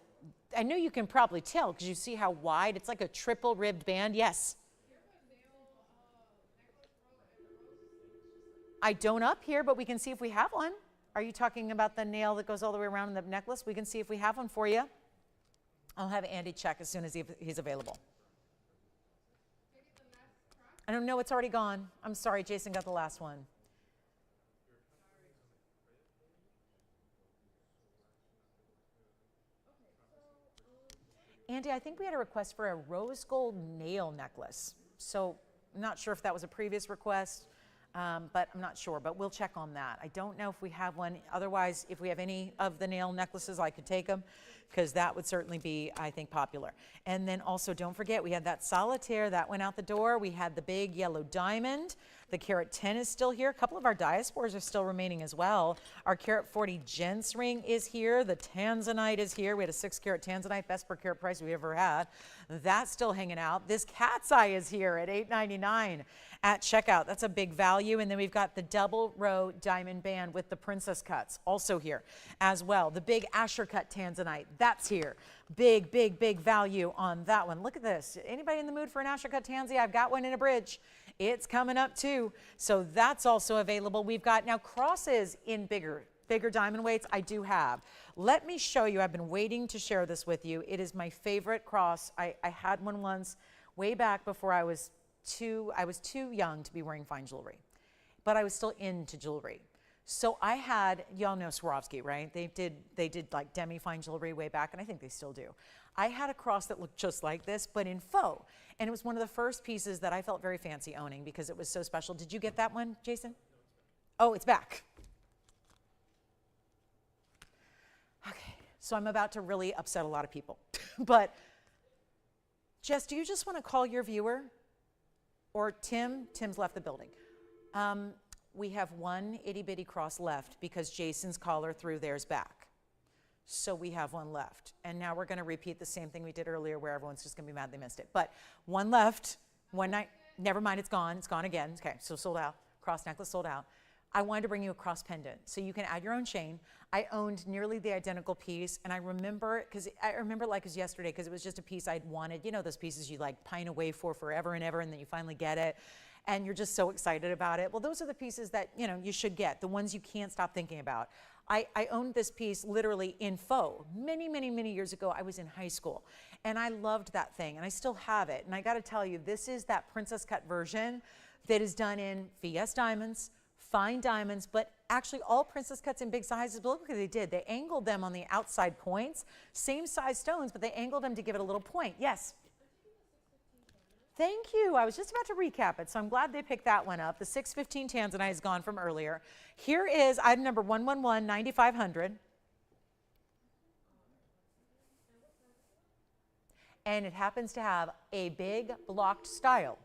I know you can probably tell because you see how wide. It's like a triple ribbed band. Yes. I don't up here, but we can see if we have one. Are you talking about the nail that goes all the way around in the necklace? We can see if we have one for you. I'll have Andy check as soon as he's available. I don't know, it's already gone. I'm sorry, Jason got the last one. Andy, I think we had a request for a rose gold nail necklace. So I'm not sure if that was a previous request. But I'm not sure, but we'll check on that. I don't know if we have one. Otherwise, if we have any of the nail necklaces, I could take them because that would certainly be, I think, popular. And then also, don't forget, we had that solitaire that went out the door. We had the big yellow diamond. The carat 10 is still here. A couple of our diaspores are still remaining as well. Our carat 40 gents ring is here. The Tanzanite is here. We had a 6 carat Tanzanite, best per carat price we ever had. That's still hanging out. This cat's eye is here at $8.99 at checkout. That's a big value. And then we've got the double row diamond band with the princess cuts also here as well. The big Asher cut Tanzanite, that's here. Big, big, big value on that one. Look at this. Anybody in the mood for an Asher cut Tanzy? I've got one in a bridge. It's coming up too. So that's also available. We've got now crosses in bigger diamond weights. I do have. Let me show you. I've been waiting to share this with you. It is my favorite cross. I had one once way back before I was too young to be wearing fine jewelry, but I was still into jewelry. So I had, y'all know Swarovski, right? They did like demi fine jewelry way back, and I think they still do. I had a cross that looked just like this, but in faux. And it was one of the first pieces that I felt very fancy owning because it was so special. Did you get that one, Jason? Oh, it's back. Okay, so I'm about to really upset a lot of people. But Jess, do you just want to call your viewer? Or Tim? Tim's left the building. We have one itty bitty cross left because Jason's caller threw theirs back. So we have one left. And now we're going to repeat the same thing we did earlier where everyone's just going to be mad they missed it. But one left, one night, never mind, it's gone. It's gone again. Okay, so sold out. Cross necklace sold out. I wanted to bring you a cross pendant so you can add your own chain. I owned nearly the identical piece, and I remember like it was yesterday because it was just a piece I'd wanted. You know those pieces you like pine away for forever and ever, and then you finally get it, and you're just so excited about it. Well, those are the pieces that you should get, the ones you can't stop thinking about. I owned this piece literally in faux many, many, many years ago. I was in high school, and I loved that thing, and I still have it. And I got to tell you, this is that princess cut version that is done in VS diamonds, fine diamonds, but actually all princess cuts in big sizes. But look what they did. They angled them on the outside points, same size stones, but they angled them to give it a little point. Yes? Thank you. I was just about to recap it, so I'm glad they picked that one up. The 615 Tanzanite is gone from earlier. Here is item number 111, 9500. And it happens to have a big blocked style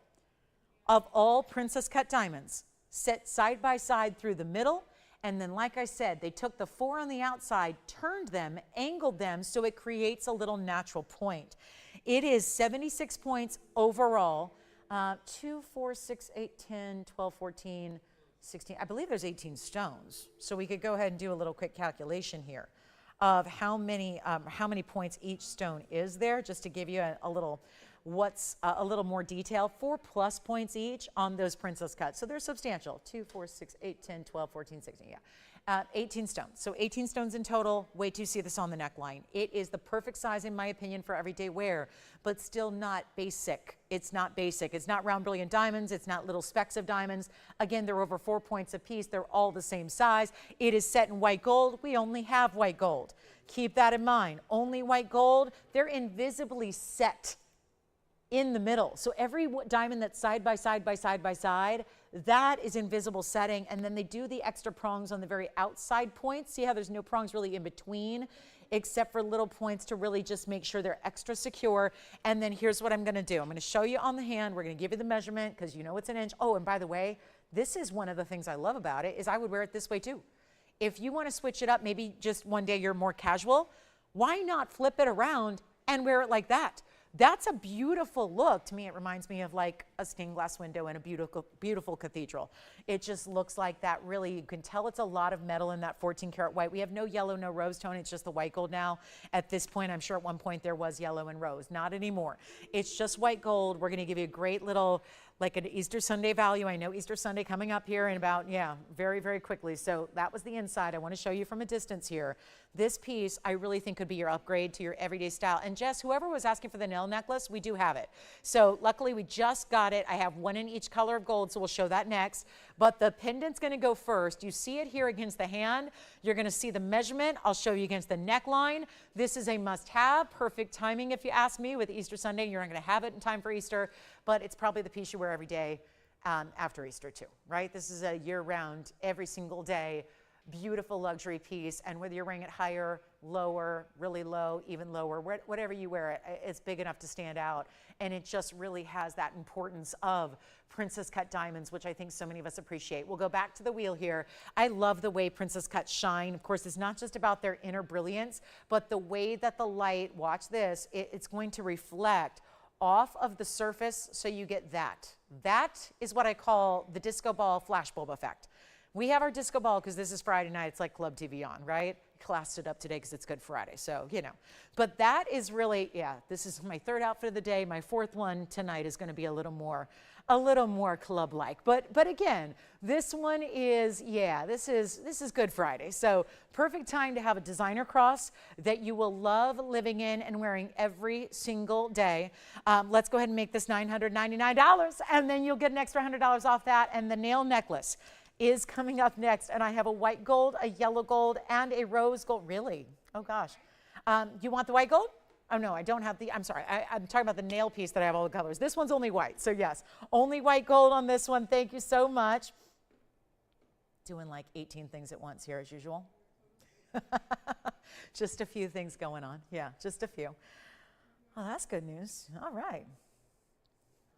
of all princess cut diamonds set side by side through the middle, and then like I said, they took the 4 on the outside, turned them, angled them so it creates a little natural point. It is 76 points overall, 2, 4, 6, 8, 10, 12, 14, 16, I believe there's 18 stones. So we could go ahead and do a little quick calculation here of how many points each stone is there, just to give you a little a little more detail. 4+ points each on those princess cuts. So they're substantial. 2, 4, 6, 8, 10, 12, 14, 16, yeah. 18 stones. So 18 stones in total. Wait till you see this on the neckline. It is the perfect size, in my opinion, for everyday wear, but still not basic. It's not basic. It's not round brilliant diamonds. It's not little specks of diamonds. Again, they're over 4 points a piece. They're all the same size. It is set in white gold. We only have white gold. Keep that in mind. Only white gold. They're invisibly set in the middle. So every diamond that's side by side by side by side, that is invisible setting. And then they do the extra prongs on the very outside points. See how there's no prongs really in between, except for little points to really just make sure they're extra secure. And then here's what I'm going to do. I'm going to show you on the hand. We're going to give you the measurement because you know it's an inch. Oh, and by the way, this is one of the things I love about it is I would wear it this way too. If you want to switch it up, maybe just one day you're more casual, why not flip it around and wear it like that? That's a beautiful look. To me, it reminds me of like a stained glass window in a beautiful, beautiful cathedral. It just looks like that really, you can tell it's a lot of metal in that 14 karat white. We have no yellow, no rose tone. It's just the white gold now. At this point, I'm sure at one point there was yellow and rose. Not anymore. It's just white gold. We're going to give you a great little, like an Easter Sunday value. I know Easter Sunday coming up here in about, very, very quickly. So that was the inside. I want to show you from a distance here. This piece, I really think could be your upgrade to your everyday style. And Jess, whoever was asking for the nail necklace, we do have it. So luckily we just got it. I have one in each color of gold, so we'll show that next. But the pendant's going to go first. You see it here against the hand. You're going to see the measurement. I'll show you against the neckline. This is a must-have. Perfect timing, if you ask me, with Easter Sunday. You're not going to have it in time for Easter, but it's probably the piece you wear every day after Easter too, right? This is a year-round, every single day, beautiful luxury piece. And whether you're wearing it higher, lower, really low, even lower, whatever you wear it, it's big enough to stand out. And it just really has that importance of princess cut diamonds, which I think so many of us appreciate. We'll go back to the wheel here. I love the way princess cuts shine. Of course, it's not just about their inner brilliance, but the way that the light, watch this, it's going to reflect off of the surface, so you get that. That is what I call the disco ball flashbulb effect. We have our disco ball because this is Friday night. It's like Club TVON, right? Classed it up today because it's Good Friday. So, But that is really, this is my third outfit of the day. My fourth one tonight is going to be a little more club-like. But again, this one is, this is Good Friday. So perfect time to have a designer cross that you will love living in and wearing every single day. Let's go ahead and make this $999, and then you'll get an extra $100 off that. And the nail necklace is coming up next, and I have a white gold, a yellow gold, and a rose gold. Really? Oh gosh. You want the white gold? Oh no, I don't have I'm sorry, I'm talking about the nail piece that I have all the colors. This one's only white, so yes, only white gold on this one. Thank you so much. Doing like 18 things at once here as usual. Just a few things going on. Yeah, just a few. Oh, that's good news. All right.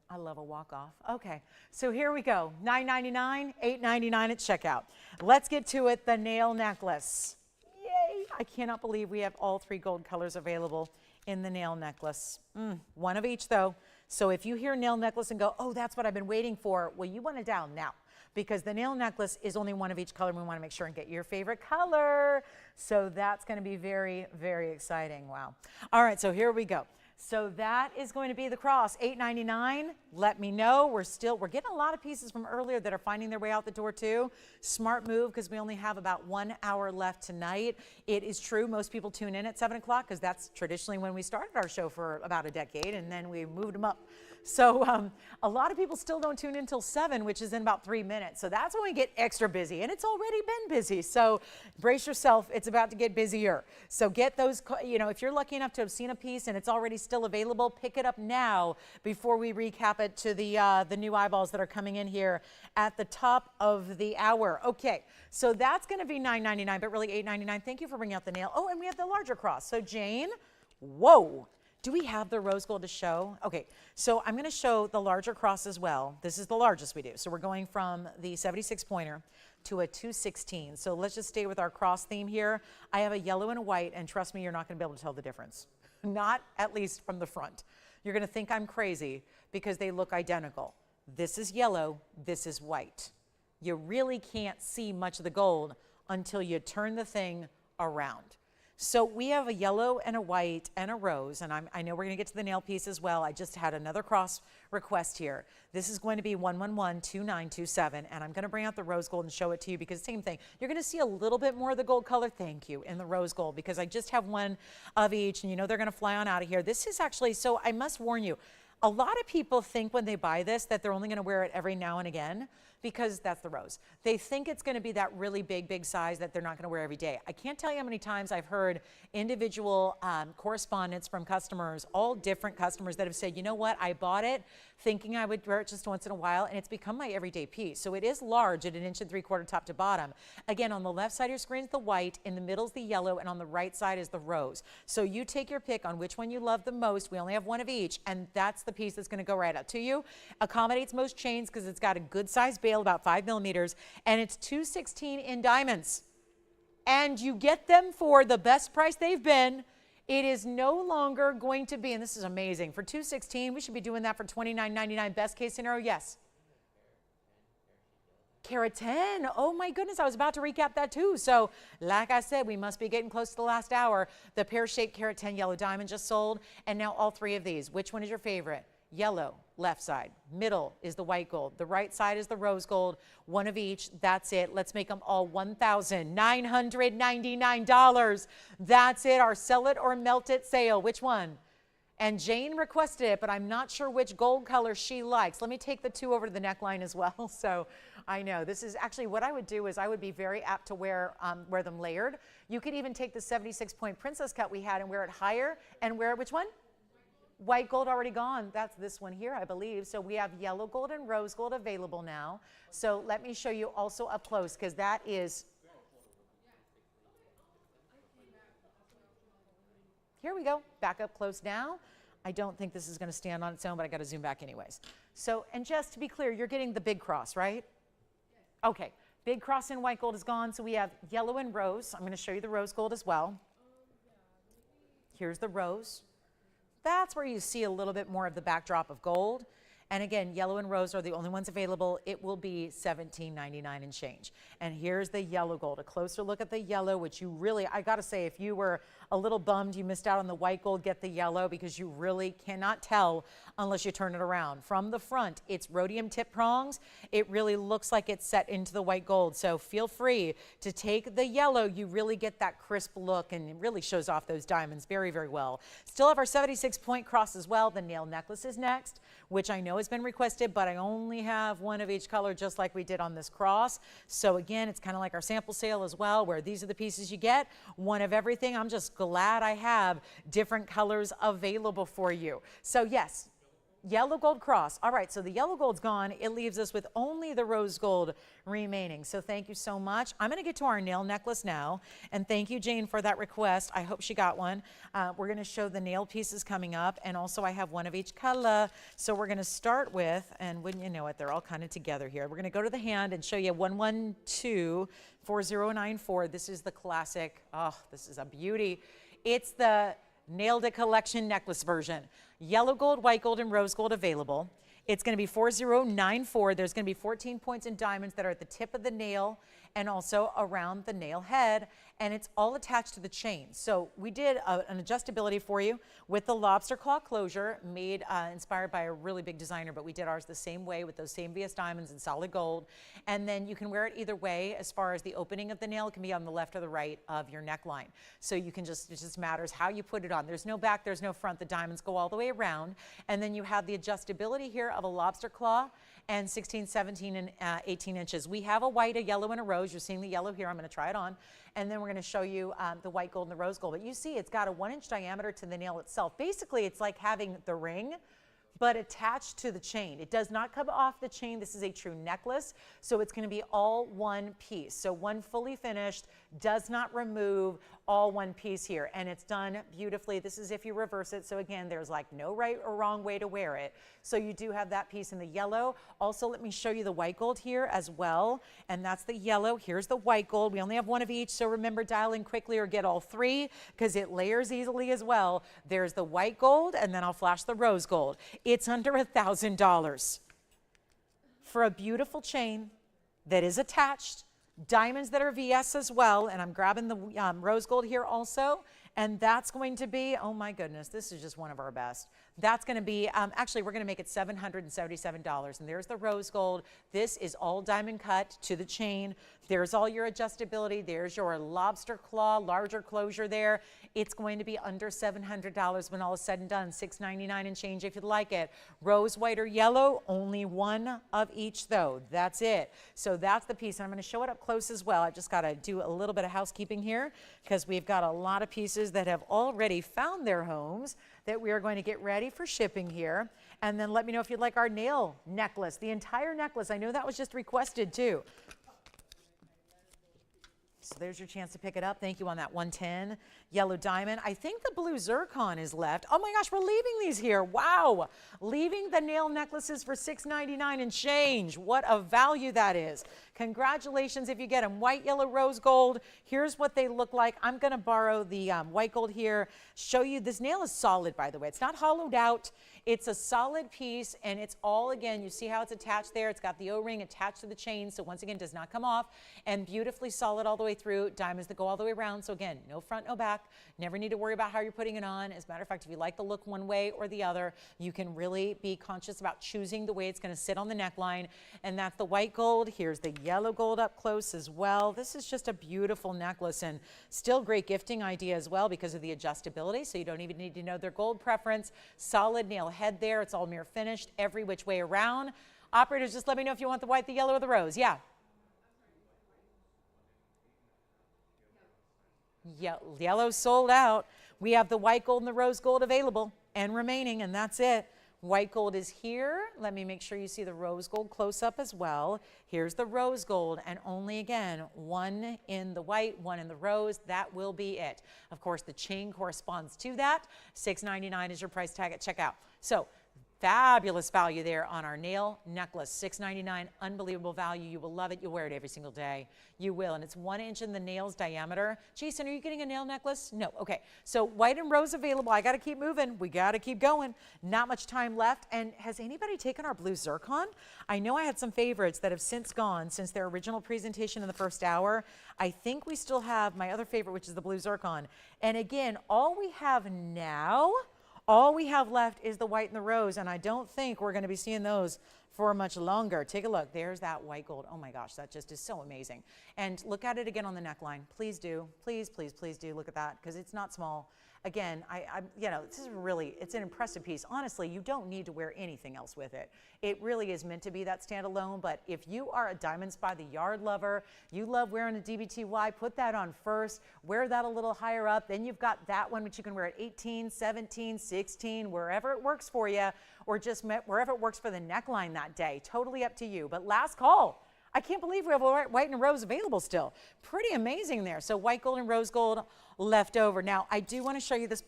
I love a walk-off. Okay, so here we go. $9.99, $8.99 at checkout. Let's get to it, the nail necklace. Yay! I cannot believe we have all 3 gold colors available in the nail necklace. One of each though. So if you hear nail necklace and go, oh, that's what I've been waiting for, well, you want it down now. because the nail necklace is only one of each color. We want to make sure and get your favorite color. So that's going to be very, very exciting. Wow. All right, so here we go. So that is going to be the cross, $8.99. Let me know. We're getting a lot of pieces from earlier that are finding their way out the door too. Smart move, because we only have about 1 hour left tonight. It is true, most people tune in at 7 o'clock because that's traditionally when we started our show for about a decade, and then we moved them up. So a lot of people still don't tune in until 7, which is in about 3 minutes. So that's when we get extra busy, and it's already been busy. So brace yourself, it's about to get busier. So get those, if you're lucky enough to have seen a piece and it's already still available, pick it up now before we recap it to the new eyeballs that are coming in here at the top of the hour. Okay, so that's going to be $9.99, but really $8.99. Thank you for bringing out the nail. Oh, and we have the larger cross. So Jane, whoa. Do we have the rose gold to show? Okay, so I'm going to show the larger cross as well. This is the largest we do. So we're going from the 76 pointer to a 216. So let's just stay with our cross theme here. I have a yellow and a white, and trust me, you're not going to be able to tell the difference. Not at least from the front. You're going to think I'm crazy because they look identical. This is yellow, this is white. You really can't see much of the gold until you turn the thing around. So we have a yellow and a white and a rose, and I know we're going to get to the nail piece as well. I just had another cross request here. This is going to be 1112927, and I'm going to bring out the rose gold and show it to you because same thing. You're going to see a little bit more of the gold color, thank you, in the rose gold because I just have one of each, and they're going to fly on out of here. This is actually, so I must warn you, a lot of people think when they buy this that they're only going to wear it every now and again because that's the rose. They think it's going to be that really big size that they're not going to wear every day. I can't tell you how many times I've heard individual correspondence from customers, all different customers that have said, you know what, I bought it thinking I would wear it just once in a while, and it's become my everyday piece. So it is large at 1 3/4 inches top to bottom. Again, on the left side of your screen is the white, in the middle is the yellow, and on the right side is the rose. So you take your pick on which one you love the most. We only have one of each, and that's the piece that's going to go right out to you. Accommodates most chains because it's got a good size bail, about 5 millimeters, and it's $216 in diamonds. And you get them for the best price they've been. It is no longer going to be, and this is amazing, for $216, we should be doing that for $29.99. Best case scenario, yes. Carat 10, oh my goodness, I was about to recap that too. So like I said, we must be getting close to the last hour. The pear-shaped carat 10 yellow diamond just sold, and now all 3 of these. Which one is your favorite? Yellow, left side. Middle is the white gold. The right side is the rose gold. One of each. That's it. Let's make them all $1,999. That's it. Our sell it or melt it sale. Which one? And Jane requested it, but I'm not sure which gold color she likes. Let me take the 2 over to the neckline as well. So I know this is actually what I would do is I would be very apt to wear them layered. You could even take the 76 point princess cut we had and wear it higher and wear which one? White gold already gone. That's this one here, I believe. So we have yellow gold and rose gold available now. So let me show you also up close because that is, here we go, back up close now. I don't think this is going to stand on its own, but I got to zoom back anyways. So, and just to be clear, you're getting the big cross, right? Okay, big cross in white gold is gone. So we have yellow and rose. I'm going to show you the rose gold as well. Here's the rose. That's where you see a little bit more of the backdrop of gold. And again, yellow and rose are the only ones available. It will be $17.99 and change. And here's the yellow gold. A closer look at the yellow, which you really, I gotta say, if you were a little bummed you missed out on the white gold, get the yellow because you really cannot tell unless you turn it around. From the front, it's rhodium tip prongs. It really looks like it's set into the white gold. So feel free to take the yellow. You really get that crisp look and it really shows off those diamonds very, very well. Still have our 76 point cross as well. The nail necklace is next, which I know has been requested, but I only have one of each color just like we did on this cross. So again, it's kind of like our sample sale as well, where these are the pieces you get, one of everything. I'm just glad I have different colors available for you. So yes, yellow gold cross. All right, so the yellow gold's gone. It leaves us with only the rose gold remaining. So thank you so much. I'm going to get to our nail necklace now. And thank you, Jane, for that request. I hope she got one. We're going to show the nail pieces coming up. And also I have one of each color. So we're going to start with, and wouldn't you know it, they're all kind of together here. We're going to go to the hand and show you 1124094. This is the classic. Oh, this is a beauty. It's the Nailed It Collection necklace version. Yellow gold, white gold, and rose gold available. It's going to be 4094. There's going to be 14 points in diamonds that are at the tip of the nail and also around the nail head, and it's all attached to the chain. So we did an adjustability for you with the lobster claw closure, made inspired by a really big designer, but we did ours the same way with those same VS diamonds and solid gold. And then you can wear it either way. As far as the opening of the nail, it can be on the left or the right of your neckline. So you can just, it just matters how you put it on. There's no back, there's no front. The diamonds go all the way around. And then you have the adjustability here of a lobster claw and 16, 17, and 18 inches. We have a white, a yellow, and a rose. You're seeing the yellow here. I'm going to try it on. And then we're going to show you the white gold and the rose gold. But you see it's got a 1-inch diameter to the nail itself. Basically, it's like having the ring, but attached to the chain. It does not come off the chain. This is a true necklace, so it's going to be all one piece. So one fully finished, does not remove, all one piece here, and it's done beautifully. This is if you reverse it. So again, there's like no right or wrong way to wear it. So you do have that piece in the yellow. Also, let me show you the white gold here as well, and that's the yellow. Here's the white gold. We only have one of each, so remember, dial in quickly or get all three because it layers easily as well. There's the white gold, and then I'll flash the rose gold. It's under $1,000 for a beautiful chain that is attached, diamonds that are VS as well, and I'm grabbing the rose gold here also, and that's going to be, oh my goodness, this is just one of our best. That's going to be, actually, we're going to make it $777, and there's the rose gold. This is all diamond cut to the chain. There's all your adjustability. There's your lobster claw, larger closure there. It's going to be under $700 when all is said and done, $699 and change if you'd like it. Rose, white, or yellow, only one of each though. That's it. So that's the piece, and I'm going to show it up close as well. I've just got to do a little bit of housekeeping here because we've got a lot of pieces that have already found their homes that we are going to get ready for shipping here. And then let me know if you'd like our nail necklace, the entire necklace. I know that was just requested too. So there's your chance to pick it up. Thank you on that 110 yellow diamond. I think the blue zircon is left. Oh my gosh, we're leaving these here. Wow. Leaving the nail necklaces for $699 and change. What a value that is. Congratulations if you get them. White, yellow, rose gold. Here's what they look like. I'm going to borrow the white gold here. Show you. This nail is solid, by the way. It's not hollowed out. It's a solid piece, and it's all, again, you see how it's attached there. It's got the O-ring attached to the chain, so once again, does not come off, and beautifully solid all the way through. Diamonds that go all the way around. So again, no front, no back. Never need to worry about how you're putting it on. As a matter of fact, if you like the look one way or the other, you can really be conscious about choosing the way it's going to sit on the neckline. And that's the white gold. Here's the yellow gold up close as well. This is just a beautiful necklace and still great gifting idea as well because of the adjustability. So you don't even need to know their gold preference. Solid nail head there. It's all mirror finished every which way around. Operators, just let me know if you want the white, the yellow, or the rose. Yeah. Yellow sold out. We have the white gold and the rose gold available and remaining, and that's it. White gold is here. Let me make sure you see the rose gold close up as well. Here's the rose gold, and only, again, one in the white, one in the rose. That will be it. Of course, the chain corresponds to that. $699 is your price tag at checkout. So fabulous value there on our nail necklace. $699, unbelievable value. You will love it. You'll wear it every single day. You will. And it's 1 inch in the nail's diameter. Jason, are you getting a nail necklace? No. Okay. So white and rose available. I got to keep moving. We got to keep going. Not much time left. And has anybody taken our blue zircon? I know I had some favorites that have since gone since their original presentation in the first hour. I think we still have my other favorite, which is the blue zircon. And again, all we have now, all we have left is the white and the rose, and I don't think we're going to be seeing those for much longer. Take a look. There's that white gold. Oh my gosh, that just is so amazing. And look at it again on the neckline. Please do. Please, please, please do look at that because it's not small. Again, you know, this is really, it's an impressive piece. Honestly, you don't need to wear anything else with it. It really is meant to be that standalone, but if you are a Diamonds by the Yard lover, you love wearing a DBTY, put that on first, wear that a little higher up, then you've got that one which you can wear at 18, 17, 16, wherever it works for you, or just wherever it works for the neckline that day. Totally up to you. But last call. I can't believe we have white and rose available still. Pretty amazing there. So white gold and rose gold left over. Now, I do want to show you this.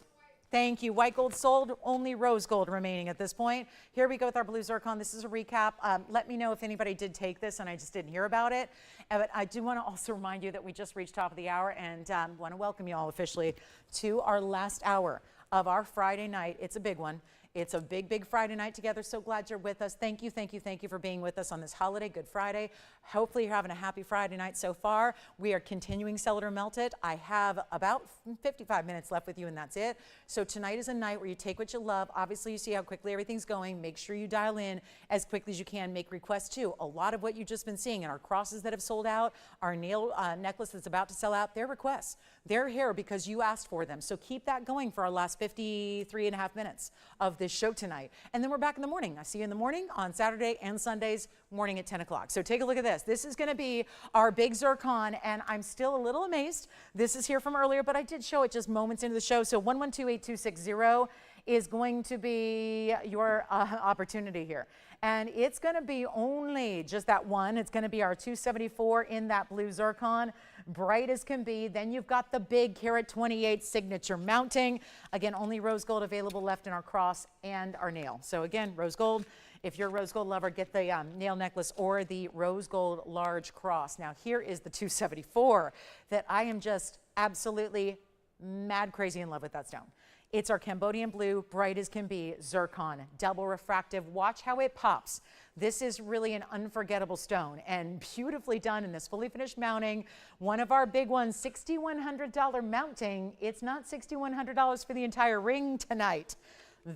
Thank you. White gold sold, only rose gold remaining at this point. Here we go with our blue zircon. This is a recap. Let me know if anybody did take this and I just didn't hear about it. But I do want to also remind you that we just reached top of the hour and want to welcome you all officially to our last hour of our Friday night. It's a big one. It's a big, big Friday night together. So glad you're with us. Thank you, thank you, thank you for being with us on this holiday, Good Friday. Hopefully you're having a happy Friday night so far. We are continuing Sell It or Melt It. I have about 55 minutes left with you, and that's it. So tonight is a night where you take what you love. Obviously, you see how quickly everything's going. Make sure you dial in as quickly as you can. Make requests too. A lot of what you've just been seeing in our crosses that have sold out, our nail necklace that's about to sell out, they're requests. They're here because you asked for them. So keep that going for our last 53 and a half minutes of this show tonight. And then we're back in the morning. I see you in the morning on Saturday and Sundays morning at 10 o'clock. So take a look at this. This is going to be our big Zircon, and I'm still a little amazed. This is here from earlier, but I did show it just moments into the show. So 1128260 is going to be your opportunity here. And it's going to be only just that one. It's going to be our 274 in that blue Zircon, bright as can be. Then you've got the big carat 28 signature mounting. Again, only rose gold available left in our cross and our nail. So again, rose gold. If you're a rose gold lover, get the nail necklace or the rose gold large cross. Now here is the 274 that I am just absolutely mad crazy in love with that stone. It's our Cambodian blue, bright as can be, Zircon, double refractive. Watch how it pops. This is really an unforgettable stone and beautifully done in this fully finished mounting. One of our big ones, $6,100 mounting. It's not $6,100 for the entire ring tonight.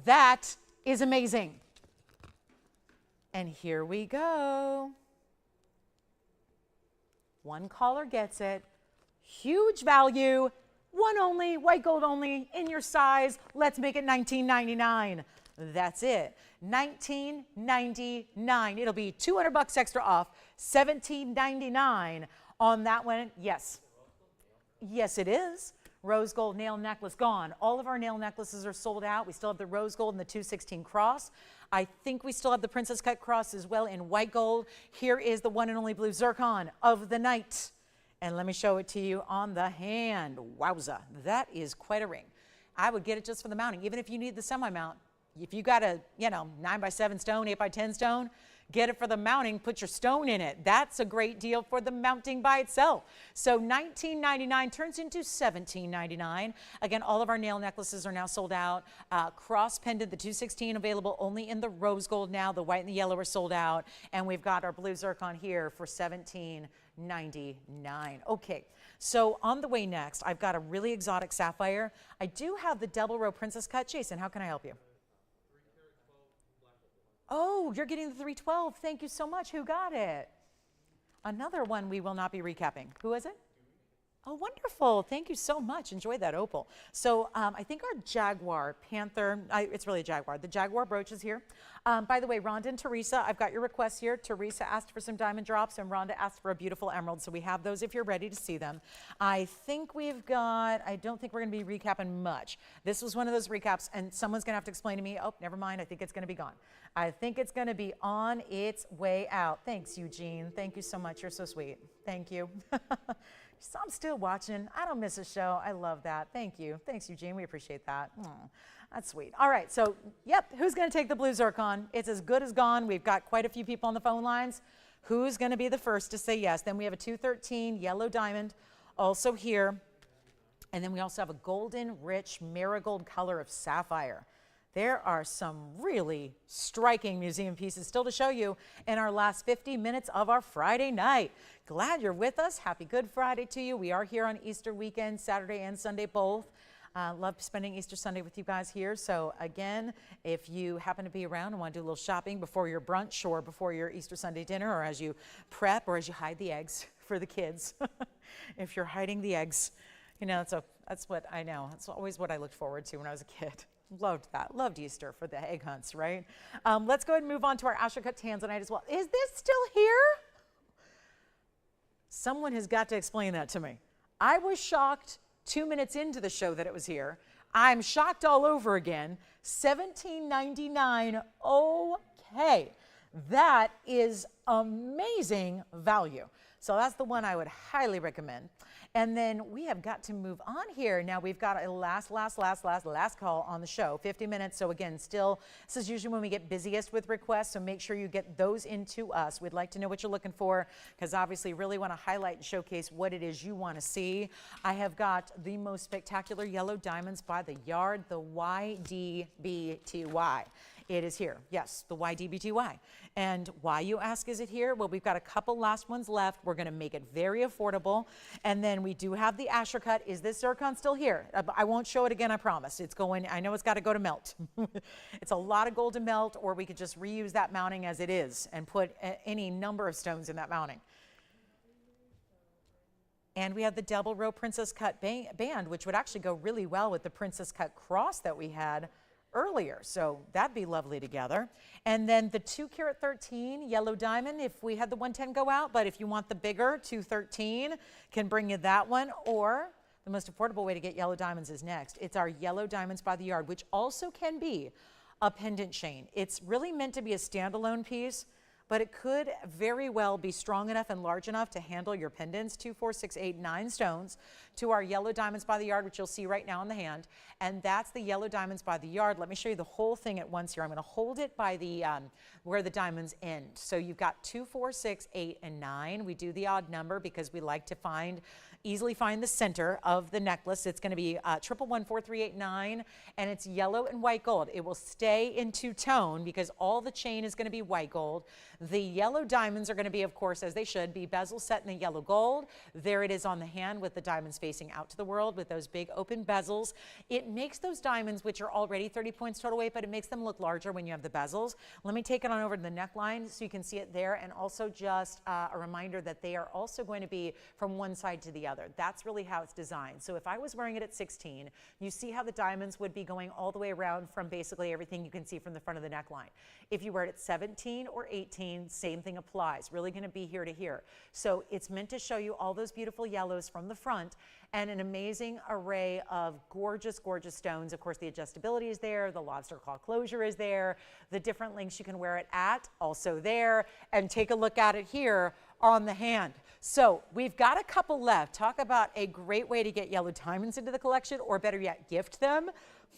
That is amazing. And here we go. One caller gets it. Huge value. One only, white gold only, in your size. Let's make it $19.99. That's it. $19.99. It'll be $200 extra off. $17.99 on that one. Yes. Yes, it is. Rose gold nail necklace gone. All of our nail necklaces are sold out. We still have the rose gold and the 216 cross. I think we still have the princess cut cross as well in white gold. Here is the one and only blue Zircon of the night. And let me show it to you on the hand. Wowza, that is quite a ring. I would get it just for the mounting, even if you need the semi-mount. If you got a, 9x7 stone, 8x10 stone, get it for the mounting, put your stone in it. That's a great deal for the mounting by itself. So $19.99 turns into $17.99. Again, all of our nail necklaces are now sold out. Cross pendant, the 216 available only in the rose gold now. The white and the yellow are sold out. And we've got our blue Zircon here for $17.99. Okay, so on the way next, I've got a really exotic sapphire. I do have the double row princess cut. Jason, how can I help you? Oh, you're getting the 312. Thank you so much. Who got it? Another one we will not be recapping. Who is it? Oh, wonderful. Thank you so much. Enjoy that opal. So I think our Jaguar, Panther, it's really a Jaguar. The Jaguar brooch is here. By the way, Rhonda and Teresa, I've got your requests here. Teresa asked for some diamond drops and Rhonda asked for a beautiful emerald. So we have those if you're ready to see them. I think we've got, I don't think we're going to be recapping much. This was one of those recaps and someone's going to have to explain to me, oh, never mind. I think it's going to be gone. I think it's going to be on its way out. Thanks, Eugene. Thank you so much. You're so sweet. Thank you. So I'm still watching. I don't miss a show. I love that. Thank you. Thanks, Eugene. We appreciate that. That's sweet. All right. So, yep. Who's going to take the blue Zircon? It's as good as gone. We've got quite a few people on the phone lines. Who's going to be the first to say yes? Then we have a 213 yellow diamond also here. And then we also have a golden rich marigold color of sapphire. There are some really striking museum pieces still to show you in our last 50 minutes of our Friday night. Glad you're with us. Happy Good Friday to you. We are here on Easter weekend, Saturday and Sunday both. Love spending Easter Sunday with you guys here. So again, if you happen to be around and want to do a little shopping before your brunch or before your Easter Sunday dinner, or as you prep or as you hide the eggs for the kids, if you're hiding the eggs, that's what I know. That's always what I looked forward to when I was a kid. Loved that. Loved Easter for the egg hunts, right? Let's go ahead and move on to our Asher-cut Tanzanite as well. Is this still here? Someone has got to explain that to me. I was shocked 2 minutes into the show that it was here. I'm shocked all over again. $17.99. Okay. That is amazing value. So that's the one I would highly recommend. And then we have got to move on here. Now we've got a last call on the show, 50 minutes. So again, still, this is usually when we get busiest with requests. So make sure you get those into us. We'd like to know what you're looking for, because obviously really want to highlight and showcase what it is you want to see. I have got the most spectacular yellow diamonds by the yard, the YDBTY. It is here. Yes, the YDBTY. And why, you ask, is it here? Well, we've got a couple last ones left. We're going to make it very affordable. And then we do have the Asher cut. Is this zircon still here? I won't show it again, I promise. It's going, I know it's got to go to melt. It's a lot of gold to melt, or we could just reuse that mounting as it is and put any number of stones in that mounting. And we have the double row princess cut band, which would actually go really well with the princess cut cross that we had earlier. So that'd be lovely together. And then the 2 carat 13 yellow diamond, if we had the 110 go out, but if you want the bigger 213, can bring you that one. Or the most affordable way to get yellow diamonds is next. It's our yellow diamonds by the yard, which also can be a pendant chain. It's really meant to be a standalone piece, but it could very well be strong enough and large enough to handle your pendants, 2, 4, 6, 8, 9 stones, to our yellow diamonds by the yard, which you'll see right now in the hand. And that's the yellow diamonds by the yard. Let me show you the whole thing at once here. I'm going to hold it by the where the diamonds end. So you've got 2, 4, 6, 8, and 9. We do the odd number because we like to easily find the center of the necklace. It's going to be 1114389, and it's yellow and white gold. It will stay in two-tone because all the chain is going to be white gold. The yellow diamonds are going to be, of course, as they should be, bezel set in the yellow gold. There it is on the hand with the diamonds facing out to the world with those big open bezels. It makes those diamonds, which are already 30 points total weight, but it makes them look larger when you have the bezels. Let me take it on over to the neckline so you can see it there, and also just a reminder that they are also going to be from one side to the other. That's really how it's designed. So if I was wearing it at 16, you see how the diamonds would be going all the way around from basically everything you can see from the front of the neckline. If you wear it at 17 or 18, same thing applies. Really going to be here to here. So it's meant to show you all those beautiful yellows from the front and an amazing array of gorgeous, gorgeous stones. Of course, the adjustability is there. The lobster claw closure is there. The different lengths you can wear it at, also there. And take a look at it here on the hand. So we've got a couple left. Talk about a great way to get yellow diamonds into the collection, or better yet, gift them.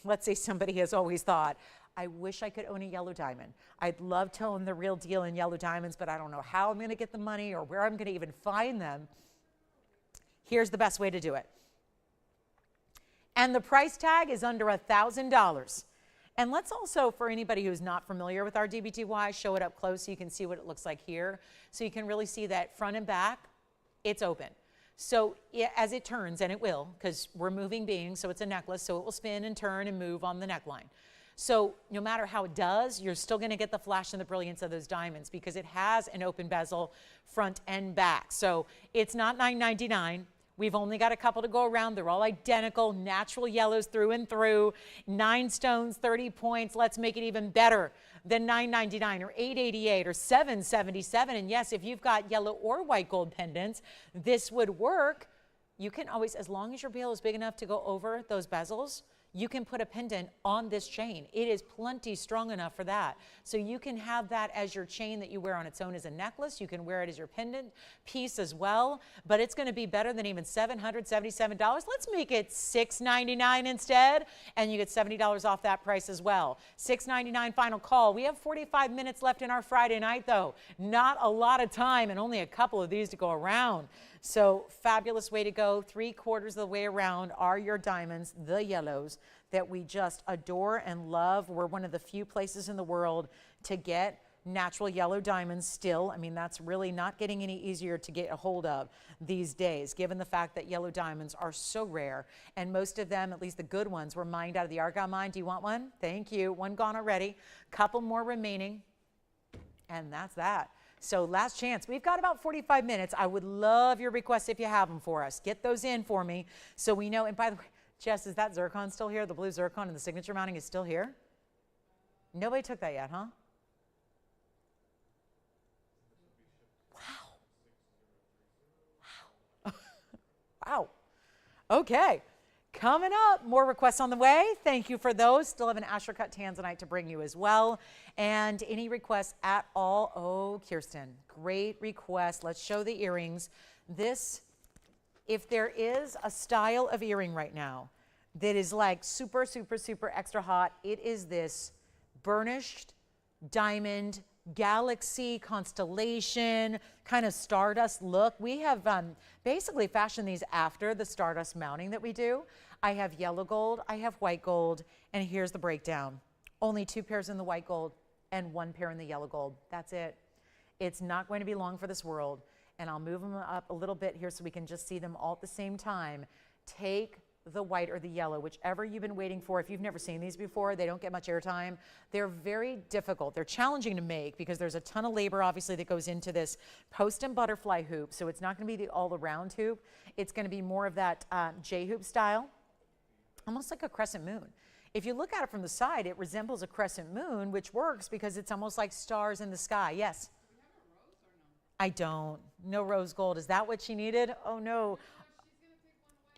Let's say somebody has always thought, I wish I could own a yellow diamond. I'd love to own the real deal in yellow diamonds, but I don't know how I'm going to get the money or where I'm going to even find them. Here's the best way to do it. And the price tag is under $1,000. And let's also, for anybody who's not familiar with our DBTY, show it up close so you can see what it looks like here. So you can really see that front and back, it's open. So as it turns, and it will, because we're moving beings, so it's a necklace, so it will spin and turn and move on the neckline. So no matter how it does, you're still going to get the flash and the brilliance of those diamonds because it has an open bezel front and back. So it's not $9.99. We've only got a couple to go around. They're all identical, natural yellows through and through. 9 stones, 30 points. Let's make it even better than $9.99 or $8.88 or $7.77. And yes, if you've got yellow or white gold pendants, this would work. You can always, as long as your bail is big enough to go over those bezels, you can put a pendant on this chain. It is plenty strong enough for that. So you can have that as your chain that you wear on its own as a necklace. You can wear it as your pendant piece as well, but it's going to be better than even $777. Let's make it $6.99 instead, and you get $70 off that price as well. $6.99 final call. We have 45 minutes left in our Friday night though. Not a lot of time and only a couple of these to go around. So fabulous way to go. 3/4 of the way around are your diamonds, the yellows, that we just adore and love. We're one of the few places in the world to get natural yellow diamonds still. I mean, that's really not getting any easier to get a hold of these days, given the fact that yellow diamonds are so rare. And most of them, at least the good ones, were mined out of the Argyle mine. Do you want one? Thank you. One gone already. Couple more remaining. And that's that. So last chance. We've got about 45 minutes. I would love your requests if you have them for us. Get those in for me so we know. And by the way, Jess, is that zircon still here? The blue zircon and the signature mounting is still here? Nobody took that yet, huh? Wow. Wow. Okay. Coming up, more requests on the way. Thank you for those. Still have an Asher cut Tanzanite to bring you as well. And any requests at all? Oh, Kirsten, great request. Let's show the earrings. This, if there is a style of earring right now that is like super, super, super extra hot, it is this burnished diamond galaxy constellation kind of stardust look. We have basically fashioned these after the stardust mounting that we do. I have yellow gold, I have white gold, and here's the breakdown. Only 2 pairs in the white gold and 1 pair in the yellow gold. That's it. It's not going to be long for this world. And I'll move them up a little bit here so we can just see them all at the same time. Take the white or the yellow, whichever you've been waiting for. If you've never seen these before, they don't get much airtime. They're very difficult. They're challenging to make because there's a ton of labor, obviously, that goes into this post and butterfly hoop. So it's not going to be the all-around hoop. It's going to be more of that J-hoop style, almost like a crescent moon. If you look at it from the side, it resembles a crescent moon, which works because it's almost like stars in the sky. Yes? Do we have a rose or no? I don't. No rose gold. Is that what she needed? Oh, no. She's going to take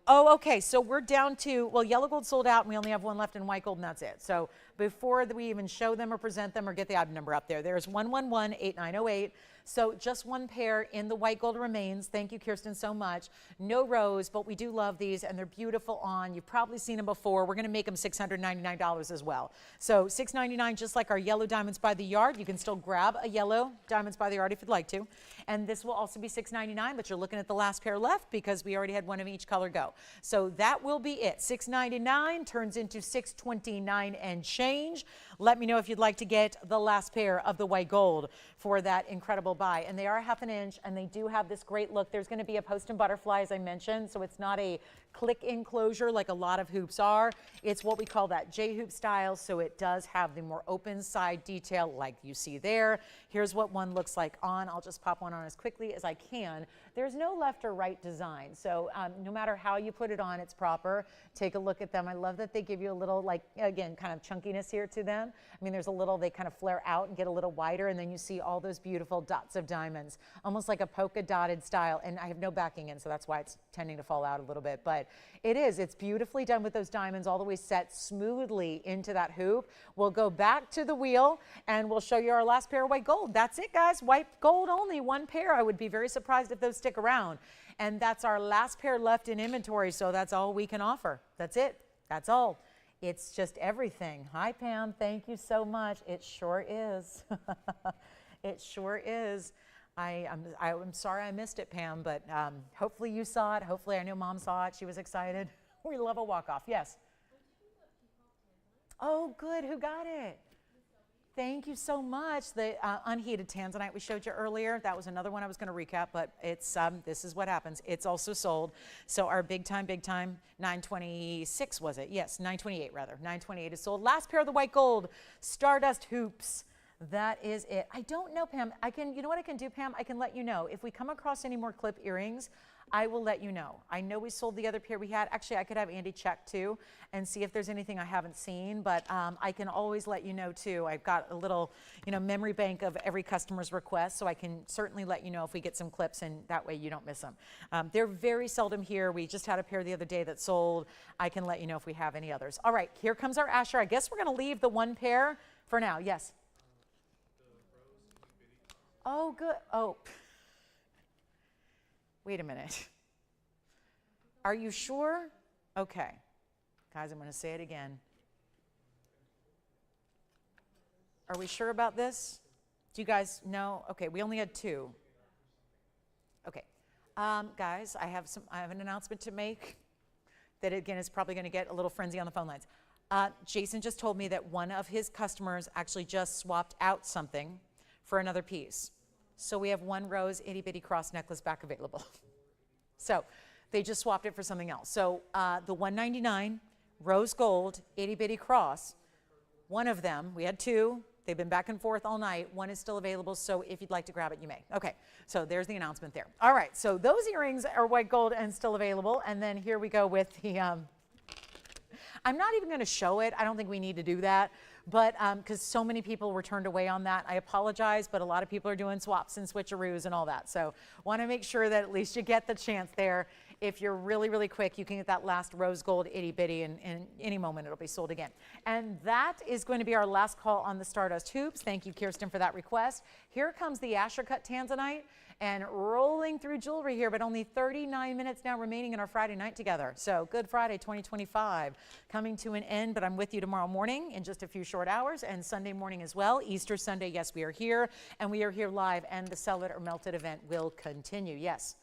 1 white, 1 yellow. Oh, okay. So we're down to, well, yellow gold sold out, and we only have 1 left in white gold, and that's it. So before we even show them or present them or get the item number up there, there's 111-8908. So just 1 pair in the white gold remains. Thank you, Kirsten, so much. No rose, but we do love these, and they're beautiful on. You've probably seen them before. We're going to make them $699 as well. So $699, just like our yellow diamonds by the yard. You can still grab a yellow diamonds by the yard if you'd like to. And this will also be $699, but you're looking at the last pair left because we already had 1 of each color go. So that will be it. $699 turns into $629 and change. Let me know if you'd like to get the last pair of the white gold for that incredible buy. And they are 1/2 inch, and they do have this great look. There's going to be a post and butterfly, as I mentioned, so it's not a click enclosure like a lot of hoops are. It's what we call that J-hoop style, so it does have the more open side detail like you see there. Here's what one looks like on. I'll just pop one on as quickly as I can. There's no left or right design, so no matter how you put it on, it's proper. Take a look at them. I love that they give you a little, like, again, kind of chunkiness here to them. I mean, there's a little, they kind of flare out and get a little wider, and then you see all those beautiful dots of diamonds, almost like a polka dotted style. And I have no backing in, so that's why it's tending to fall out a little bit. But it's beautifully done with those diamonds all the way set smoothly into that hoop. We'll go back to the wheel, and we'll show you our last pair of white gold. That's it, guys. White gold only, 1 pair. I would be very surprised if those stick around. And that's our last pair left in inventory, so that's all we can offer. That's it. That's all. It's just everything. Hi, Pam. Thank you so much. It sure is. It sure is. I'm sorry I missed it, Pam, but hopefully you saw it. Hopefully I know Mom saw it. She was excited. We love a walk-off. Yes? Oh, good. Who got it? Thank you so much. The unheated Tanzanite we showed you earlier, that was another one I was going to recap, but it's this is what happens. It's also sold. So our big time, 926 was it? Yes, 928 rather. 928 is sold. Last pair of the white gold, Stardust hoops. That is it. I don't know, Pam. You know what I can do, Pam? I can let you know. If we come across any more clip earrings, I will let you know. I know we sold the other pair we had. Actually, I could have Andy check too and see if there's anything I haven't seen, but I can always let you know too. I've got a little, memory bank of every customer's request, so I can certainly let you know if we get some clips, and that way you don't miss them. They're very seldom here. We just had a pair the other day that sold. I can let you know if we have any others. All right, here comes our Asher. I guess we're going to leave the 1 pair for now. Yes? Oh, good. Oh. Wait a minute. Are you sure? Okay. Guys, I'm going to say it again. Are we sure about this? Do you guys know? Okay, we only had 2. Okay. Guys, I have an announcement to make that, again, is probably going to get a little frenzy on the phone lines. Jason just told me that one of his customers actually just swapped out something for another piece. So we have 1 rose itty bitty cross necklace back available. So they just swapped it for something else. So the $199 rose gold itty bitty cross, one of them, we had 2. They've been back and forth all night. 1 is still available, so if you'd like to grab it, you may. Okay, so there's the announcement there. All right, so those earrings are white gold and still available. And then here we go with the, I'm not even going to show it. I don't think we need to do that. but because so many people were turned away on that, I apologize, but a lot of people are doing swaps and switcheroos and all that. So want to make sure that at least you get the chance there. If you're really, really quick, you can get that last rose gold itty bitty, and in any moment it'll be sold again. And that is going to be our last call on the Stardust hoops. Thank you, Kirsten, for that request. Here comes the Asher cut Tanzanite, and rolling through jewelry here, but only 39 minutes now remaining in our Friday night together. So Good Friday 2025 coming to an end, but I'm with you tomorrow morning in just a few short hours, and Sunday morning as well. Easter Sunday, yes, we are here, and we are here live, and the Sell It or Melt It event will continue. Yes.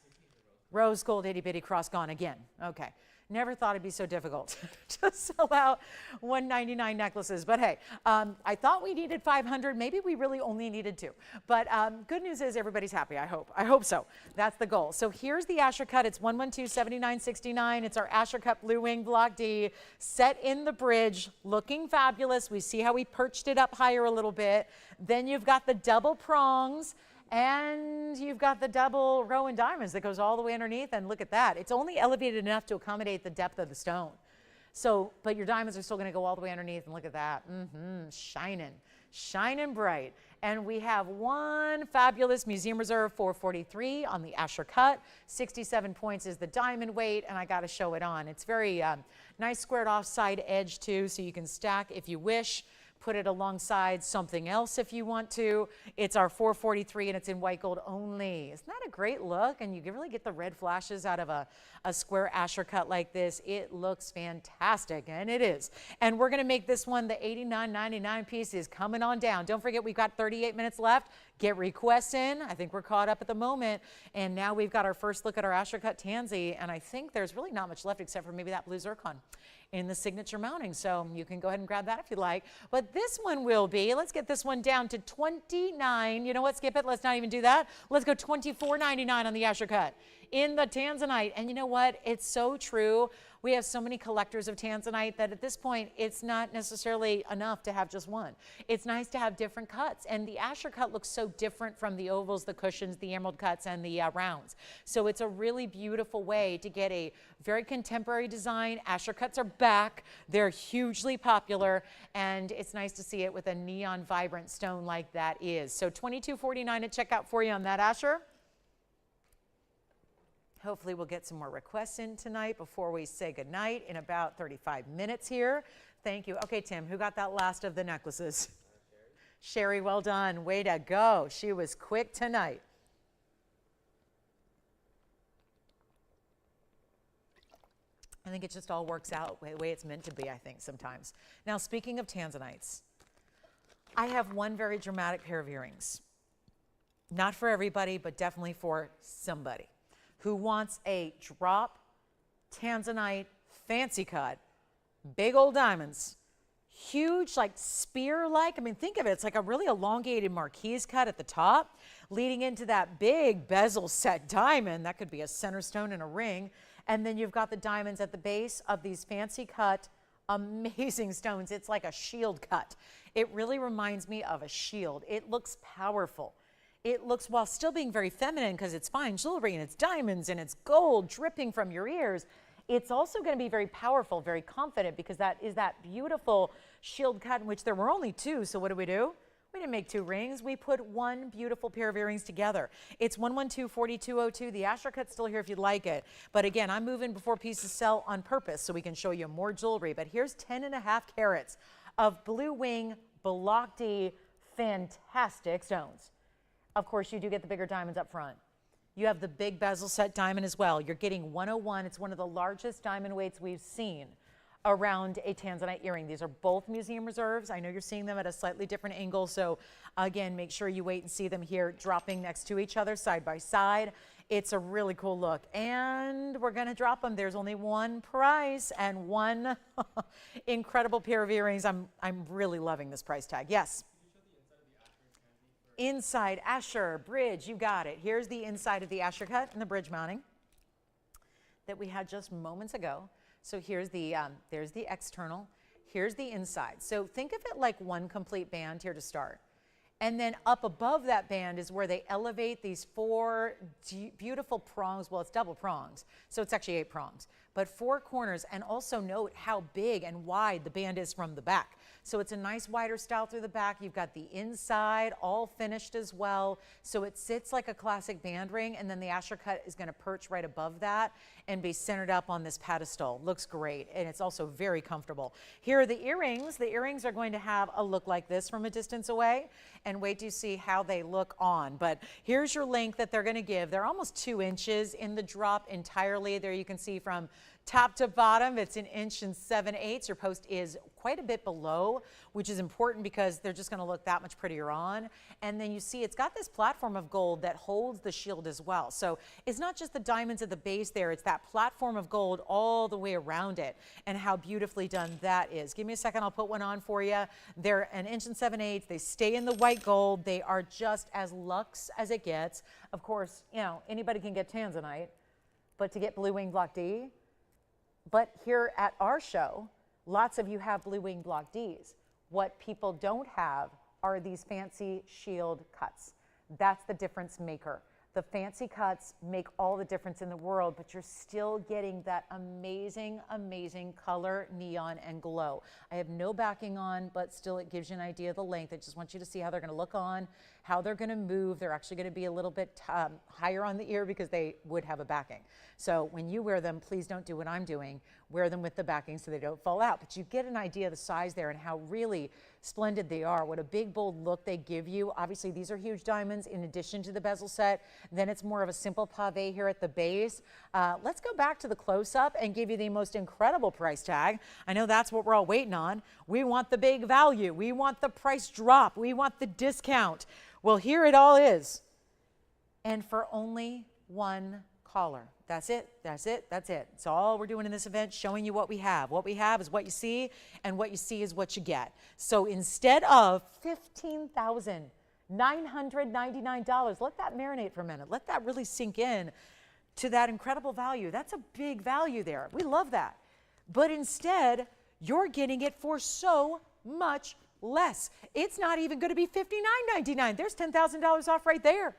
Rose gold itty bitty cross gone again. Okay. Never thought it'd be so difficult to sell out 199 necklaces. But hey, I thought we needed 500. Maybe we really only needed 2. But good news is everybody's happy, I hope. I hope so. That's the goal. So here's the Asher cut. It's 112-7969. It's our Asher cut Blue Wing Block D set in the bridge, looking fabulous. We see how we perched it up higher a little bit. Then you've got the double prongs. And you've got the double row in diamonds that goes all the way underneath, and look at that. It's only elevated enough to accommodate the depth of the stone. So, but your diamonds are still gonna go all the way underneath, and look at that, shining bright. And we have one fabulous Museum Reserve 443 on the Asher cut. 67 points is the diamond weight, and I gotta show it on. It's very nice squared off side edge too, so you can stack if you wish. Put it alongside something else if you want to. It's our 443, and it's in white gold only. Isn't that a great look? And you can really get the red flashes out of a square Asher cut like this. It looks fantastic, and it is. And we're gonna make this one the $89.99 piece is coming on down. Don't forget, we've got 38 minutes left. Get requests in. I think we're caught up at the moment. And now we've got our first look at our Asher cut Tansy, and I think there's really not much left except for maybe that blue Zircon in the signature mounting. So you can go ahead and grab that if you like. But this one will be, let's get this one down to 29. You know what, skip it, let's not even do that. Let's go $24.99 on the Asher cut in the Tanzanite. And you know what, it's so true. We have so many collectors of Tanzanite that at this point, it's not necessarily enough to have just one. It's nice to have different cuts. And the Asher cut looks so different from the ovals, the cushions, the emerald cuts, and the rounds. So it's a really beautiful way to get a very contemporary design. Asher cuts are back. They're hugely popular. And it's nice to see it with a neon vibrant stone like that is. So $22.49 at checkout for you on that Asher. Hopefully we'll get some more requests in tonight before we say goodnight in about 35 minutes here. Thank you. Okay, Tim, who got that last of the necklaces? Sherry, well done. Way to go. She was quick tonight. I think it just all works out the way it's meant to be, I think, sometimes. Now, speaking of Tanzanites, I have one very dramatic pair of earrings. Not for everybody, but definitely for somebody who wants a drop Tanzanite fancy cut, big old diamonds, huge, like spear-like. I mean, think of it. It's like a really elongated marquise cut at the top, leading into that big bezel set diamond. That could be a center stone in a ring. And then you've got the diamonds at the base of these fancy cut, amazing stones. It's like a shield cut. It really reminds me of a shield. It looks powerful. It looks, while still being very feminine because it's fine jewelry and it's diamonds and it's gold dripping from your ears, it's also going to be very powerful, very confident, because that is that beautiful shield cut in which there were only 2. So what do? We didn't make 2 rings. We put one beautiful pair of earrings together. It's 112-4202. The Asher cut's still here if you'd like it. But again, I'm moving before pieces sell on purpose so we can show you more jewelry. But here's 10.5 carats of Blue Wing Block D fantastic stones. Of course, you do get the bigger diamonds up front. You have the big bezel set diamond as well. You're getting 101. It's one of the largest diamond weights we've seen around a Tanzanite earring. These are both museum reserves. I know you're seeing them at a slightly different angle. So again, make sure you wait and see them here dropping next to each other side by side. It's a really cool look. And we're going to drop them. There's only one price and one incredible pair of earrings. I'm really loving this price tag. Yes. Inside Asher bridge, you got it. Here's the inside of the Asher cut and the bridge mounting that we had just moments ago. So here's the there's the external, here's the inside. So think of it like one complete band here to start. And then up above that band is where they elevate these 4 beautiful prongs. Well, it's double prongs, so it's actually 8 prongs. but 4 corners, and also note how big and wide the band is from the back. So it's a nice wider style through the back. You've got the inside all finished as well. So it sits like a classic band ring, and then the Asher cut is going to perch right above that and be centered up on this pedestal. Looks great, and it's also very comfortable. Here are the earrings. The earrings are going to have a look like this from a distance away, and wait till you see how they look on. But here's your length that they're going to give. They're almost 2 inches in the drop entirely. There you can see from top to bottom, it's 1 7/8 inches. Your post is quite a bit below, which is important because they're just going to look that much prettier on. And then you see it's got this platform of gold that holds the shield as well. So it's not just the diamonds at the base there, it's that platform of gold all the way around it, and how beautifully done that is. Give me a second, I'll put one on for you. They're 1 7/8 inches. They stay in the white gold. They are just as luxe as it gets. Of course, you know, anybody can get Tanzanite, but to get blue wing block D, but here at our show, lots of you have blue wing block Ds. What people don't have are these fancy shield cuts. That's the difference maker. The fancy cuts make all the difference in the world, but you're still getting that amazing, amazing color, neon, and glow. I have no backing on, but still it gives you an idea of the length. I just want you to see how they're going to look on, how they're going to move. They're actually going to be a little bit higher on the ear because they would have a backing. So when you wear them, please don't do what I'm doing. Wear them with the backing so they don't fall out. But you get an idea of the size there and how really splendid they are. What a big, bold look they give you. Obviously, these are huge diamonds in addition to the bezel set. Then it's more of a simple pave here at the base. Let's go back to the close-up and give you the most incredible price tag. I know that's what we're all waiting on. We want the big value. We want the price drop. We want the discount. Well, here it all is. And for only one caller. That's it. That's it. That's it. It's all we're doing in this event, showing you what we have. What we have is what you see, and what you see is what you get. So instead of $15,999, let that marinate for a minute. Let that really sink in to that incredible value. That's a big value there. We love that. But instead, you're getting it for so much less. It's not even going to be $59.99. There's $10,000 off right there.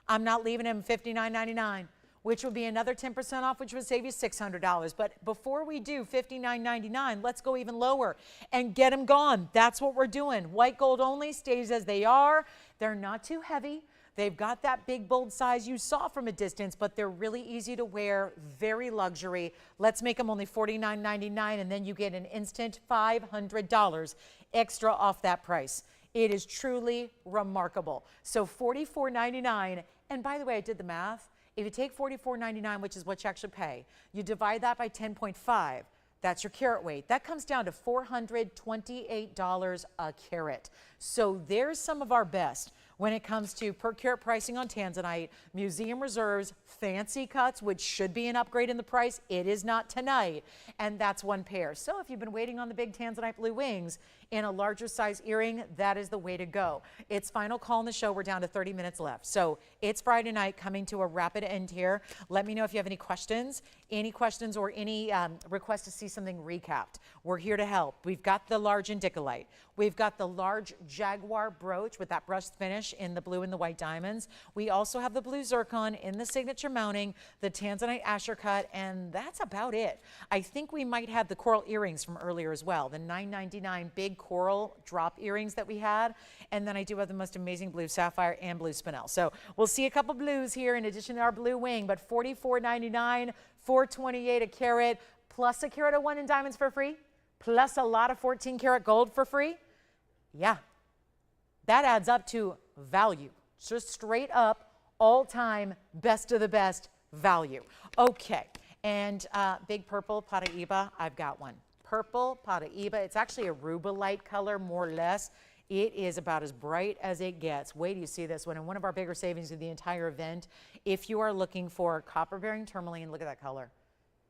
I'm not leaving him $59.99. Which would be another 10% off, which would save you $600. But before we do $59.99, let's go even lower and get them gone. That's what we're doing. White gold only, stays as they are. They're not too heavy. They've got that big, bold size you saw from a distance, but they're really easy to wear, very luxury. Let's make them only $49.99, and then you get an instant $500 extra off that price. It is truly remarkable. So $44.99, and by the way, I did the math. If you take $44.99, which is what you actually pay, you divide that by 10.5, that's your carat weight. That comes down to $428 a carat. So there's some of our best when it comes to per carat pricing on Tanzanite, museum reserves, fancy cuts, which should be an upgrade in the price. It is not tonight, and that's one pair. So if you've been waiting on the big Tanzanite blue wings in a larger size earring, that is the way to go. It's final call in the show. We're down to 30 minutes left. So it's Friday night, coming to a rapid end here. Let me know if you have any questions or any requests to see something recapped. We're here to help. We've got the large indicolite. We've got the large jaguar brooch with that brushed finish in the blue and the white diamonds. We also have the blue zircon in the signature mounting, the Tanzanite Asher cut, and that's about it. I think we might have the coral earrings from earlier as well, the $9.99 big coral drop earrings that we had. And then I do have the most amazing blue sapphire and blue spinel. So we'll see a couple blues here in addition to our blue wing, but $44.99, $428 a carat, plus a carat of 1 in diamonds for free, plus a lot of 14 karat gold for free. Yeah, that adds up to value. Just straight up, all-time, best of the best value. Okay, and big purple Paraiba, I've got one. Purple Paraiba, it's actually a rubelite color, more or less. It is about as bright as it gets. Wait till you see this one. In one of our bigger savings of the entire event, if you are looking for copper-bearing tourmaline, look at that color.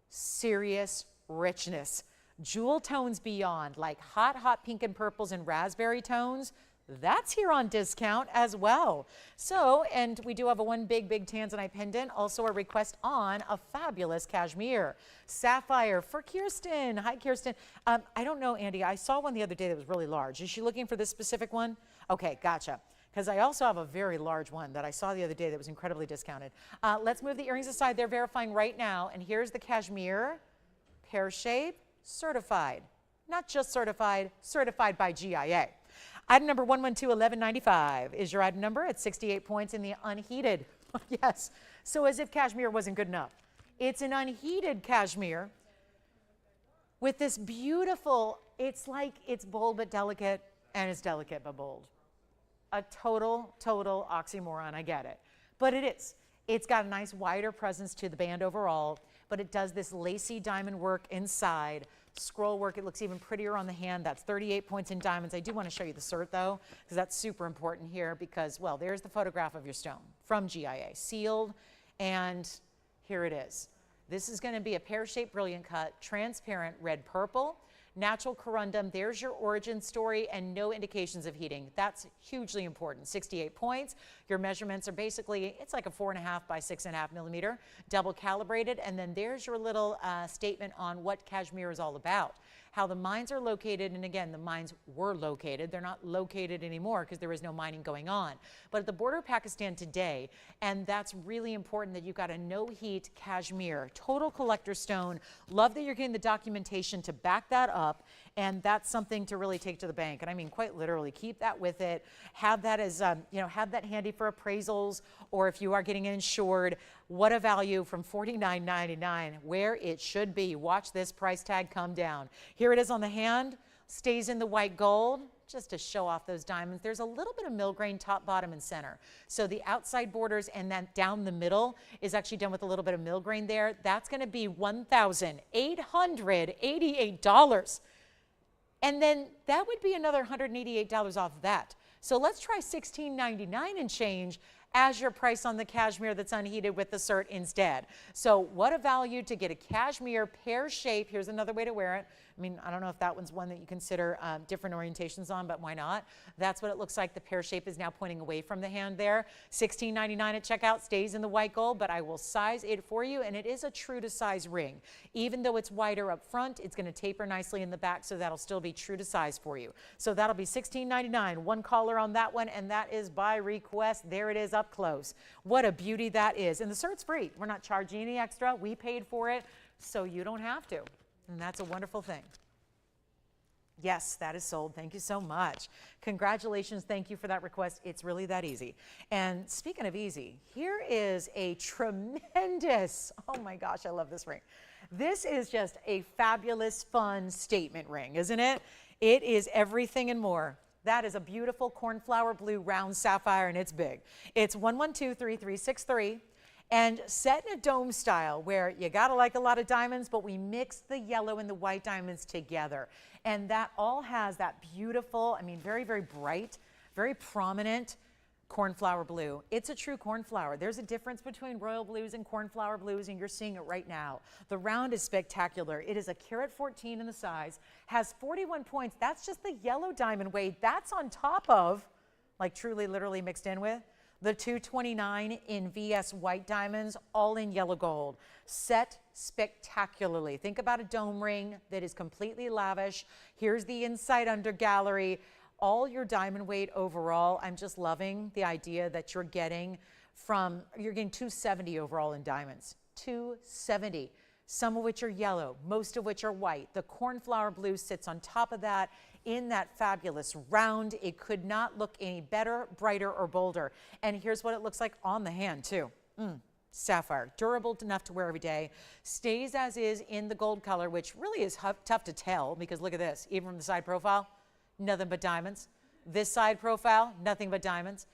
Serious richness. Jewel tones beyond, like hot, hot pink and purples and raspberry tones. That's here on discount as well. So, and we do have a one big Tanzanite pendant, also a request on a fabulous Kashmir. Sapphire for Kirsten. Hi, Kirsten. I don't know, Andy, I saw one the other day that was really large. Is she looking for this specific one? Okay, gotcha. Because I also have a very large one that I saw the other day that was incredibly discounted. Let's move the earrings aside. They're verifying right now, and here's the Kashmir. pear shape, certified. Not just certified, certified by GIA. Item number 1121195 is your item number at 68 points in the unheated. Yes, so as if cashmere wasn't good enough. It's an unheated cashmere with this beautiful, it's like it's bold but delicate, and it's delicate but bold. A total oxymoron, I get it. But it is. It's got a nice wider presence to the band overall, but it does this lacy diamond work inside. Scroll work, it looks even prettier on the hand. That's 38 points in diamonds. I do want to show you the cert though, because that's super important here because, well, there's the photograph of your stone from GIA, sealed, and here it is. This is going to be a pear-shaped brilliant cut, transparent red purple, natural corundum. There's your origin story and no indications of heating. That's hugely important. 68 points. Your measurements are basically, it's like a 4.5 by 6.5 millimeter, double calibrated. And then there's your little statement on what cashmere is all about. How the mines are located, and again, the mines were located. They're not located anymore because there is no mining going on. But at the border of Pakistan today, and that's really important that you've got a no-heat cashmere, total collector stone. Love that you're getting the documentation to back that up, and that's something to really take to the bank. And I mean, quite literally, keep that with it. Have that as, have that handy for appraisals, or if you are getting insured. What a value from $49.99, where it should be. Watch this price tag come down. Here it is on the hand, stays in the white gold, just to show off those diamonds. There's a little bit of millgrain top, bottom, and center. So the outside borders and then down the middle is actually done with a little bit of millgrain there. That's gonna be $1,888. And then that would be another $188 off that. So let's try $1,699 and change as your price on the cashmere that's unheated with the cert instead. So what a value to get a cashmere pear shape. Here's another way to wear it. I mean, I don't know if that one's one that you consider different orientations on, but why not? That's what it looks like. The pear shape is now pointing away from the hand there. $16.99 at checkout, stays in the white gold, but I will size it for you, and it is a true to size ring. Even though it's wider up front, it's gonna taper nicely in the back, so that'll still be true to size for you. So that'll be $16.99. One caller on that one, and that is by request. There it is up close. What a beauty that is. And the cert's free. We're not charging any extra. We paid for it, so you don't have to. And that's a wonderful thing. Yes, that is sold. Thank you so much. Congratulations. Thank you for that request. It's really that easy. And speaking of easy, here is a tremendous, oh my gosh, I love this ring. This is just a fabulous, fun statement ring, isn't it? It is everything and more. That is a beautiful cornflower blue round sapphire, and it's big. It's 1123363. And set in a dome style where you gotta like a lot of diamonds, but we mix the yellow and the white diamonds together. And that all has that beautiful, I mean, very, very bright, very prominent cornflower blue. It's a true cornflower. There's a difference between royal blues and cornflower blues, and you're seeing it right now. The round is spectacular. It is a carat 14 in the size, has 41 points. That's just the yellow diamond weight. That's on top of, like truly, literally mixed in with, the 229 in VS white diamonds, all in yellow gold. Set spectacularly. Think about a dome ring that is completely lavish. Here's the inside under gallery. All your diamond weight overall. I'm just loving the idea that you're getting 270 overall in diamonds. 270. Some of which are yellow, most of which are white. The cornflower blue sits on top of that in that fabulous round. It could not look any better, brighter, or bolder. And here's what it looks like on the hand too. Sapphire, durable enough to wear every day. Stays as is in the gold color, which really is tough to tell because look at this, even from the side profile, nothing but diamonds. This side profile, nothing but diamonds.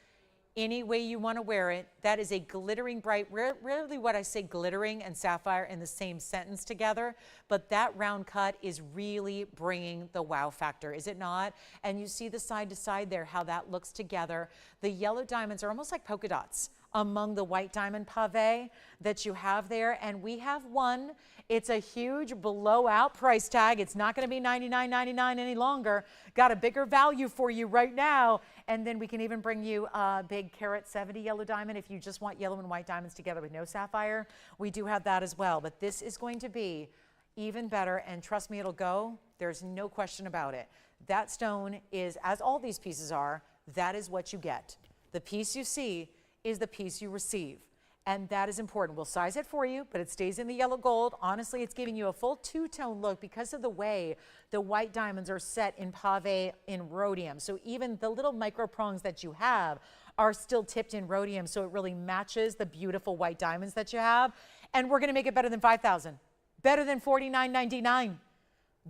Any way you want to wear it, that is a glittering bright, rarely what I say glittering and sapphire in the same sentence together, but that round cut is really bringing the wow factor, is it not? And you see the side to side there, how that looks together. The yellow diamonds are almost like polka dots among the white diamond pave that you have there, and we have one. It's a huge blowout price tag. It's not going to be $99.99 any longer. Got a bigger value for you right now, and then we can even bring you a big carat 70 yellow diamond if you just want yellow and white diamonds together with no sapphire. We do have that as well, but this is going to be even better, and trust me, it'll go. There's no question about it. That stone is, as all these pieces are, that is what you get. The piece you see is the piece you receive. And that is important. We'll size it for you, but it stays in the yellow gold. Honestly, it's giving you a full two-tone look because of the way the white diamonds are set in pave in rhodium. So even the little micro prongs that you have are still tipped in rhodium, so it really matches the beautiful white diamonds that you have. And we're gonna make it better than $5,000, better than $49.99.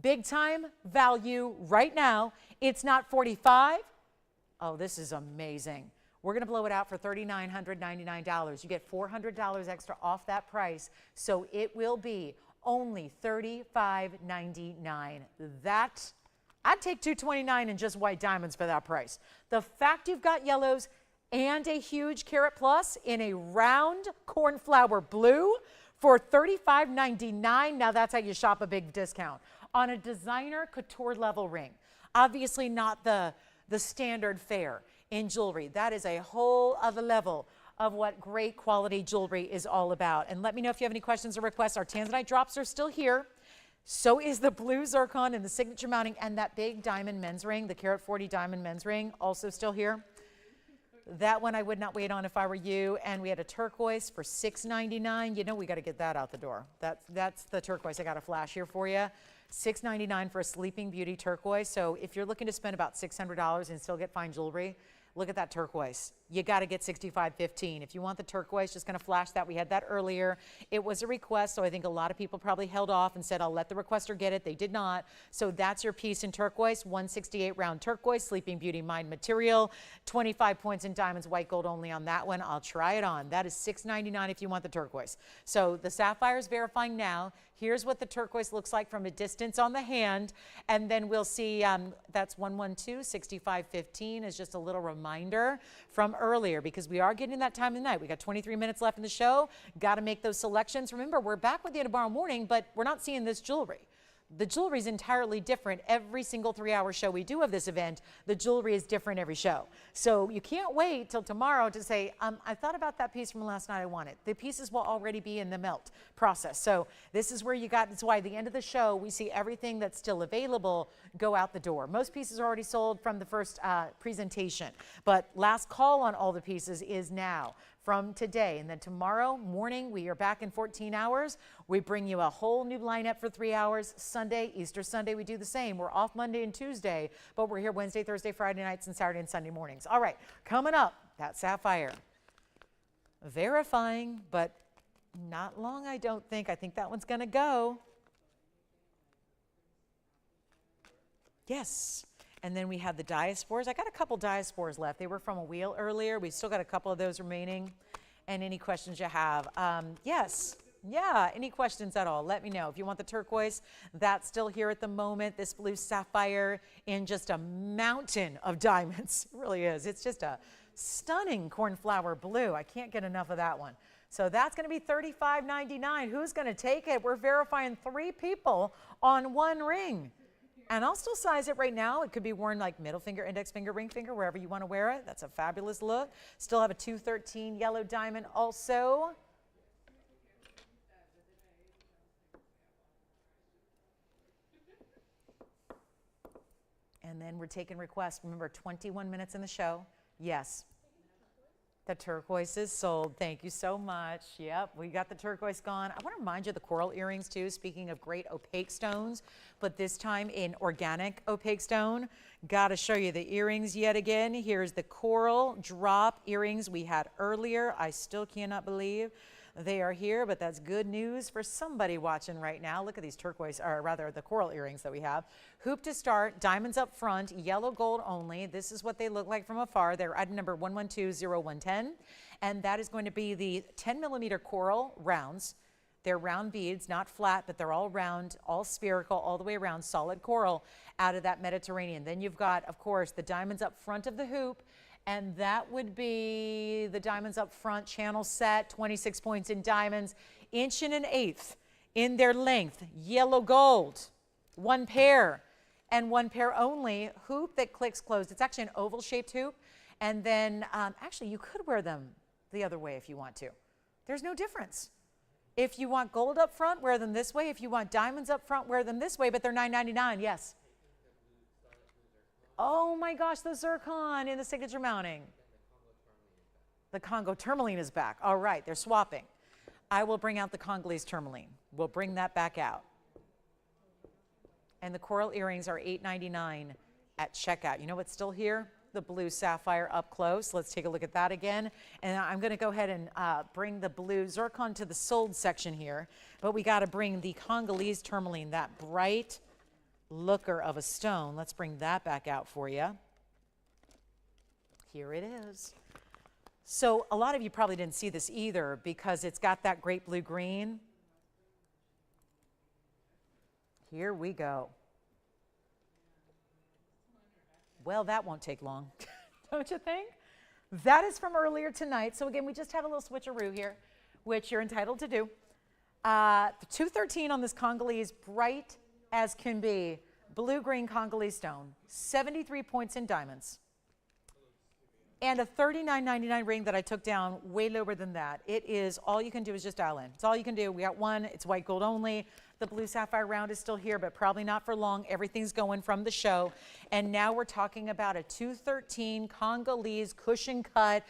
Big time value right now. It's not $45. Oh, this is amazing. We're going to blow it out for $3,999. You get $400 extra off that price, so it will be only $35.99. That, I'd take $229 in just white diamonds for that price. The fact you've got yellows and a huge carat plus in a round cornflower blue for $35.99, now that's how you shop a big discount. On a designer couture level ring. Obviously not the standard fare in jewelry. That is a whole other level of what great quality jewelry is all about. And let me know if you have any questions or requests. Our Tanzanite drops are still here. So is the blue zircon and the signature mounting, and that big diamond men's ring, the carat 40 diamond men's ring, also still here. That one I would not wait on if I were you. And we had a turquoise for $6.99. You know we got to get that out the door. That's the turquoise. I got a flash here for you. $6.99 for a Sleeping Beauty turquoise. So if you're looking to spend about $600 and still get fine jewelry, look at that turquoise. You got to get $65.15. If you want the turquoise, just going to flash that. We had that earlier. It was a request, so I think a lot of people probably held off and said, I'll let the requester get it. They did not. So that's your piece in turquoise, 168 round turquoise, Sleeping Beauty mined material, 25 points in diamonds, white gold only on that one. I'll try it on. That is $6.99 if you want the turquoise. So the sapphire is verifying now. Here's what the turquoise looks like from a distance on the hand. And then we'll see, that's 112, 65.15 is just a little reminder from earlier, because we are getting that time of the night. We got 23 minutes left in the show. Got to make those selections. Remember, we're back with you tomorrow morning, but we're not seeing this jewelry. The jewelry is entirely different. Every single 3-hour show we do of this event, the jewelry is different every show. So you can't wait till tomorrow to say, I thought about that piece from last night, I want it. The pieces will already be in the melt process. So this is where you got, that's why at the end of the show, we see everything that's still available go out the door. Most pieces are already sold from the first presentation, but last call on all the pieces is now. From today, and then tomorrow morning we are back in 14 hours. We bring you a whole new lineup for 3 hours. Sunday, Easter Sunday, we do the same. We're off Monday and Tuesday, but we're here Wednesday, Thursday, Friday nights, and Saturday and Sunday mornings. All right, coming up, that sapphire. Verifying, but not long, I don't think. I think that one's gonna go. Yes. And then we have the Diaspores. I got a couple Diaspores left. They were from a wheel earlier. We still got a couple of those remaining. And any questions you have? Yes. Yeah, any questions at all, let me know. If you want the turquoise, that's still here at the moment. This blue sapphire in just a mountain of diamonds. It really is. It's just a stunning cornflower blue. I can't get enough of that one. So that's going to be $35.99. Who's going to take it? We're verifying 3 people on one ring. And I'll still size it right now. It could be worn like middle finger, index finger, ring finger, wherever you want to wear it. That's a fabulous look. Still have a 213 yellow diamond also. And then we're taking requests. Remember, 21 minutes in the show. Yes. The turquoise is sold. Thank you so much. Yep, we got the turquoise gone. I want to remind you of the coral earrings too, speaking of great opaque stones, but this time in organic opaque stone. Got to show you the earrings yet again. Here's the coral drop earrings we had earlier. I still cannot believe they are here, but that's good news for somebody watching right now. Look at these turquoise, or rather the coral earrings that we have. Hoop to start, diamonds up front, yellow gold only. This is what they look like from afar. They're item number 112010, and that is going to be the 10mm coral rounds. They're round beads, not flat, but they're all round, all spherical, all the way around, solid coral out of that Mediterranean. Then you've got, of course, the diamonds up front of the hoop, and that would be the diamonds up front, channel set, 26 points in diamonds, 1.1 inch in their length, yellow gold, 1 pair, and 1 pair only, hoop that clicks closed. It's actually an oval shaped hoop, and then actually you could wear them the other way if you want to. There's no difference. If you want gold up front, wear them this way. If you want diamonds up front, wear them this way, but they're $9.99, yes. Oh my gosh, the zircon in the signature mounting. The Congo tourmaline is back. All right, they're swapping. I will bring out the Congolese tourmaline. We'll bring that back out. And the coral earrings are $8.99 at checkout. You know what's still here? The blue sapphire up close. Let's take a look at that again. And I'm going to go ahead and bring the blue zircon to the sold section here. But we got to bring the Congolese tourmaline, that bright looker of a stone. Let's bring that back out for you. Here it is. So a lot of you probably didn't see this either because it's got that great blue green. Here we go. Well, that won't take long, don't you think? That is from earlier tonight. So again, we just had a little switcheroo here, which you're entitled to do. $213 on this Congolese, bright as can be, blue-green Congolese stone, 73 points in diamonds. And a $39.99 ring that I took down, way lower than that. It is, all you can do is just dial in. It's all you can do. We got one, it's white gold only. The blue sapphire round is still here, but probably not for long. Everything's going from the show. And now we're talking about a 213 Congolese cushion cut.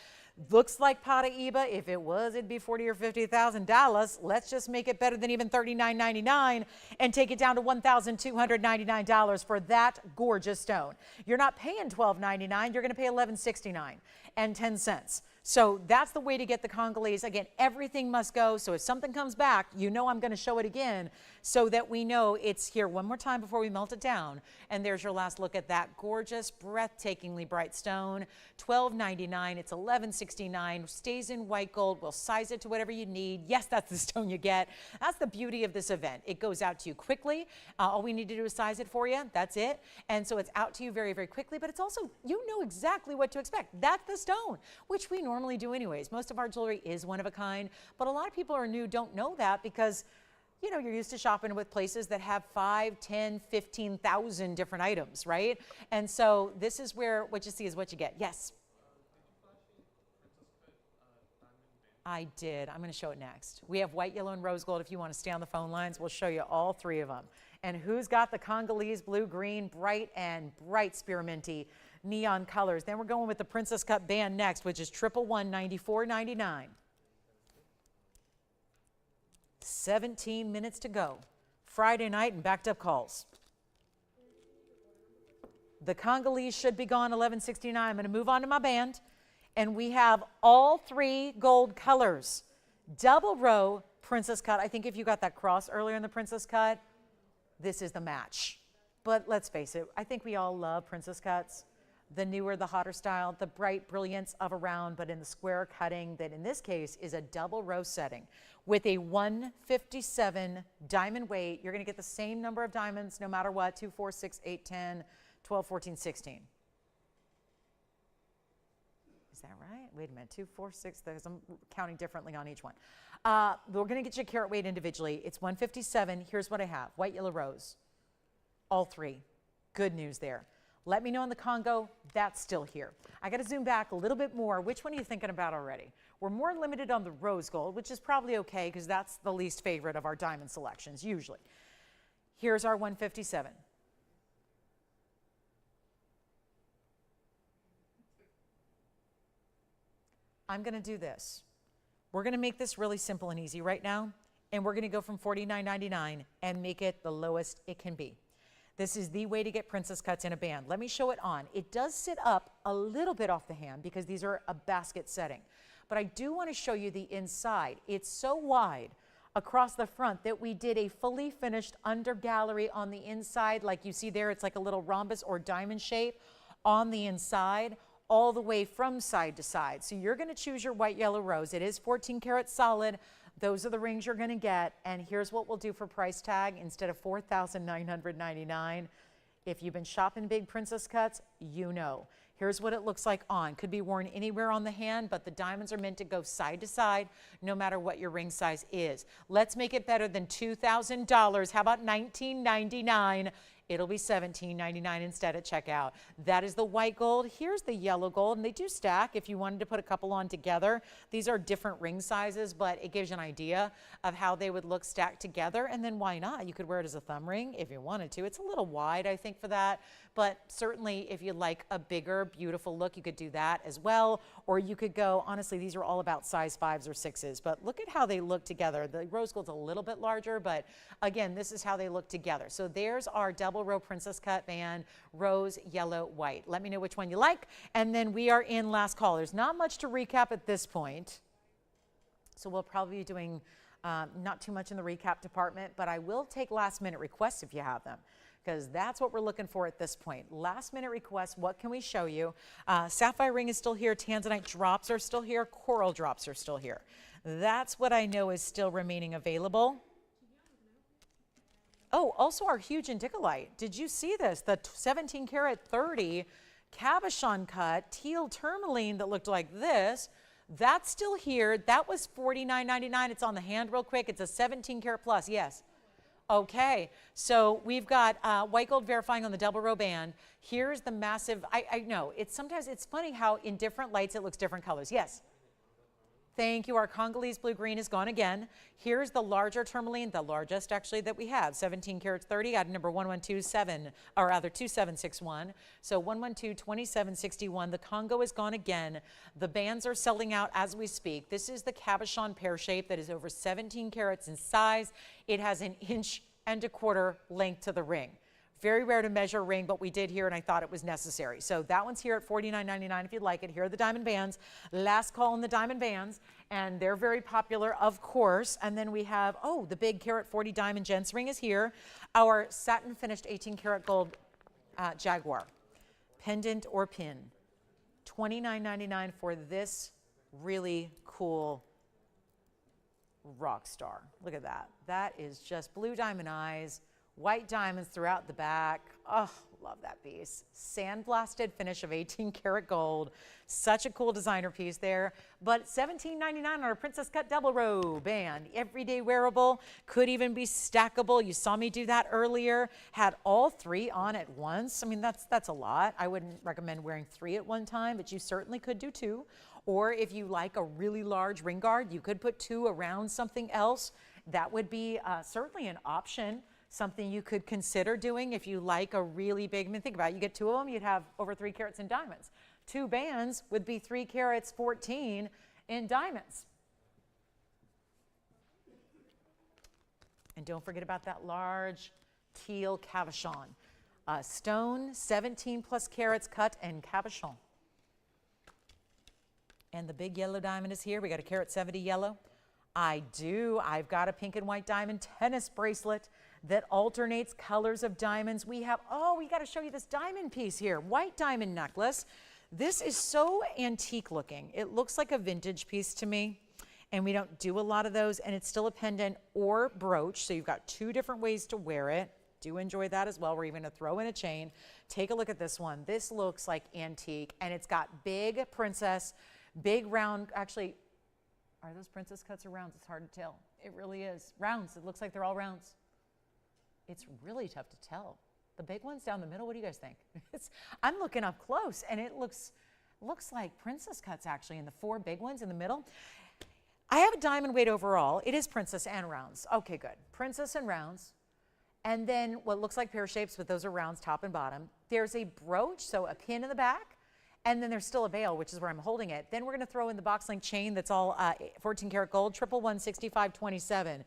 Looks like Paraiba. If it was, it'd be $40,000 or $50,000. Let's just make it better than even $39.99 and take it down to $1,299 for that gorgeous stone. You're not paying $12.99. You're going to pay $11.69 and 10 cents. So that's the way to get the Congolese. Again, everything must go. So if something comes back, you know I'm going to show it again so that we know it's here one more time before we melt it down. And there's your last look at that gorgeous, breathtakingly bright stone. $12.99. It's $11.69. Stays in white gold. We'll size it to whatever you need. Yes, that's the stone you get. That's the beauty of this event. It goes out to you quickly. All we need to do is size it for you. That's it. And so it's out to you very, very quickly. But it's also, you know exactly what to expect. That's the stone, which we normally do anyways. Most of our jewelry is one of a kind, but a lot of people are new, don't know that because, you know, you're used to shopping with places that have 5, 10, 15,000 different items, right? And so this is where what you see is what you get. Yes? I did. I'm going to show it next. We have white, yellow, and rose gold. If you want to stay on the phone lines, we'll show you all three of them. And who's got the Congolese blue, green, bright spearminty neon colors. Then we're going with the Princess Cut band next, which is 11194.99. 17 minutes to go. Friday night and backed up calls. The Congolese should be gone, $11.69. I'm going to move on to my band. And we have all three gold colors. Double row Princess Cut. I think if you got that cross earlier in the Princess Cut, this is the match. But let's face it, I think we all love Princess Cuts. The newer, the hotter style, the bright brilliance of a round, but in the square cutting that in this case is a double row setting with a 157 diamond weight. You're going to get the same number of diamonds no matter what, 2, 4, 6, 8, 10, 12, 14, 16. Is that right? Wait a minute, 2, 4, 6, because I'm counting differently on each one. We're going to get you a carat weight individually. It's 157. Here's what I have. White, yellow, rose. All three. Good news there. Let me know in the Congo, that's still here. I got to zoom back a little bit more. Which one are you thinking about already? We're more limited on the rose gold, which is probably okay because that's the least favorite of our diamond selections usually. Here's our 157. I'm going to do this. We're going to make this really simple and easy right now, and we're going to go from $49.99 and make it the lowest it can be. This is the way to get Princess Cuts in a band. Let me show it on. It does sit up a little bit off the hand because these are a basket setting. But I do want to show you the inside. It's so wide across the front that we did a fully finished under gallery on the inside. Like you see there, it's like a little rhombus or diamond shape on the inside, all the way from side to side. So you're going to choose your white, yellow, rose. It is 14 karat solid. Those are the rings you're going to get. And here's what we'll do for price tag. Instead of $4,999, if you've been shopping big Princess Cuts, you know. Here's what it looks like on. Could be worn anywhere on the hand, but the diamonds are meant to go side to side no matter what your ring size is. Let's make it better than $2,000. How about $19.99? it'll be $17.99 instead at checkout. That is the white gold. Here's the yellow gold, and they do stack if you wanted to put a couple on together. These are different ring sizes, but it gives you an idea of how they would look stacked together, and then why not? You could wear it as a thumb ring if you wanted to. It's a little wide, I think, for that, but certainly if you like a bigger, beautiful look, you could do that as well, or you could go, honestly, these are all about size 5s or 6s, but look at how they look together. The rose gold's a little bit larger, but again, this is how they look together. So there's our double row princess cut band, rose, yellow, white. Let me know which one you like, and then we are in last call. There's not much to recap at this point, so we'll probably be doing not too much in the recap department, but I will take last minute requests if you have them, because that's what we're looking for at this point. Last minute requests, what can we show you? Sapphire ring is still here, Tanzanite drops are still here, coral drops are still here. That's what I know is still remaining available. Oh, also our huge indicolite. Did you see this? The 17 karat 30 cabochon cut teal tourmaline that looked like this. That's still here. That was $49.99. It's on the hand real quick. It's a 17 karat plus. Yes. Okay, so we've got white gold verifying on the double row band. Here's the massive, I know, sometimes it's funny how in different lights it looks different colors. Yes. Thank you. Our Congolese blue green is gone again. Here's the larger tourmaline, the largest actually that we have, 17 karats 30, item number 1127, or rather 2761. So 112-2761. The Congo is gone again. The bands are selling out as we speak. This is the cabochon pear shape that is over 17 karats in size. It has an 1.25 inch length to the ring. Very rare to measure a ring, but we did here and I thought it was necessary. So that one's here at $49.99 if you'd like it. Here are the diamond bands. Last call on the diamond bands, and they're very popular, of course. And then we have, oh, the big carat 40 diamond gents ring is here. Our satin finished 18 karat gold Jaguar, pendant or pin. $29.99 for this really cool rock star. Look at that. That is just blue diamond eyes. White diamonds throughout the back. Oh, love that piece. Sandblasted finish of 18 karat gold. Such a cool designer piece there. But $17.99 on our princess cut double row band. Everyday wearable. Could even be stackable. You saw me do that earlier. Had all three on at once. I mean, that's a lot. I wouldn't recommend wearing 3 at one time, but you certainly could do 2. Or if you like a really large ring guard, you could put 2 around something else. That would be certainly an option. Something you could consider doing if you like a really big, I mean, think about it, you get 2 of them, you'd have over 3 carats in diamonds. 2 bands would be 3 carats 14 in diamonds. And don't forget about that large teal cabochon. Stone, 17 plus carats cut and cabochon. And the big yellow diamond is here. We got a carat 70 yellow. I do. I've got a pink and white diamond tennis bracelet that alternates colors of diamonds. We have, oh, we got to show you this diamond piece here. White diamond necklace. This is so antique looking. It looks like a vintage piece to me, and we don't do a lot of those, and it's still a pendant or brooch, so you've got 2 different ways to wear it. Do enjoy that as well. We're even going to throw in a chain. Take a look at this one. This looks like antique, and it's got big princess, big round, actually, are those princess cuts or rounds? It's hard to tell. It really is. Rounds. It looks like they're all rounds. It's really tough to tell. The big ones down the middle, what do you guys think? I'm looking up close, and it looks like princess cuts actually in the 4 big ones in the middle. I have a diamond weight overall. It is princess and rounds. Okay, good. Princess and rounds. And then what looks like pear shapes, but those are rounds top and bottom. There's a brooch, so a pin in the back. And then there's still a veil, which is where I'm holding it. Then we're going to throw in the box link chain that's all 14 karat gold, 1116527.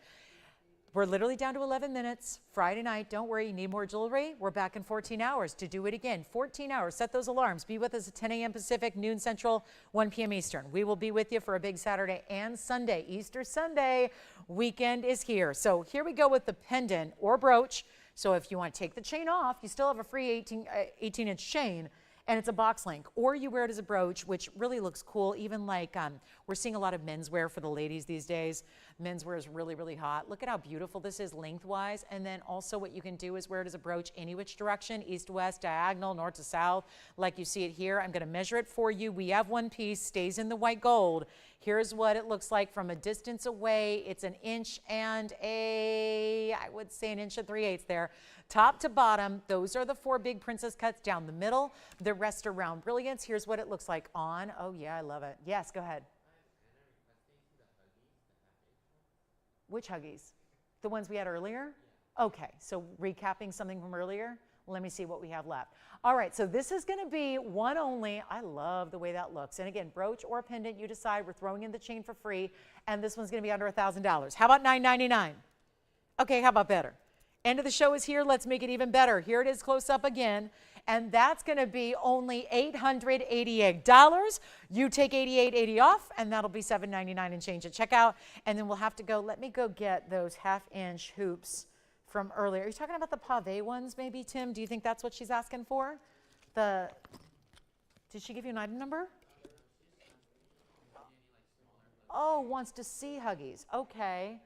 We're literally down to 11 minutes. Friday night, don't worry, you need more jewelry. We're back in 14 hours to do it again. 14 hours, set those alarms. Be with us at 10 a.m. Pacific, noon Central, 1 p.m. Eastern. We will be with you for a big Saturday and Sunday. Easter Sunday weekend is here. So here we go with the pendant or brooch. So if you want to take the chain off, you still have a free 18-inch chain. And it's a box link, or you wear it as a brooch, which really looks cool. Even like we're seeing a lot of menswear for the ladies these days. Menswear is really, really hot. Look at how beautiful this is lengthwise. And then also what you can do is wear it as a brooch any which direction, east to west, diagonal, north to south, like you see it here. I'm going to measure it for you. We have one piece, stays in the white gold. Here's what it looks like from a distance away. It's an inch and I would say an inch and 3/8 there. Top to bottom, those are the 4 big princess cuts down the middle. The rest are round brilliance. Here's what it looks like on. Oh yeah, I love it. Yes, go ahead. Which huggies? The ones we had earlier? Okay, so recapping something from earlier. Let me see what we have left. All right, so this is going to be one only. I love the way that looks. And again, brooch or pendant, you decide. We're throwing in the chain for free, and this one's going to be under $1,000. How about $9.99? Okay, how about better? End of the show is here. Let's make it even better. Here it is close up again, and that's going to be only $888. You take $88.80 off, and that'll be $7.99 and change at checkout. And then we'll have to go. Let me go get those half-inch hoops from earlier. Are you talking about the pave ones maybe, Tim? Do you think that's what she's asking for? Did she give you an item number? Oh, wants to see huggies. Okay.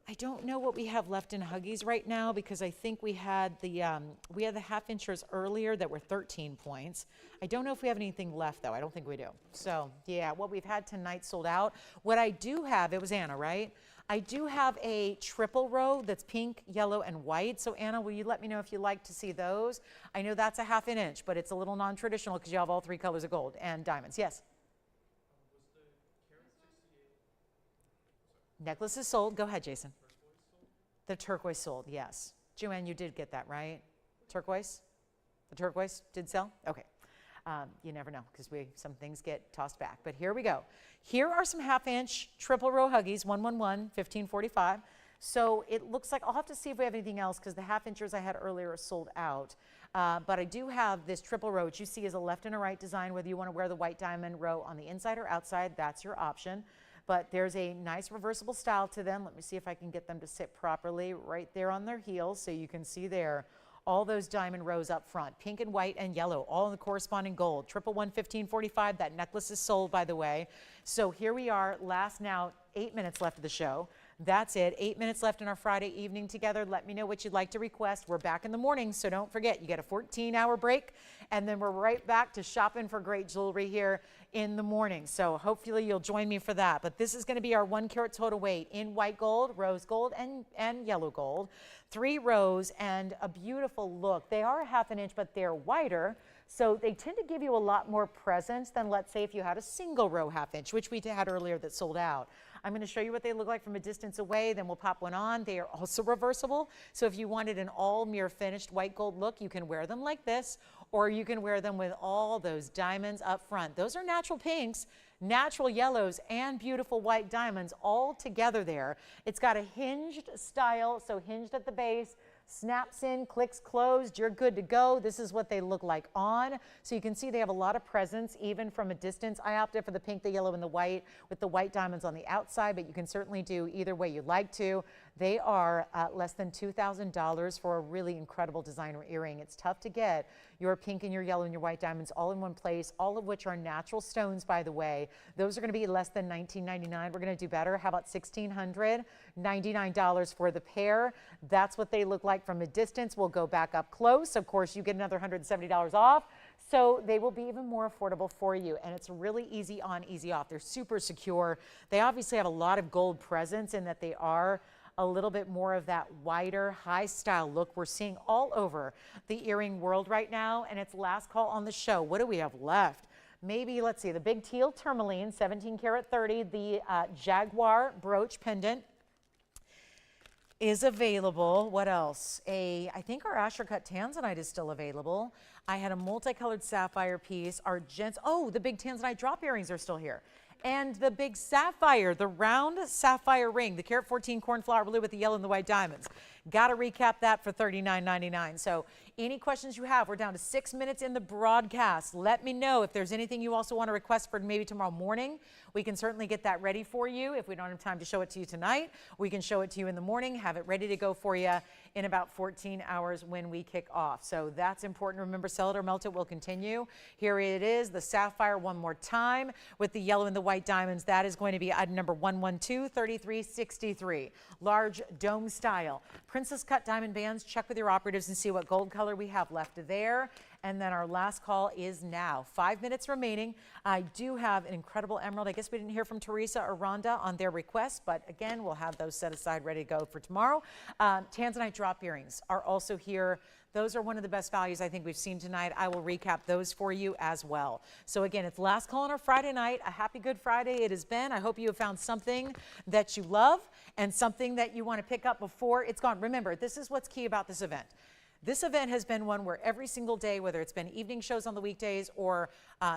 I don't know what we have left in huggies right now because I think we had the half-inchers earlier that were 13 points. I don't know if we have anything left though. I don't think we do. So yeah, what we've had tonight sold out. What I do have, it was Anna, right? I do have a triple row that's pink, yellow, and white. So Anna, will you let me know if you like to see those? I know that's a ½ inch, but it's a little non-traditional because you have all 3 colors of gold and diamonds. Yes? Necklace is sold. Go ahead, Jason. The turquoise sold, yes. Joanne, you did get that, right? Turquoise? The turquoise did sell? Okay. You never know because some things get tossed back. But here we go. Here are some ½ inch triple row huggies, 111, 1545. So it looks like I'll have to see if we have anything else because the ½ inchers I had earlier are sold out. But I do have this triple row, which you see is a left and a right design. Whether you want to wear the white diamond row on the inside or outside, that's your option. But there's a nice reversible style to them. Let me see if I can get them to sit properly right there on their heels so you can see there all those diamond rows up front, pink and white and yellow, all in the corresponding gold. 111, 1545, that necklace is sold, by the way. So here we are, last now 8 minutes left of the show. That's it, 8 minutes left in our Friday evening together. Let me know what you'd like to request. We're back in the morning, so don't forget, you get a 14-hour break, and then we're right back to shopping for great jewelry here in the morning. So hopefully you'll join me for that. But this is going to be our 1 carat total weight in white gold, rose gold, and yellow gold. 3 rows and a beautiful look. They are a ½ inch, but they're wider. So they tend to give you a lot more presence than, let's say, if you had a single row ½ inch, which we had earlier that sold out. I'm going to show you what they look like from a distance away, then we'll pop one on. They are also reversible. So if you wanted an all mirror finished white gold look, you can wear them like this, or you can wear them with all those diamonds up front. Those are natural pinks, natural yellows, and beautiful white diamonds all together there. It's got a hinged style, so hinged at the base, snaps in, clicks closed, you're good to go. This is what they look like on. So you can see they have a lot of presence even from a distance. I opted for the pink, the yellow, and the white with the white diamonds on the outside, but you can certainly do either way you'd like to. They are less than $2,000 for a really incredible designer earring. It's tough to get your pink and your yellow and your white diamonds all in one place, all of which are natural stones, by the way. Those are going to be less than $19.99. We're going to do better. How about $1,699 for the pair? That's what they look like from a distance. We'll go back up close. Of course, you get another $170 off. So they will be even more affordable for you. And it's really easy on, easy off. They're super secure. They obviously have a lot of gold presence in that they are a little bit more of that wider, high style look we're seeing all over the earring world right now. And it's last call on the show. What do we have left? Maybe, let's see, the big teal Tourmaline, 17 karat 30, the Jaguar brooch pendant is available. What else? I think our Asher cut Tanzanite is still available. I had a multicolored sapphire piece. Our gents, oh, the big Tanzanite drop earrings are still here. And the big sapphire, the round sapphire ring, the carat 14 cornflower blue with the yellow and the white diamonds. Got to recap that for $39.99. So any questions you have, we're down to 6 minutes in the broadcast. Let me know if there's anything you also want to request for maybe tomorrow morning. We can certainly get that ready for you. If we don't have time to show it to you tonight, we can show it to you in the morning, have it ready to go for you in about 14 hours when we kick off. So that's important. Remember, sell it or melt it will continue. Here it is, the sapphire one more time with the yellow and the white diamonds. That is going to be item number 112-3363. Large dome style. Princess cut diamond bands. Check with your operatives and see what gold color we have left there. And then our last call is now. 5 minutes remaining. I do have an incredible emerald. I guess we didn't hear from Teresa or Rhonda on their request, but again, we'll have those set aside ready to go for tomorrow. Tanzanite drop earrings are also here. Those are one of the best values I think we've seen tonight. I will recap those for you as well. So again, it's last call on our Friday night. A happy Good Friday it has been. I hope you have found something that you love and something that you want to pick up before it's gone. Remember, this is what's key about this event. This event has been one where every single day, whether it's been evening shows on the weekdays or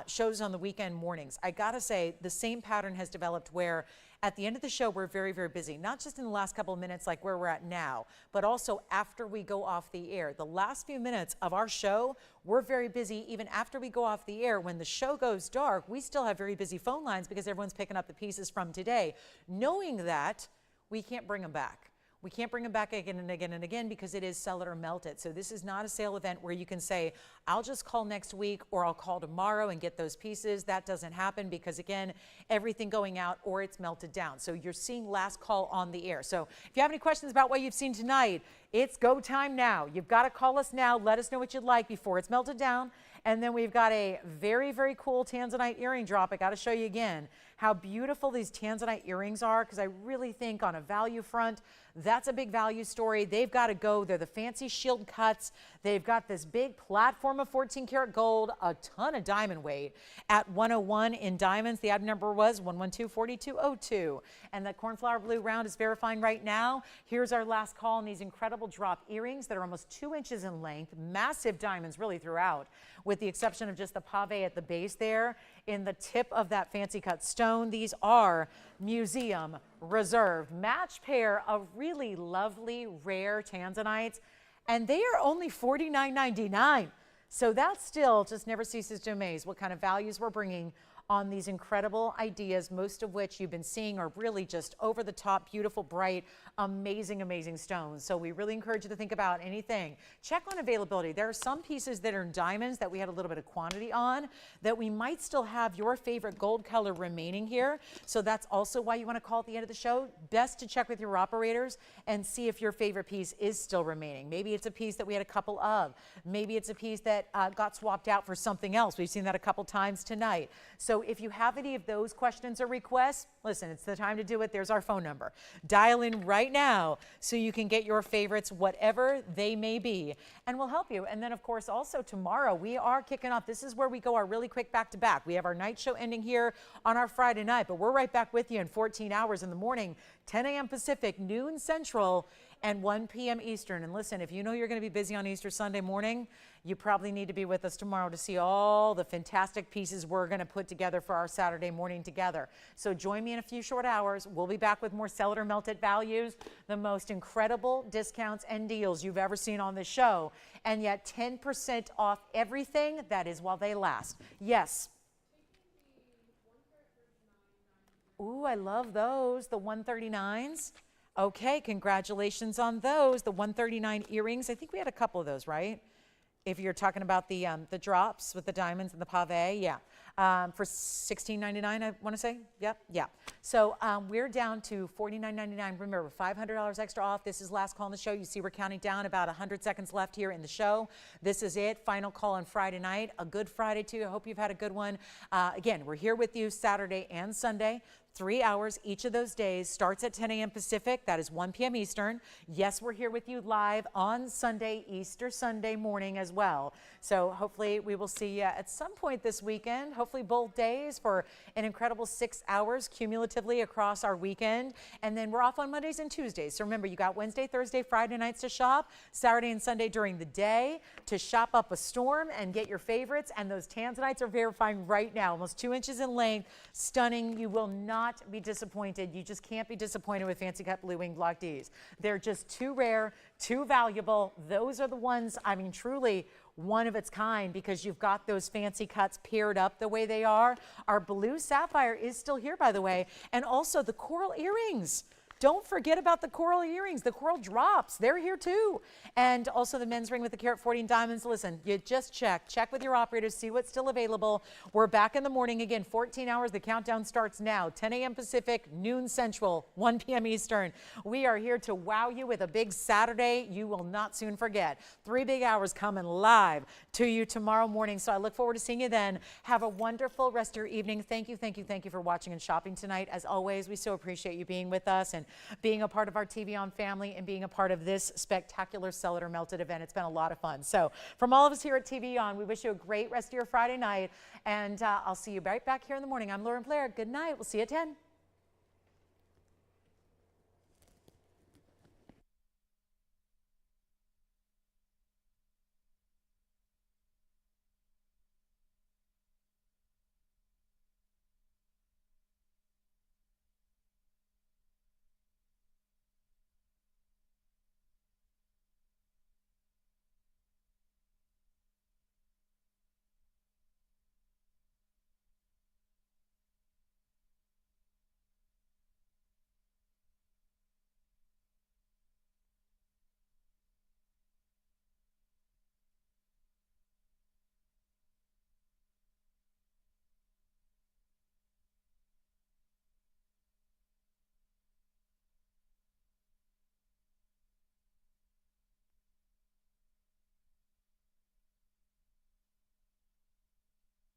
shows on the weekend mornings, I gotta say the same pattern has developed where at the end of the show, we're very, very busy, not just in the last couple of minutes like where we're at now, but also after we go off the air. The last few minutes of our show, we're very busy. Even after we go off the air, when the show goes dark, we still have very busy phone lines because everyone's picking up the pieces from today, knowing that we can't bring them back. We can't bring them back again and again and again because it is sell it or melt it. So this is not a sale event where you can say, I'll just call next week or I'll call tomorrow and get those pieces. That doesn't happen because, again, everything going out or it's melted down. So you're seeing last call on the air. So if you have any questions about what you've seen tonight, it's go time now. You've got to call us now. Let us know what you'd like before it's melted down. And then we've got a very, very cool Tanzanite earring drop. I got to show you again how beautiful these Tanzanite earrings are because I really think on a value front, that's a big value story. They've got to go. They're the fancy shield cuts. They've got this big platform of 14 karat gold, a ton of diamond weight at 101 in diamonds. The item number was 112-4202. And the cornflower blue round is verifying right now. Here's our last call on these incredible drop earrings that are almost 2 inches in length, massive diamonds really throughout, with the exception of just the pave at the base there in the tip of that fancy cut stone. These are museum reserved match pair of really lovely rare tanzanites, and they are only $49.99. So that still just never ceases to amaze what kind of values we're bringing on these incredible ideas, most of which you've been seeing are really just over the top, beautiful, bright, amazing, amazing stones. So we really encourage you to think about anything. Check on availability. There are some pieces that are in diamonds that we had a little bit of quantity on that we might still have your favorite gold color remaining here. So that's also why you want to call at the end of the show. Best to check with your operators and see if your favorite piece is still remaining. Maybe it's a piece that we had a couple of. Maybe it's a piece that got swapped out for something else. We've seen that a couple times tonight. So if you have any of those questions or requests, listen, it's the time to do it. There's our phone number. Dial in right now so you can get your favorites, whatever they may be, and we'll help you. And then, of course, also tomorrow, we are kicking off. This is where we go our really quick back-to-back. We have our night show ending here on our Friday night, but we're right back with you in 14 hours in the morning, 10 a.m. Pacific, noon Central, and 1 p.m. Eastern. And listen, if you know you're going to be busy on Easter Sunday morning, you probably need to be with us tomorrow to see all the fantastic pieces we're going to put together for our Saturday morning together. So join me in a few short hours. We'll be back with more Sell It or Melt It values, the most incredible discounts and deals you've ever seen on this show, and yet 10% off everything. That is while they last. Yes. Ooh, I love those, the 139s. Okay, congratulations on those. The 139 earrings. I think we had a couple of those, right? If you're talking about the drops with the diamonds and the pave, yeah. For $16.99, I want to say. Yep, yeah. So we're down to $49.99. Remember, $500 extra off. This is last call on the show. You see we're counting down, about 100 seconds left here in the show. This is it. Final call on Friday night. A good Friday, too. I hope you've had a good one. Again, we're here with you Saturday and Sunday. 3 hours each of those days. Starts at 10 a.m. Pacific. That is 1 p.m. Eastern. Yes, we're here with you live on Sunday, Easter Sunday morning as well. So hopefully we will see you at some point this weekend. Hopefully both days for an incredible 6 hours cumulatively across our weekend. And then we're off on Mondays and Tuesdays. So remember, you got Wednesday, Thursday, Friday nights to shop, Saturday and Sunday during the day to shop up a storm and get your favorites. And those Tanzanites are verifying right now, almost 2 inches in length. Stunning. You will not be disappointed. You just can't be disappointed with fancy cut blue wing block Ds. They're just too rare, too valuable. Those are the ones, I mean, truly one of its kind, because you've got those fancy cuts paired up the way they are. Our blue sapphire is still here, by the way, and also the coral earrings. Don't forget about the coral earrings, the coral drops. They're here too. And also the men's ring with the carat 14 diamonds. Listen, you just check with your operators, see what's still available. We're back in the morning again, 14 hours. The countdown starts now, 10 a.m. Pacific, noon Central, 1 p.m. Eastern. We are here to wow you with a big Saturday you will not soon forget. 3 big hours coming live to you tomorrow morning. So I look forward to seeing you then. Have a wonderful rest of your evening. Thank you for watching and shopping tonight. As always, we so appreciate you being with us and being a part of our TVON family and being a part of this spectacular Sell It or Melt It event. It's been a lot of fun. So from all of us here at TVON, we wish you a great rest of your Friday night, and I'll see you right back here in the morning. I'm Lauren Blair. Good night. We'll see you at 10.